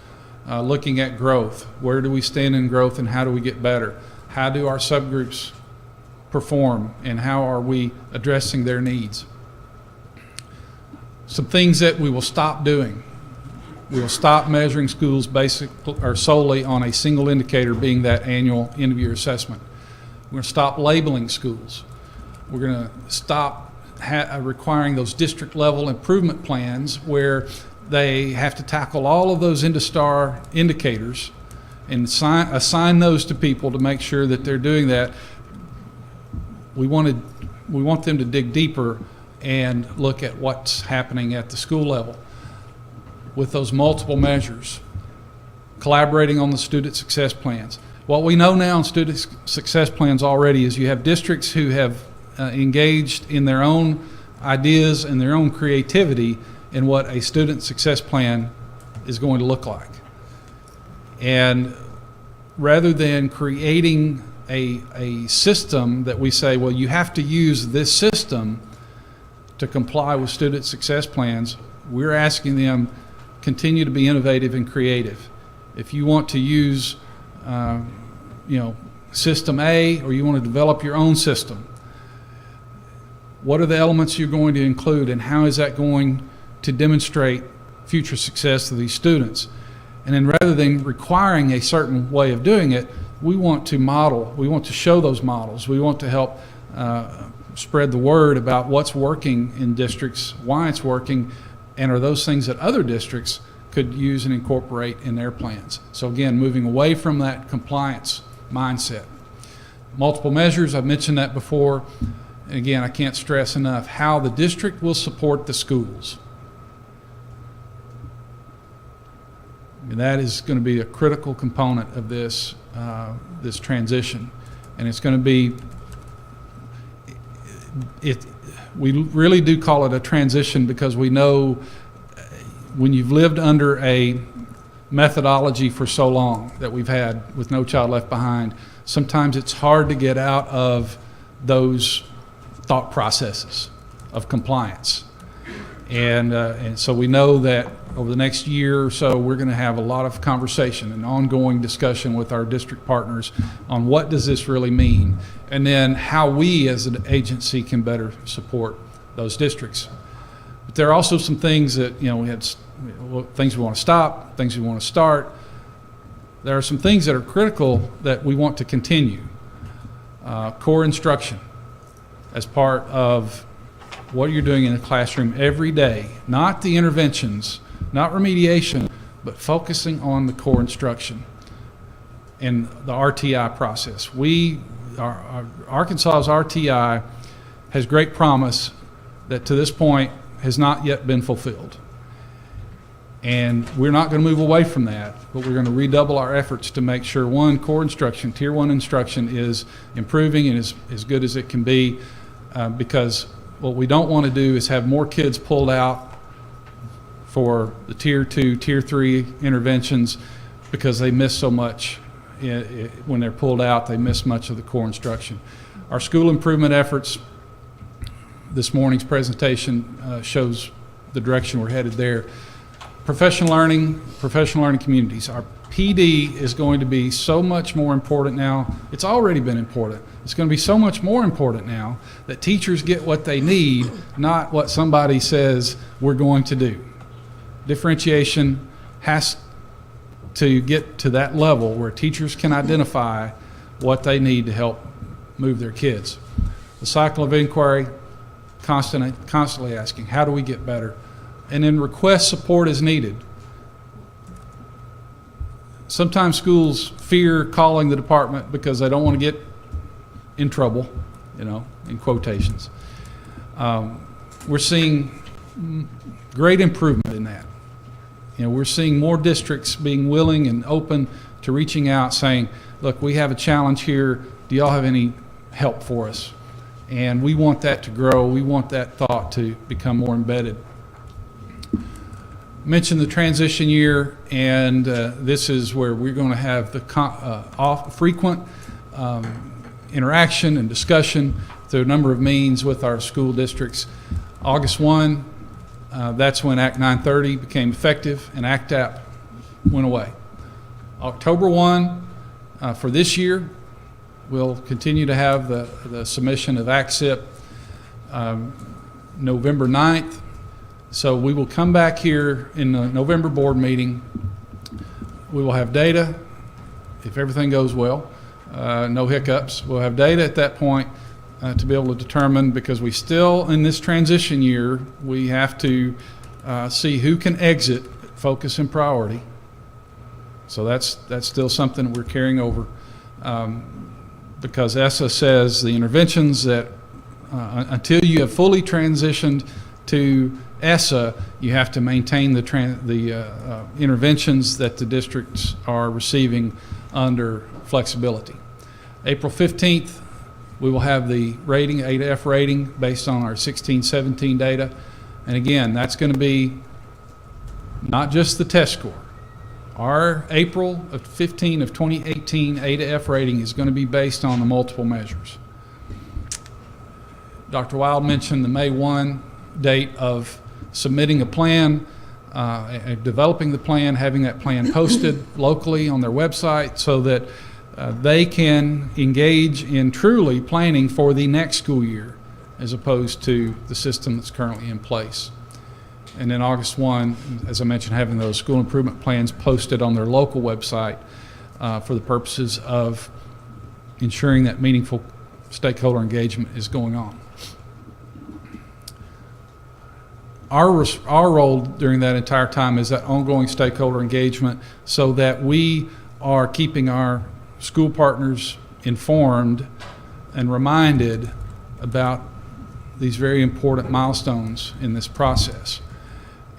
Looking at growth. Where do we stand in growth and how do we get better? How do our subgroups perform and how are we addressing their needs? Some things that we will stop doing. We will stop measuring schools solely on a single indicator, being that annual end-of-year assessment. We're going to stop labeling schools. We're going to stop requiring those district-level improvement plans where they have to tackle all of those IndiStar indicators and assign those to people to make sure that they're doing that. We want them to dig deeper and look at what's happening at the school level with those multiple measures, collaborating on the student success plans. What we know now in student success plans already is you have districts who have engaged in their own ideas and their own creativity in what a student success plan is going to look like. And rather than creating a system that we say, well, you have to use this system to comply with student success plans, we're asking them continue to be innovative and creative. If you want to use system A, or you want to develop your own system, what are the elements you're going to include and how is that going to demonstrate future success of these students? And then rather than requiring a certain way of doing it, we want to model, we want to show those models, we want to help spread the word about what's working in districts, why it's working, and are those things that other districts could use and incorporate in their plans. So again, moving away from that compliance mindset. Multiple measures, I've mentioned that before. And again, I can't stress enough how the district will support the schools. And that is going to be a critical component of this, this transition. And it's going to be, we really do call it a transition because we know when you've lived under a methodology for so long that we've had with No Child Left Behind, sometimes it's hard to get out of those thought processes of compliance. And so we know that over the next year or so, we're going to have a lot of conversation and ongoing discussion with our district partners on what does this really mean, and then how we as an agency can better support those districts. But there are also some things that, you know, we had things we want to stop, things we want to start. There are some things that are critical that we want to continue. Core instruction as part of what you're doing in the classroom every day, not the interventions, not remediation, but focusing on the core instruction and the RTI process. Arkansas's RTI has great promise that to this point has not yet been fulfilled. And we're not going to move away from that, but we're going to redouble our efforts to make sure, one, core instruction, Tier 1 instruction is improving and is as good as it can be, because what we don't want to do is have more kids pulled out for the Tier 2, Tier 3 interventions because they miss so much. When they're pulled out, they miss much of the core instruction. Our school improvement efforts, this morning's presentation shows the direction we're headed there. Professional learning communities. Our PD is going to be so much more important now. It's already been important. It's going to be so much more important now that teachers get what they need, not what somebody says we're going to do. Differentiation has to get to that level where teachers can identify what they need to help move their kids. The cycle of inquiry, constantly asking, how do we get better? And then request support as needed. Sometimes schools fear calling the department because they don't want to get in trouble, you know, in quotations. We're seeing great improvement in that. You know, we're seeing more districts being willing and open to reaching out saying, look, we have a challenge here. Do y'all have any help for us? And we want that to grow. We want that thought to become more embedded. Mentioned the transition year, and this is where we're going to have the frequent interaction and discussion through a number of means with our school districts. August 1, that's when Act 930 became effective and ACTAP went away. October 1, for this year, we'll continue to have the submission of ACSIP. November 9th, so we will come back here in the November board meeting. We will have data, if everything goes well, no hiccups. We'll have data at that point to be able to determine, because we still, in this transition year, we have to see who can exit focus and priority. So that's still something we're carrying over, because ESSA says the interventions that until you have fully transitioned to ESSA, you have to maintain the interventions that the districts are receiving under flexibility. April 15th, we will have the rating, A to F rating, based on our 16-17 data. And again, that's going to be not just the test score. Our April of 15 of 2018 A to F rating is going to be based on the multiple measures. Dr. Wild mentioned the May 1 date of submitting a plan, developing the plan, having that plan posted locally on their website so that they can engage in truly planning for the next school year as opposed to the system that's currently in place. And then August 1, as I mentioned, having those school improvement plans posted on their local website for the purposes of ensuring that meaningful stakeholder engagement is going on. Our role during that entire time is that ongoing stakeholder engagement so that we are keeping our school partners informed and reminded about these very important milestones in this process.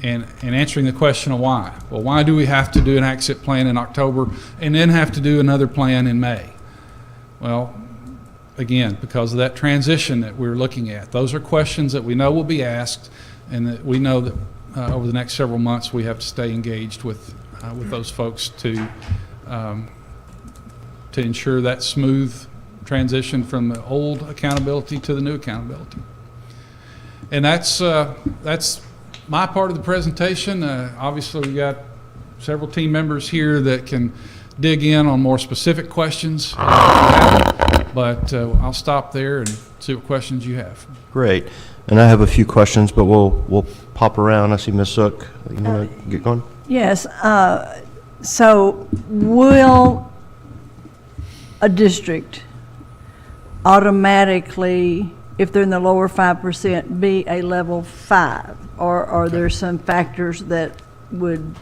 and answering the question of why. Well, why do we have to do an exit plan in October and then have to do another plan in May? Well, again, because of that transition that we're looking at. Those are questions that we know will be asked, and that we know that over the next several months we have to stay engaged with those folks to ensure that smooth transition from the old accountability to the new accountability. And that's my part of the presentation. Obviously, we got several team members here that can dig in on more specific questions, but I'll stop there and see what questions you have. Great. And I have a few questions, but we'll pop around. I see Ms. Zook. You want to get going? Yes, so will a district automatically, if they're in the lower 5%, be a level 5? Or are there some factors that would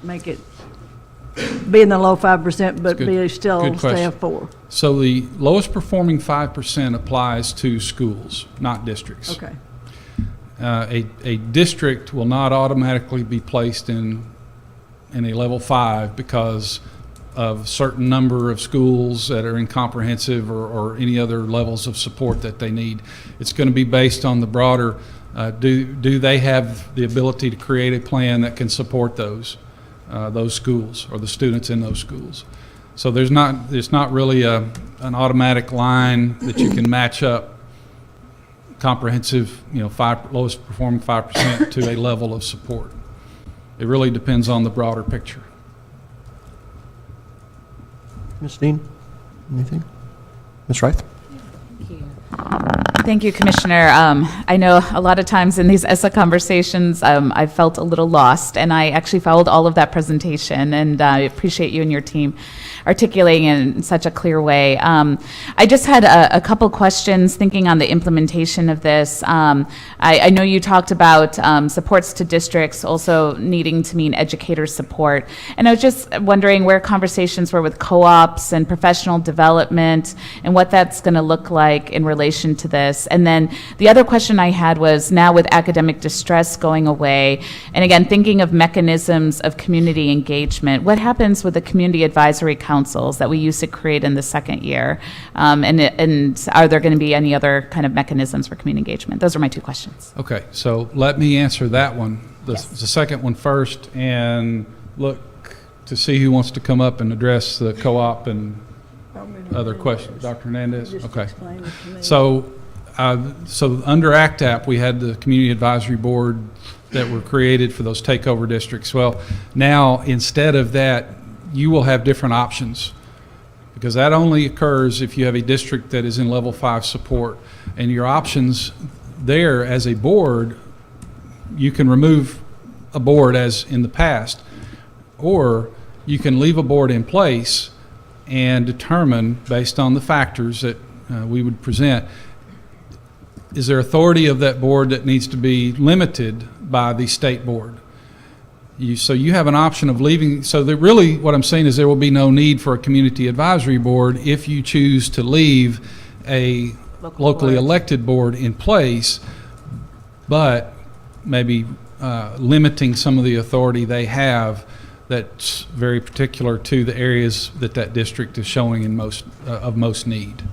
make it be in the low 5% but be still stay a 4? So the lowest performing 5% applies to schools, not districts. Okay. A district will not automatically be placed in a level 5 because of certain number of schools that are in comprehensive or any other levels of support that they need. It's going to be based on the broader, do they have the ability to create a plan that can support those schools or the students in those schools. So there's not really an automatic line that you can match up comprehensive, lowest performing 5% to a level of support. It really depends on the broader picture. Ms. Dean, anything? Ms. Reith? Thank you, Commissioner. I know a lot of times in these ESSA conversations, I felt a little lost, and I actually followed all of that presentation, and I appreciate you and your team articulating it in such a clear way. I just had a couple questions thinking on the implementation of this. I know you talked about supports to districts also needing to mean educator support, and I was just wondering where conversations were with co-ops and professional development and what that's going to look like in relation to this. And then the other question I had was, now with academic distress going away, and again, thinking of mechanisms of community engagement, what happens with the community advisory councils that we used to create in the second year? And are there going to be any other kind of mechanisms for community engagement? Those are my two questions. Okay, so let me answer that one, the second one first, and look to see who wants to come up and address the co-op and other questions. Dr. Hernandez? Okay. So under ACTAP, we had the Community Advisory Board that were created for those takeover districts. Well, now, instead of that, you will have different options, because that only occurs if you have a district that is in level 5 support. And your options there as a board, you can remove a board as in the past, or you can leave a board in place and determine, based on the factors that we would present, is there authority of that board that needs to be limited by the state board? So you have an option of leaving. So really what I'm saying is there will be no need for a community advisory board if you choose to leave a locally elected board in place, but maybe limiting some of the authority they have that's very particular to the areas that district is showing in of most need.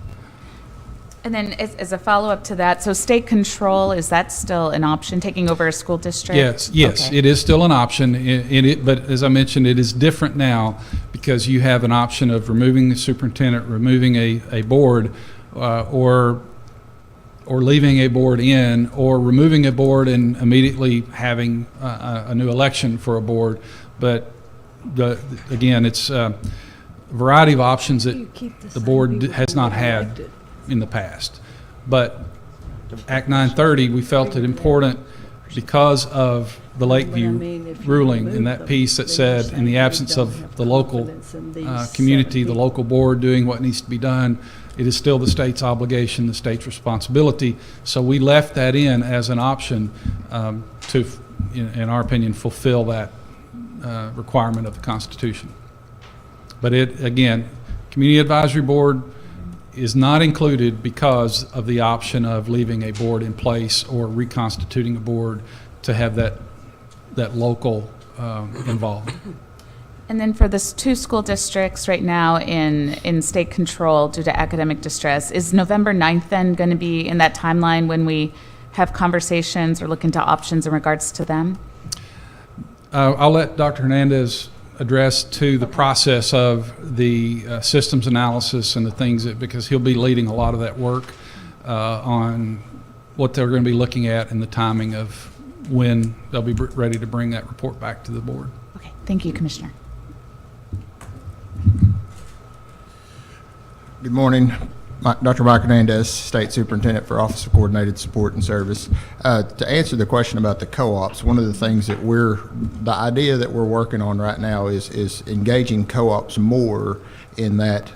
And then as a follow-up to that, so state control, is that still an option, taking over a school district? Yes, Okay. it is still an option, but as I mentioned, it is different now because you have an option of removing the superintendent, removing a board, or leaving a board in, or removing a board and immediately having a new election for a board. But again, it's a variety of options that the board has not had in the past. But Act 930, we felt it important because of the Lakeview ruling and that piece that said, in the absence of the local community, the local board doing what needs to be done, it is still the state's obligation, the state's responsibility. So we left that in as an option to, in our opinion, fulfill that requirement of the Constitution. But again, Community Advisory Board is not included because of the option of leaving a board in place or reconstituting a board to have that that local involvement. And then for the two school districts right now in state control due to academic distress, is November 9th then going to be in that timeline when we have conversations or look into options in regards to them? I'll let Dr. Hernandez address to the process of the systems analysis and the things that, because he'll be leading a lot of that work on what they're going to be looking at and the timing of when they'll be ready to bring that report back to the board. Okay, thank you, Commissioner. Good morning. Dr. Mike Hernandez, State Superintendent for Office of Coordinated Support and Service. To answer the question about the co-ops, one of the things that the idea that we're working on right now is engaging co-ops more in that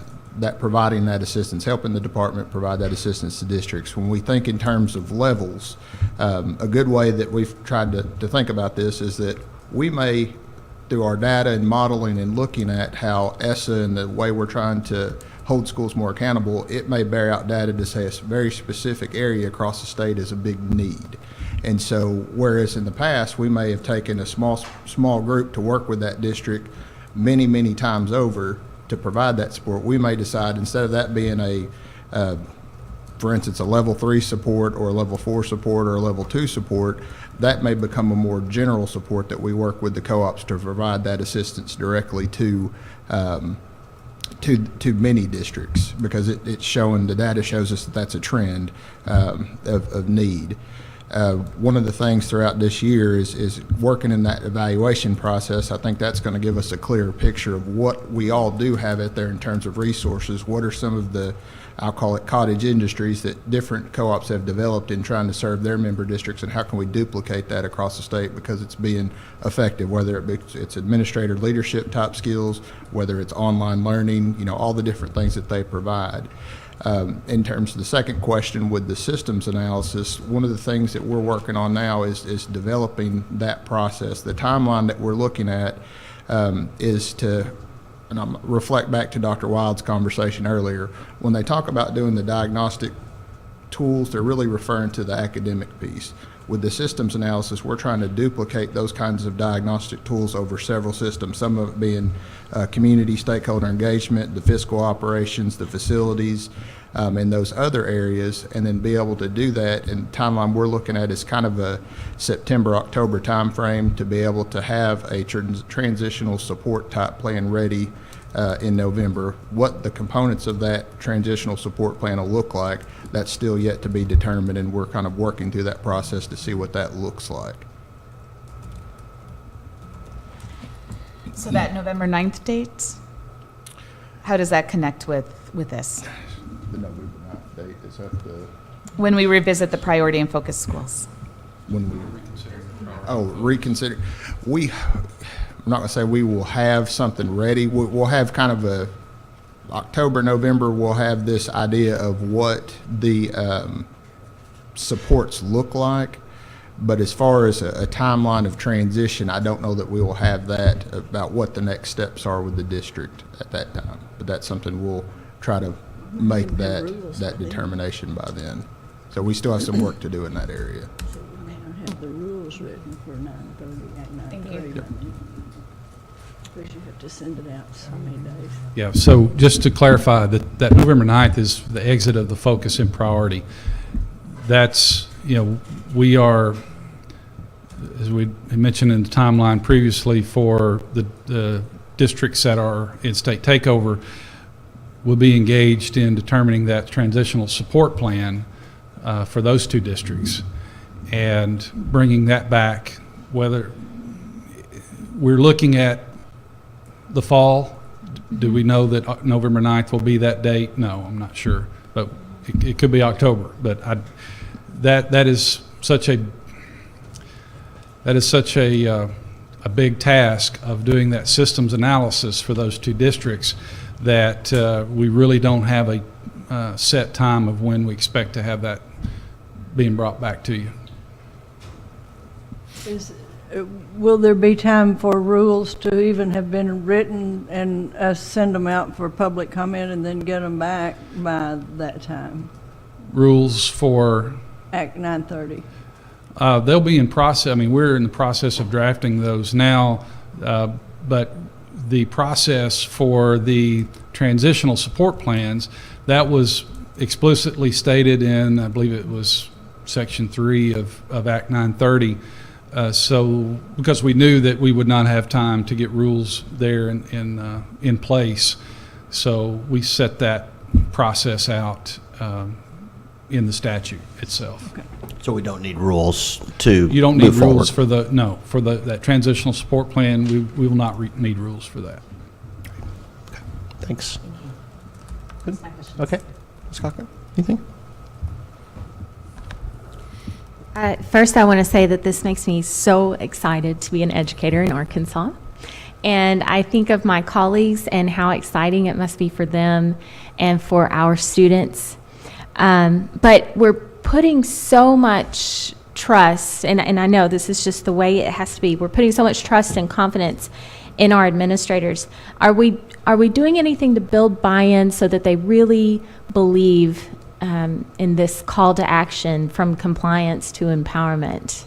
providing that assistance, helping the department provide that assistance to districts. When we think in terms of levels, a good way that we've tried to think about this is that we may, through our data and modeling and looking at how ESSA and the way we're trying to hold schools more accountable, it may bear out data to say a very specific area across the state is a big need. And so, whereas in the past, we may have taken a small group to work with that district many times over to provide that support, we may decide instead of that being for instance, a level 3 support or a level 4 support or a level 2 support, that may become a more general support that we work with the co-ops to provide that assistance directly to many districts, because it's showing, the data shows us that that's a trend of need. One of the things throughout this year is working in that evaluation process. I think that's going to give us a clearer picture of what we all do have out there in terms of resources. What are some of the, I'll call it cottage industries, that different co-ops have developed in trying to serve their member districts, and how can we duplicate that across the state because it's being effective, whether it's administrator leadership type skills, whether it's online learning, all the different things that they provide. In terms of the second question with the systems analysis, one of the things that we're working on now is developing that process. The timeline that we're looking at is to, and I'll reflect back to Dr. Wild's conversation earlier, when they talk about doing the diagnostic tools, they're really referring to the academic piece. With the systems analysis, we're trying to duplicate those kinds of diagnostic tools over several systems, some of it being community stakeholder engagement, the fiscal operations, the facilities, and those other areas, and then be able to do that. And the timeline we're looking at is kind of a September, October timeframe to be able to have a transitional support type plan ready in November. What the components of that transitional support plan will look like, that's still yet to be determined, and we're kind of working through that process to see what that looks like. So that November 9th date, how does that connect with this? The November 9th date, is that the... When we revisit the priority and focus schools? When we reconsider. I'm not going to say we will have something ready. We'll have kind of October, November, we'll have this idea of what the supports look like. But as far as a timeline of transition, I don't know that we will have that about what the next steps are with the district at that time. But that's something we'll try to make that determination by then. So we still have some work to do in that area. So we may not have the rules written for 9:30 at 9:30. Thank you. Because you have to send it out so many days. Yeah, so just to clarify, that November 9th is the exit of the focus and priority. That's, we are, as we mentioned in the timeline previously, for the districts that are in state takeover, will be engaged in determining that transitional support plan for those two districts and bringing that back. Whether we're looking at the fall, do we know that November 9th will be that date? No, I'm not sure, but it could be October. But that is such a big task of doing that systems analysis for those two districts that we really don't have a set time of when we expect to have that being brought back to you. Will there be time for rules to even have been written and us send them out for public comment and then get them back by that time? Rules for? Act 930. They'll be in process, I mean, we're in the process of drafting those now, but the process for the transitional support plans, that was explicitly stated in, I believe it was Section 3 of Act 930. So, because we knew that we would not have time to get rules there in place, so we set that process out in the statute itself. Okay. So we don't need rules to You don't need move rules forward. for that transitional support plan. We will not need rules for that. Thanks. Good. Okay. Ms. Cochran, anything? First, I want to say that this makes me so excited to be an educator in Arkansas. And I think of my colleagues and how exciting it must be for them and for our students. But we're putting so much trust, and I know this is just the way it has to be, we're putting so much trust and confidence in our administrators. Are we doing anything to build buy-in so that they really believe in this call to action from compliance to empowerment?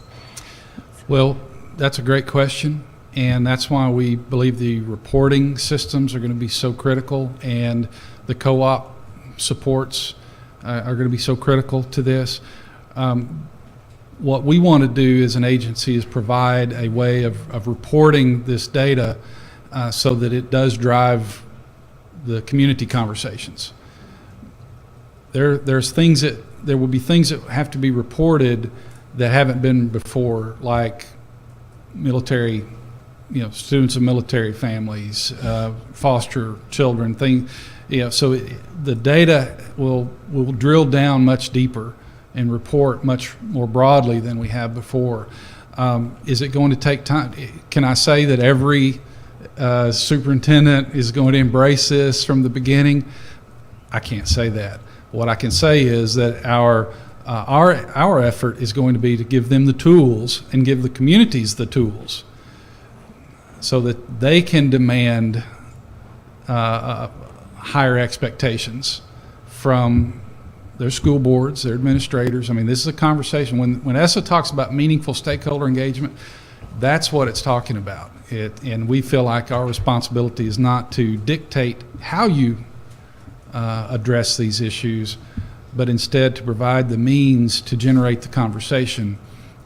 Well, that's a great question, and that's why we believe the reporting systems are going to be so critical, and the co-op supports are going to be so critical to this. What we want to do as an agency is provide a way of reporting this data so that it does drive the community conversations. There will be things that have to be reported that haven't been before, like military, students of military families, foster children, things. So the data will drill down much deeper and report much more broadly than we have before. Is it going to take time? Can I say that every superintendent is going to embrace this from the beginning? I can't say that. What I can say is that our effort is going to be to give them the tools and give the communities the tools so that they can demand higher expectations from their school boards, their administrators. I mean, this is a conversation. When ESSA talks about meaningful stakeholder engagement, that's what it's talking about. And we feel like our responsibility is not to dictate how you address these issues, but instead to provide the means to generate the conversation.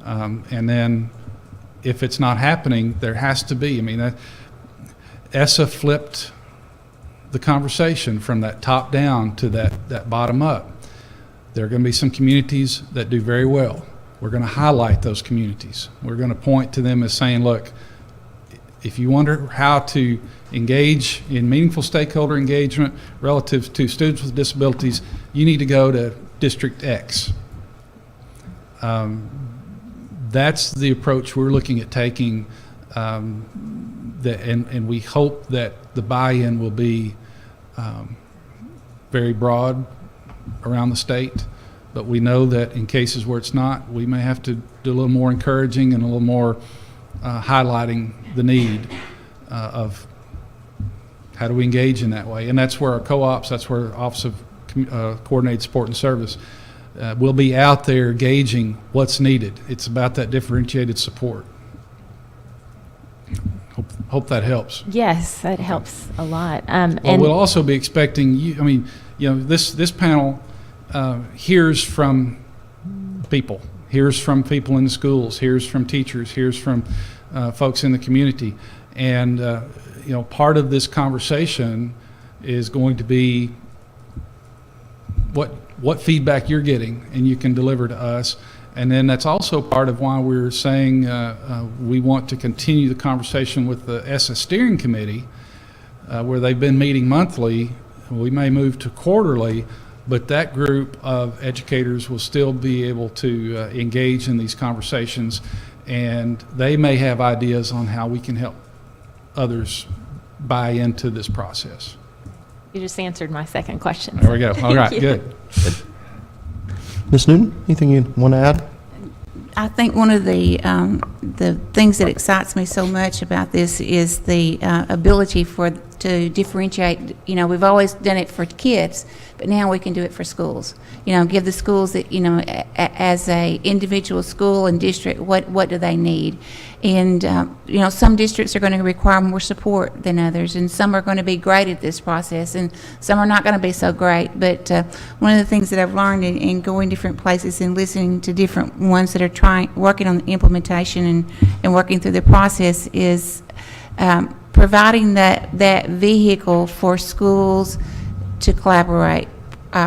And then if it's not happening, there has to be. I mean, ESSA flipped the conversation from that top down to that bottom up. There are going to be some communities that do very well. We're going to highlight those communities. We're going to point to them as saying, look, if you wonder how to engage in meaningful stakeholder engagement relative to students with disabilities, you need to go to District X. That's the approach we're looking at taking, and we hope that the buy-in will be very broad around the state, but we know that in cases where it's not, we may have to do a little more encouraging and a little more highlighting the need of how do we engage in that way. And that's where our co-ops, that's where Office of Coordinated Support and Service will be out there gauging what's needed. It's about that differentiated support. Hope that helps. Yes, that helps a lot. Well, and we'll also be expecting you. I mean, this panel hears from people, hears from people in the schools, hears from teachers, hears from folks in the community, and part of this conversation is going to be what feedback you're getting and you can deliver to us. And then that's also part of why we're saying we want to continue the conversation with the ESSA Steering Committee, where they've been meeting monthly. We may move to quarterly, but that group of educators will still be able to engage in these conversations, and they may have ideas on how we can help others buy into this process. you just answered my second question. There we go. All right, you. good. Ms. Newton, anything you want to add? I think one of the the things that excites me so much about this is the ability to differentiate. You know, we've always done it for kids, but now we can do it for schools. You know, give the schools that, you know, as a individual school and district, what do they need? And, you know, some districts are going to require more support than others, and some are going to be great at this process, and some are not going to be so great. But one of the things that I've learned in going different places and listening to different ones that are working on the implementation and working through the process is providing that vehicle for schools to collaborate,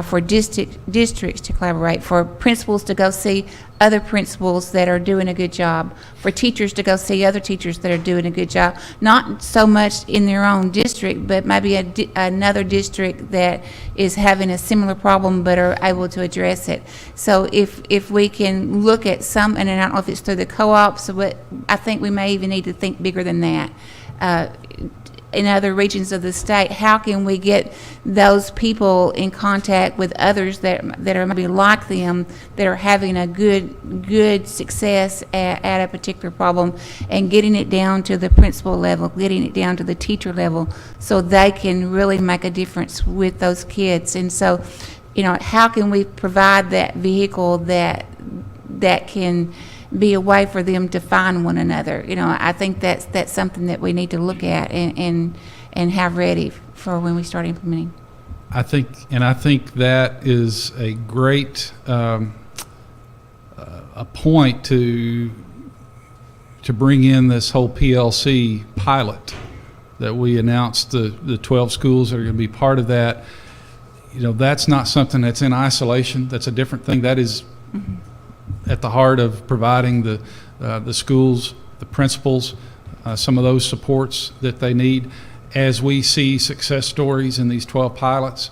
for districts to collaborate, for principals to go see other principals that are doing a good job, for teachers to go see other teachers that are doing a good job, not so much in their own district, but maybe another district that is having a similar problem but are able to address it. So if we can look at some, and I don't know if it's through the co-ops, but I think we may even need to think bigger than that. In other regions of the state, how can we get those people in contact with others that are maybe like them, that are having a good success at a particular problem, and getting it down to the principal level, getting it down to the teacher level, so they can really make a difference with those kids. And so, you know, how can we provide that vehicle that can be a way for them to find one another? You know, I think that's something that we need to look at and have ready for when we start implementing. I think that is a great a point to bring in this whole PLC pilot that we announced, the 12 schools that are going to be part of that. You know, that's not something that's in isolation. That's a different thing. That is at the heart of providing the schools, the principals, some of those supports that they need. As we see success stories in these 12 pilots,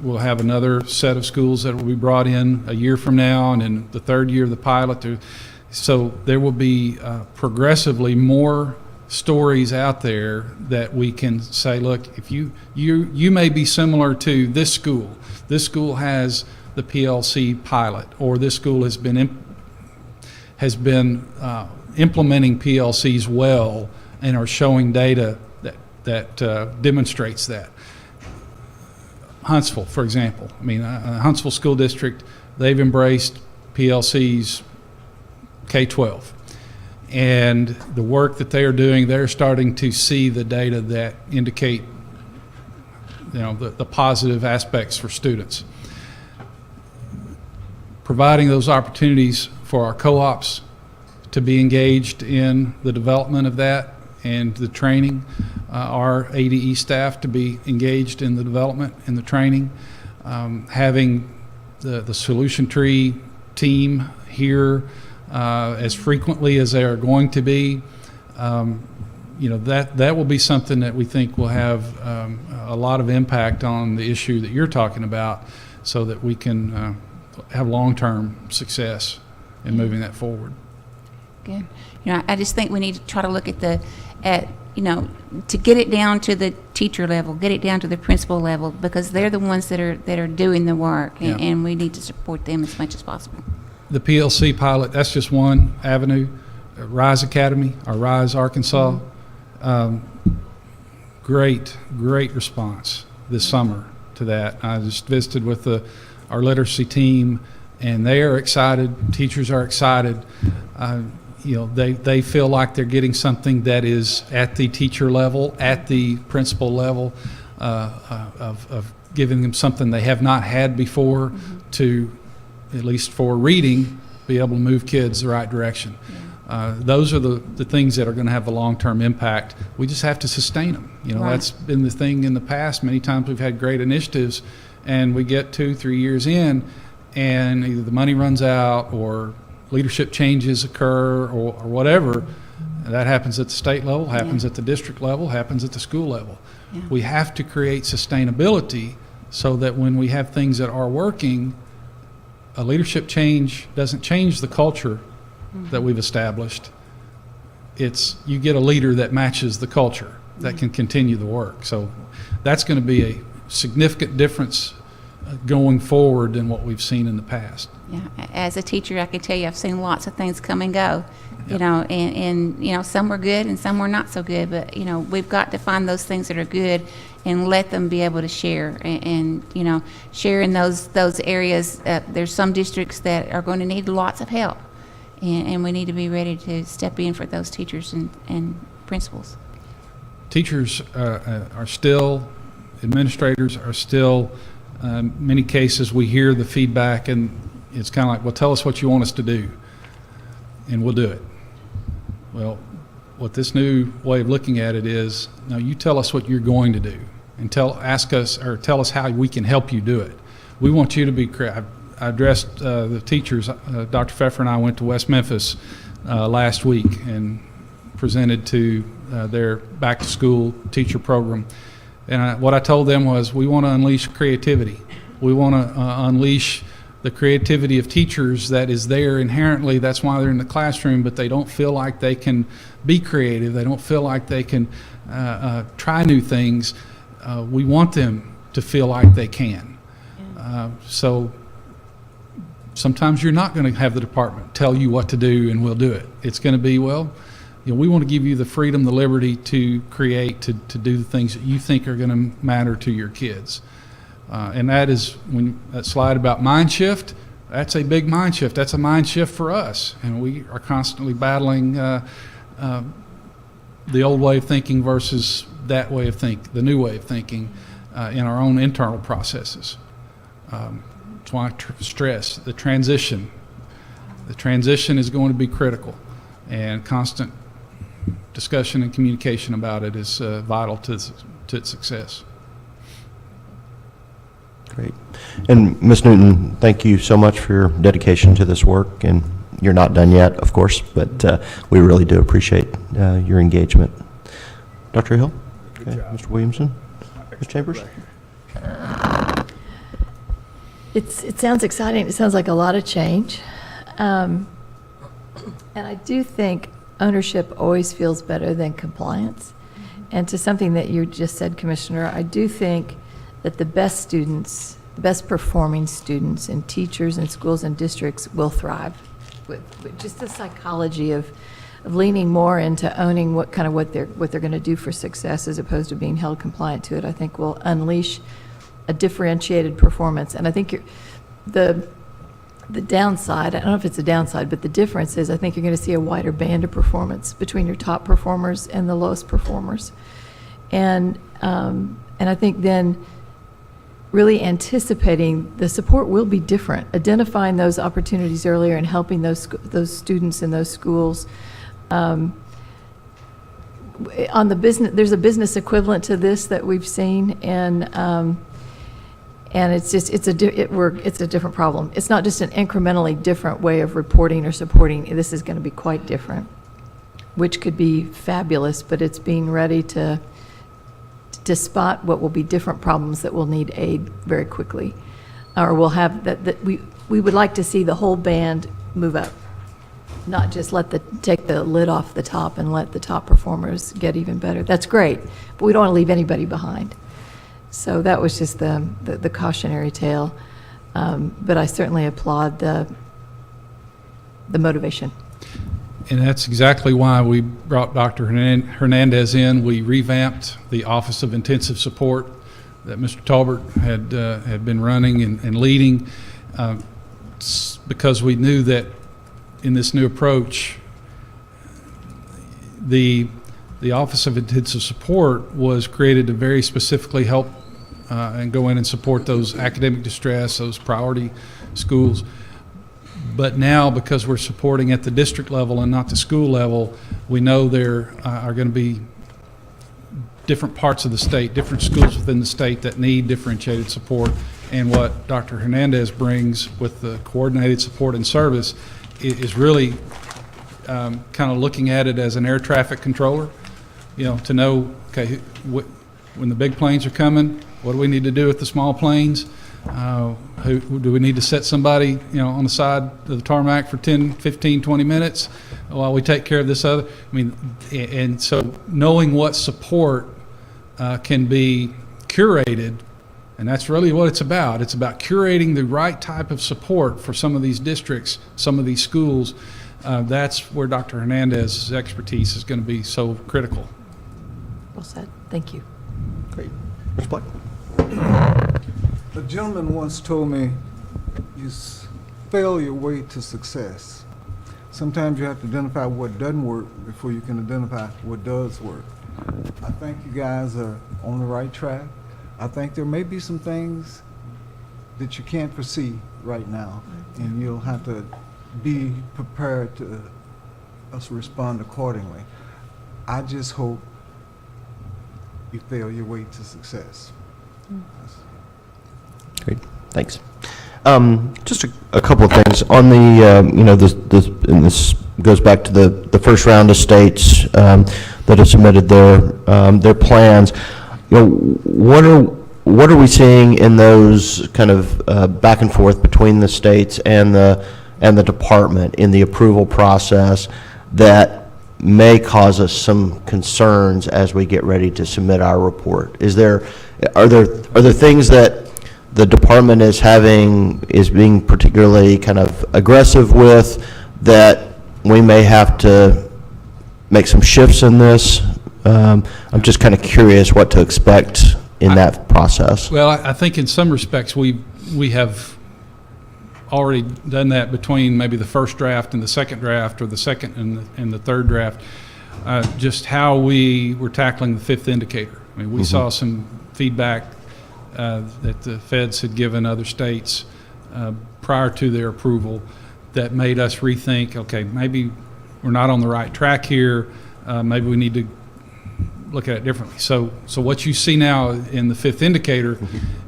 we'll have another set of schools that will be brought in a year from now, and in the third year of the pilot. So there will be progressively more stories out there that we can say, look, if you may be similar to this school. This school has the PLC pilot, or this school has been implementing PLCs well and are showing data that demonstrates that. Huntsville, for example. I mean, Huntsville School District, they've embraced PLCs K-12. And the work that they are doing, they're starting to see the data that indicate, you know, the positive aspects for students. Providing those opportunities for our co-ops to be engaged in the development of that and the training, our ADE staff to be engaged in the development and the training, having the Solution Tree team here as frequently as they are going to be, you know, that will be something that we think will have a lot of impact on the issue that you're talking about, so that we can have long-term success in moving that forward. Good. You know, I just think we need to try to look at you know, to get it down to the teacher level, get it down to the principal level, because they're the ones that are doing the work, and we need to support them as much as possible. The PLC pilot, that's just one avenue. RISE Academy, or RISE Arkansas, great response this summer to that. I just visited with our literacy team, and they are excited. Teachers are excited. You know, they feel like they're getting something that is at the teacher level, at the principal level, of giving them something they have not had before, to, at least for reading, be able to move kids the right direction. Those are the things that are going to have a long-term impact. We just have to sustain them. You know, that's been the thing in the past. Many times we've had great initiatives, and we get 2-3 years in, and either the money runs out or leadership changes occur, or whatever. That happens at the state level, happens at the district level, happens at the school level. We have to create sustainability so that when we have things that are working, a leadership change doesn't change the culture that we've established. It's, you get a leader that matches the culture, that can continue the work. So that's going to be a significant difference going forward than what we've seen in the past. Yeah, as a teacher, I can tell you I've seen lots of things come and go, you know, and, you know, some were good and some were not so good, but, you know, we've got to find those things that are good and let them be able to share and you know, share in those areas. There's some districts that are going to need lots of help, and we need to be ready to step in for those teachers and principals. Teachers are still, administrators are still, many cases we hear the feedback and it's kind of like, well, tell us what you want us to do and we'll do it. Well, what this new way of looking at it is, no, you tell us what you're going to do and tell us how we can help you do it. We want you to be creative. I addressed the teachers. Dr. Pfeffer and I went to West Memphis last week and presented to their back-to-school teacher program. And what I told them was, we want to unleash creativity. We want to unleash the creativity of teachers that is there inherently. That's why they're in the classroom, but they don't feel like they can be creative. They don't feel like they can try new things. We want them to feel like they can. So sometimes you're not going to have the department tell you what to do and we'll do it. It's going to be, well, you know, we want to give you the freedom, the liberty to create, to do the things that you think are going to matter to your kids. And that is, when that slide about mind shift, that's a big mind shift. That's a mind shift for us. And we are constantly battling the old way of thinking versus that way of thinking, the new way of thinking in our own internal processes. That's why I stress the transition. The transition is going to be critical, and constant discussion and communication about it is vital to its success. Great. And Ms. Newton, thank you so much for your dedication to this work. And you're not done yet, of course, but we really do appreciate your engagement. Dr. Hill? Okay. Mr. Williamson? Ms. Chambers? It sounds exciting. It sounds like a lot of change. And I do think ownership always feels better than compliance. And to something that you just said, Commissioner, I do think that the best students, best performing students and teachers and schools and districts will thrive with just the psychology of leaning more into owning what they're going to do for success as opposed to being held compliant to it. I think will unleash a differentiated performance. And I think the downside, I don't know if it's a downside, but the difference is I think you're going to see a wider band of performance between your top performers and the lowest performers. And I think then really anticipating the support will be different, identifying those opportunities earlier and helping those students in those schools. On the business, there's a business equivalent to this that we've seen, and it's just it's a different problem. It's not just an incrementally different way of reporting or supporting. This is going to be quite different, which could be fabulous, but it's being ready to spot what will be different problems that will need aid very quickly, or we'll have that we would like to see the whole band move up, not just take the lid off the top and let the top performers get even better. That's great, but we don't want to leave anybody behind. So that was just the cautionary tale, but I certainly applaud the motivation. And that's exactly why we brought Dr. Hernandez in. We revamped the Office of Intensive Support that Mr. Talbert had been running and leading, because we knew that in this new approach, the Office of Intensive Support was created to very specifically help and go in and support those academic distress, those priority schools. But now, because we're supporting at the district level and not the school level, we know there are going to be different parts of the state, different schools within the state that need differentiated support. And what Dr. Hernandez brings with the coordinated support and service is really kind of looking at it as an air traffic controller, to know, okay, when the big planes are coming, what do we need to do with the small planes? Who do we need to set somebody, on the side of the tarmac for 10, 15, 20 minutes while we take care of this other? And so knowing what support can be curated, and that's really what it's about. It's about curating the right type of support for some of these districts, some of these schools, That's where Dr. Hernandez's expertise is going to be so critical. Well said. Thank you. Great. Mr. Black? A gentleman once told me, you fail your way to success. Sometimes you have to identify what doesn't work before you can identify what does work. I think you guys are on the right track. I think there may be some things that you can't foresee right now, and you'll have to be prepared to respond accordingly. I just hope you fail your way to success. Great, thanks. Just a couple of things on the, and this goes back to the first round of states that have submitted their plans. What are we seeing in those kind of back and forth between the states and the department in the approval process that may cause us some concerns as we get ready to submit our report? Are there things that the department is being particularly kind of aggressive with that we may have to make some shifts in this? I'm just kind of curious what to expect in that process. Well, I think in some respects we have already done that between maybe the first draft and the second draft, or the second and the third draft, just how we were tackling the fifth indicator. I mean, we saw some feedback that the feds had given other states prior to their approval that made us rethink, okay, maybe we're not on the right track here, maybe we need to look at it differently. So what you see now in the fifth indicator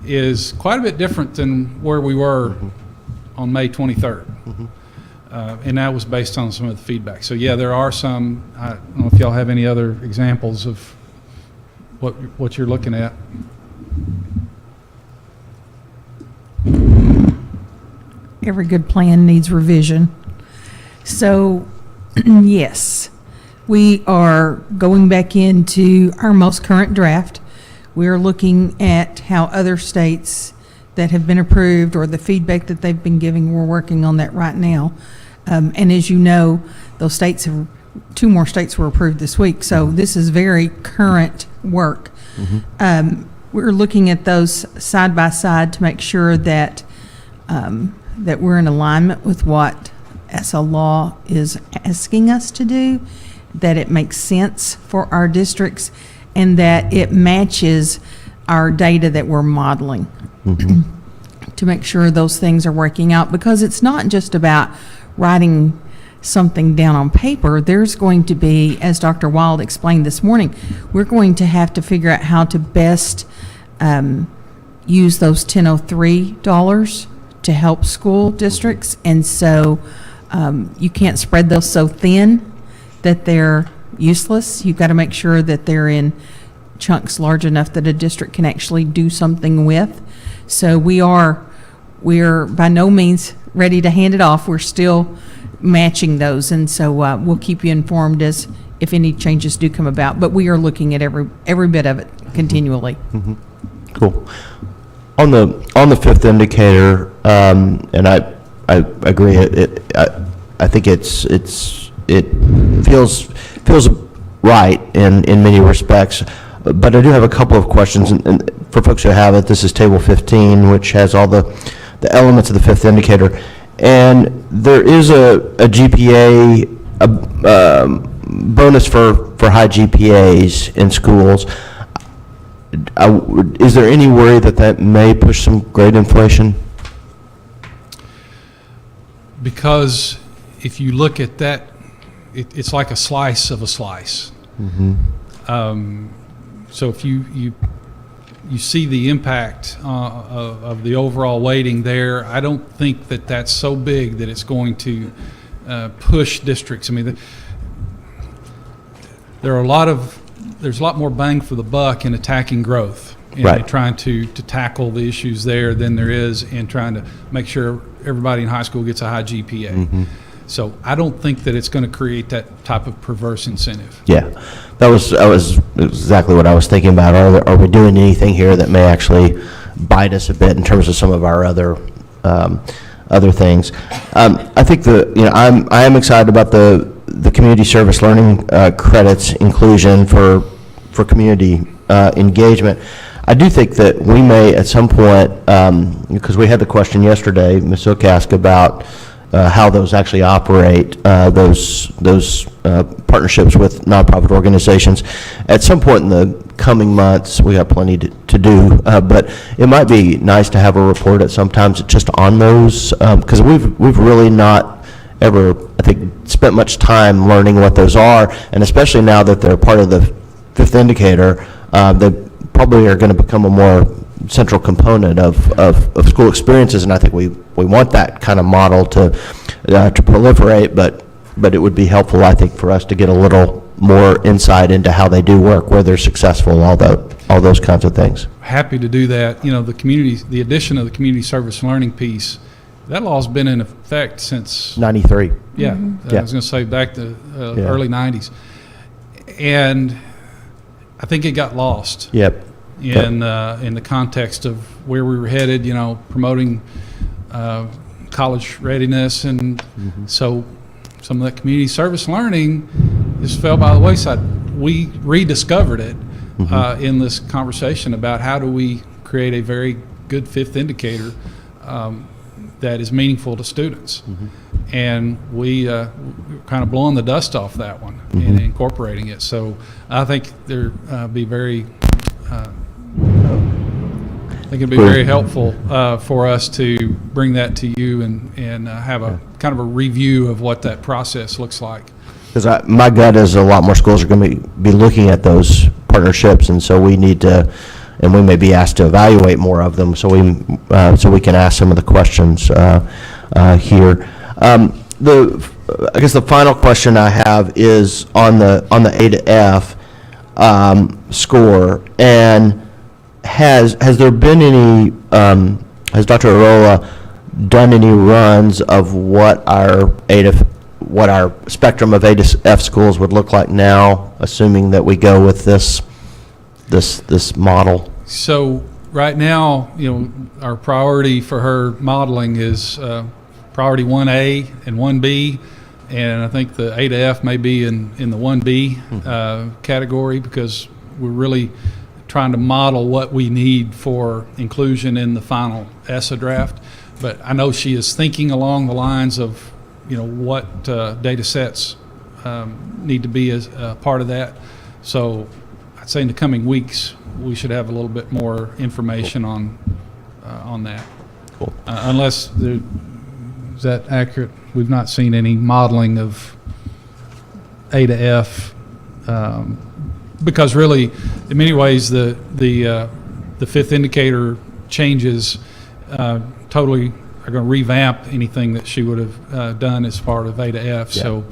is quite a bit different than where we were on May 23rd. And that was based on some of the feedback. So yeah, there are some, I don't know if y'all have any other examples of what you're looking at. Every good plan needs revision. So, yes, we are going back into our most current draft. We are looking at how other states that have been approved or the feedback that they've been giving, we're working on that right now. And as you know, those states have, 2 more states were approved this week. So this is very current work. We're looking at those side by side to make sure that that we're in alignment with what ESSA law is asking us to do, that it makes sense for our districts, and that it matches our data that we're modeling to make sure those things are working out. Because it's not just about writing something down on paper. There's going to be, as Dr. Wild explained this morning, we're going to have to figure out how to best use those 1003 dollars to help school districts. And so you can't spread those so thin that they're useless. You've got to make sure that they're in chunks large enough that a district can actually do something with. So we're by no means ready to hand it off. We're still matching those, and so we'll keep you informed as if any changes do come about. But we are looking at every bit of it continually. Cool. On the fifth indicator, and I agree. I think it feels right in many respects. But I do have a couple of questions, and for folks who have it, this is table 15, which has all the elements of the fifth indicator. And there is a GPA bonus for high GPAs in schools. Is there any worry that may push some grade inflation? Because if you look at that, it's like a slice of a slice. So if you see the impact of the overall weighting there, I don't think that that's so big that it's going to push districts. I mean, there's a lot more bang for the buck in attacking growth and trying to tackle the issues there than there is in trying to make sure everybody in high school gets a high GPA. So I don't think that it's going to create that type of perverse incentive. Yeah, that was exactly what I was thinking about. Are we doing anything here that may actually bite us a bit in terms of some of our other other things. I think I am excited about the community service learning credits inclusion for community engagement. I do think that we may at some point, because we had the question yesterday, Ms. Zook asked about how those actually operate, those partnerships with nonprofit organizations. At some point in the coming months, we have plenty to do, but it might be nice to have a report at sometimes just on those, because we've really not ever, I think, spent much time learning what those are, and especially now that they're part of the fifth indicator, they probably are going to become a more central component of school experiences, and I think we want that kind of model to proliferate, but it would be helpful, I think, for us to get a little more insight into how they do work, where they're successful, all those kinds of things. Happy to do that. You know, the addition of the community service learning piece, that law's been in effect since 93. Yeah, Yeah. I was going to say back to early 90s, and I think it got lost. Yep. In the context of where we were headed, you know, promoting college readiness, and so some of that community service learning just fell by the wayside. We rediscovered it in this conversation about how do we create a very good fifth indicator that is meaningful to students. And we kind of blowing the dust off that one and incorporating it. So I think there'd be very I think it'd be very helpful for us to bring that to you and have a kind of a review of what that process looks like. Because my gut is a lot more schools are going to be looking at those partnerships, and so we need to, and we may be asked to evaluate more of them, so we can ask some of the questions here. I guess the final question I have is on the A to F score, and has there been any, has Dr. Arola done any runs of what our spectrum of A to F schools would look like now, assuming that we go with this model? So right now, you know, our priority for her modeling is priority 1A and 1B, and I think the A to F may be in the 1B category, because we're really trying to model what we need for inclusion in the final ESSA draft. But I know she is thinking along the lines of, you know, what data sets need to be as part of that. So I'd say in the coming weeks, we should have a little bit more information on that. Cool. Unless, is that accurate? We've not seen any modeling of A to F, because really, in many ways, the fifth indicator changes totally are going to revamp anything that she would have done as part of A to F. Yeah. So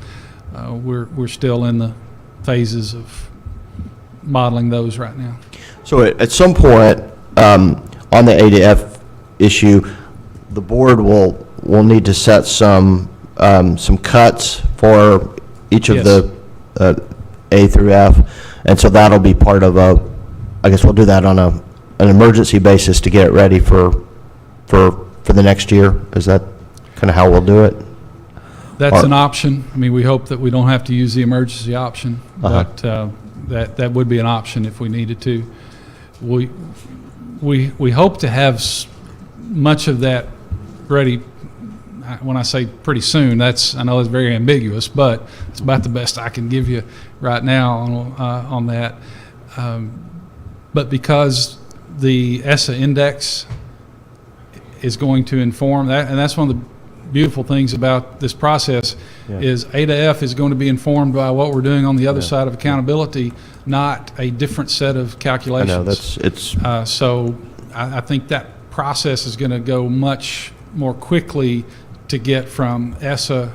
we're still in the phases of modeling those right now. So at some point on the A to F issue, the board will need to set some cuts for each of the A through F, and so that'll be part of I guess we'll do that on an emergency basis to get it ready for the next year. Is that kind of how we'll do it? That's an option. I mean, we hope that we don't have to use the emergency option, but that would be an option if we needed to. We hope to have much of that ready. When I say pretty soon, I know it's very ambiguous, but it's about the best I can give you right now on that. But because the ESSA index is going to inform that, and that's one of the beautiful things about this process, is A to F is going to be informed by what we're doing on the other side of accountability, not a different set of calculations. I know, so I think that process is going to go much more quickly to get from ESSA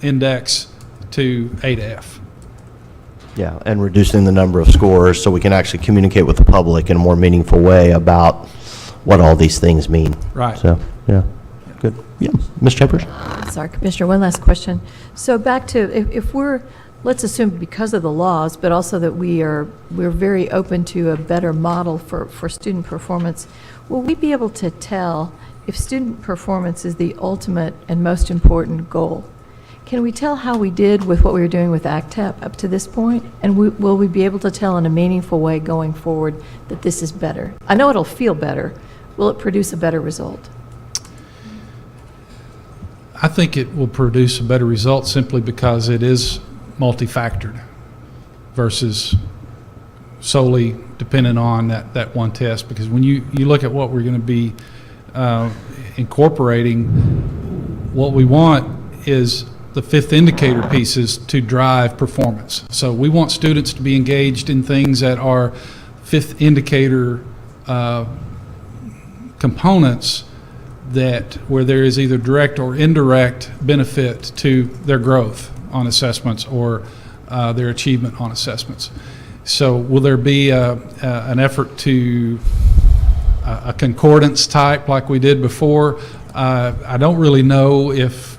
index to A to F. Yeah, and reducing the number of scores so we can actually communicate with the public in a more meaningful way about what all these things mean. Right. So, yeah, good. Yeah, Ms. Chambers? Sorry, Commissioner, one last question. So back to, if we're, let's assume because of the laws, but also that we're very open to a better model for student performance, will we be able to tell if student performance is the ultimate and most important goal, can we tell how we did with what we were doing with ACTEP up to this point? And will we be able to tell in a meaningful way going forward that this is better? I know it'll feel better. Will it produce a better result? I think it will produce a better result simply because it is multifactored versus solely dependent on that one test. Because when you look at what we're going to be incorporating, what we want is the fifth indicator pieces to drive performance. So we want students to be engaged in things that are fifth indicator components that where there is either direct or indirect benefit to their growth on assessments or their achievement on assessments. So will there be an effort to a concordance type like we did before? I don't really know if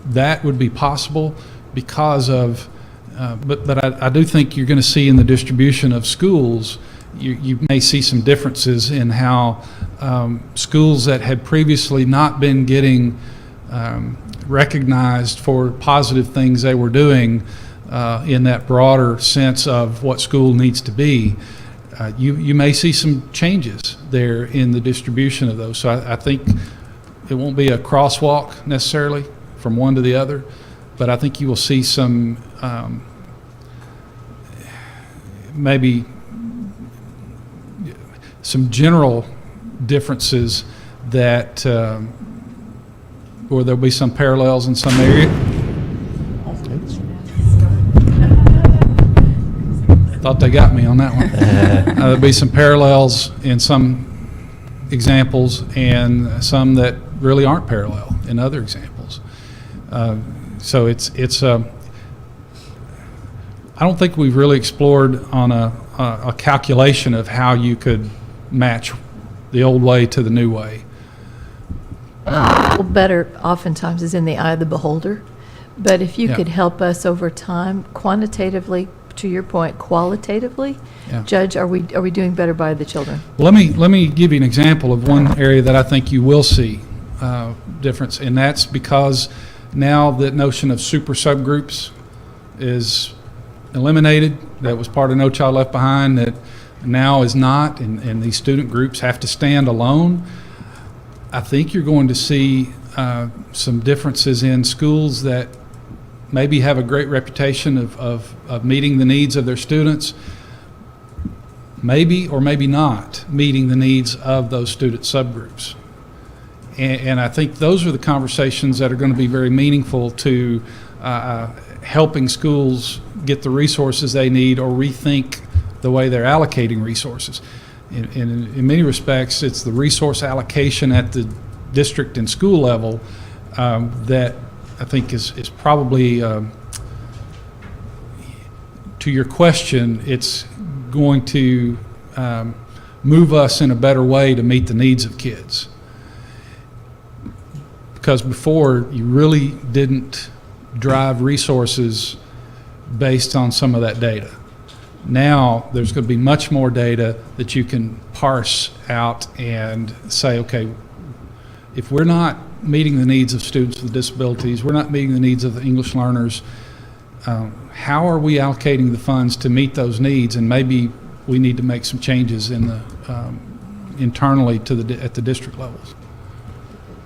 that would be possible because of, but I do think you're going to see in the distribution of schools, you may see some differences in how schools that had previously not been getting recognized for positive things they were doing in that broader sense of what school needs to be, you may see some changes there in the distribution of those. So I think it won't be a crosswalk necessarily from one to the other, but I think you will see some maybe some general differences that or there'll be some parallels in some area. Thought they got me on that one. There'll be some parallels in some examples and some that really aren't parallel in other examples. So it's I don't think we've really explored on a calculation of how you could match the old way to the new way. Better oftentimes is in the eye of the beholder, but if you could help us over time, quantitatively, to your point, qualitatively, judge, are we doing better by the children? Well, let me give you an example of one area that I think you will see difference, and that's because now the notion of super subgroups is eliminated. That was part of No Child Left Behind that now is not, and these student groups have to stand alone. I think you're going to see some differences in schools that maybe have a great reputation of meeting the needs of their students, maybe or maybe not meeting the needs of those student subgroups. And I think those are the conversations that are going to be very meaningful to helping schools get the resources they need or rethink the way they're allocating resources. In many respects, it's the resource allocation at the district and school level that I think is probably, to your question, it's going to move us in a better way to meet the needs of kids. Because before, you really didn't drive resources based on some of that data. Now, there's going to be much more data that you can parse out and say, okay, if we're not meeting the needs of students with disabilities, we're not meeting the needs of the English learners, how are we allocating the funds to meet those needs? And maybe we need to make some changes in the internally to at the district levels.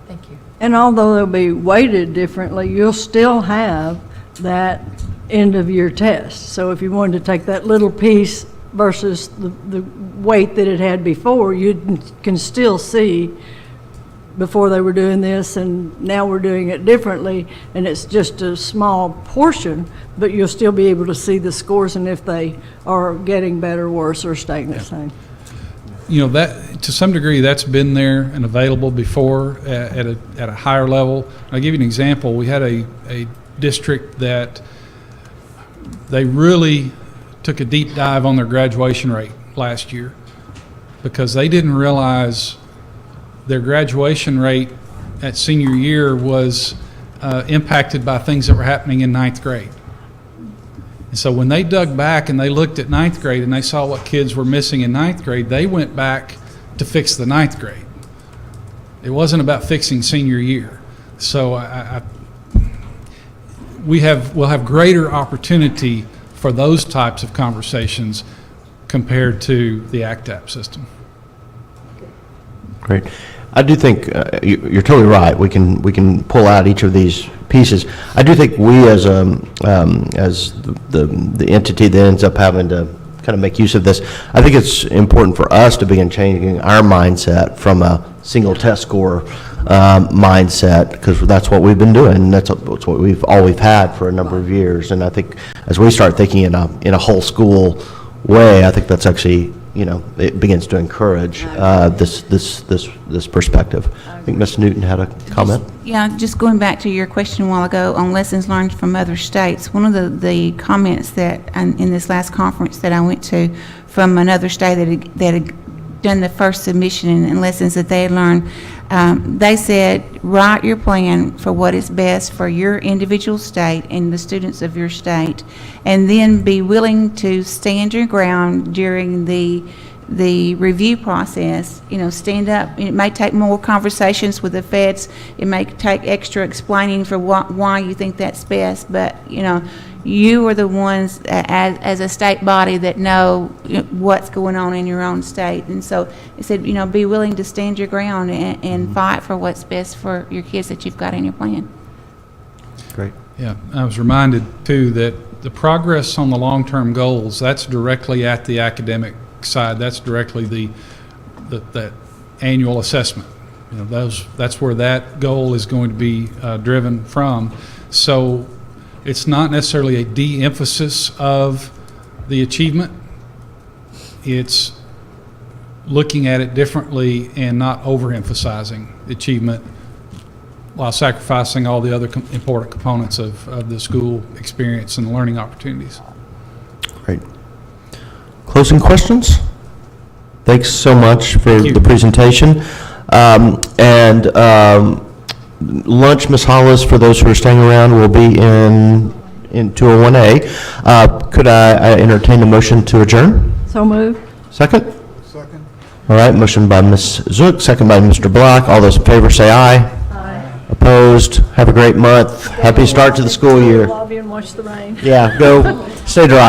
Thank you. And although they'll be weighted differently, you'll still have that end of year test. So if you wanted to take that little piece versus the weight that it had before, you can still see before they were doing this and now we're doing it differently, and it's just a small portion, but you'll still be able to see the scores and if they are getting better, worse, or staying the same. You know, that to some degree that's been there and available before at a higher level. I'll give you an example. We had a district that they really took a deep dive on their graduation rate last year because they didn't realize their graduation rate at senior year was impacted by things that were happening in ninth grade. And so when they dug back and they looked at ninth grade and they saw what kids were missing in ninth grade, they went back to fix the ninth grade. It wasn't about fixing senior year. So we'll have greater opportunity for those types of conversations compared to the ACTAP system. Great. I do think you're totally right. We can pull out each of these pieces. I do think we, as the entity that ends up having to kind of make use of this, I think it's important for us to begin changing our mindset from a single test score mindset, because that's what we've been doing. And that's what we've had for a number of years. And I think as we start thinking in a whole school way, I think that's actually, it begins to encourage this perspective. I think Ms. Newton had a comment. Just going back to your question a while ago on lessons learned from other states, one of the comments that in this last conference that I went to from another state that had done the first submission and lessons that they had learned, they said, write your plan for what is best for your individual state and the students of your state, and then be willing to stand your ground during the review process. Stand up. It may take more conversations with the feds. It may take extra explaining for why you think that's best, but you are the ones as a state body that know what's going on in your own state. And so it said, be willing to stand your ground and fight for what's best for your kids that you've got in your plan. Great. Yeah, I was reminded too that the progress on the long-term goals, that's directly at the academic side. That's directly that annual assessment. That's where that goal is going to be driven from. So it's not necessarily a de-emphasis of the achievement. It's looking at it differently and not overemphasizing achievement while sacrificing all the other important components of the school experience and learning opportunities. Great. Closing questions? Thanks so much for the presentation. Lunch, Ms. Hollis, for those who are staying around, will be in 201A. Could I entertain a motion to adjourn? So moved. Second? Second. All right, motion by Ms. Zook, second by Mr. Block. All those in favor say aye. Aye. Opposed? Have a great month. Happy start to the school year. Lobby and watch the rain. Yeah, go stay dry.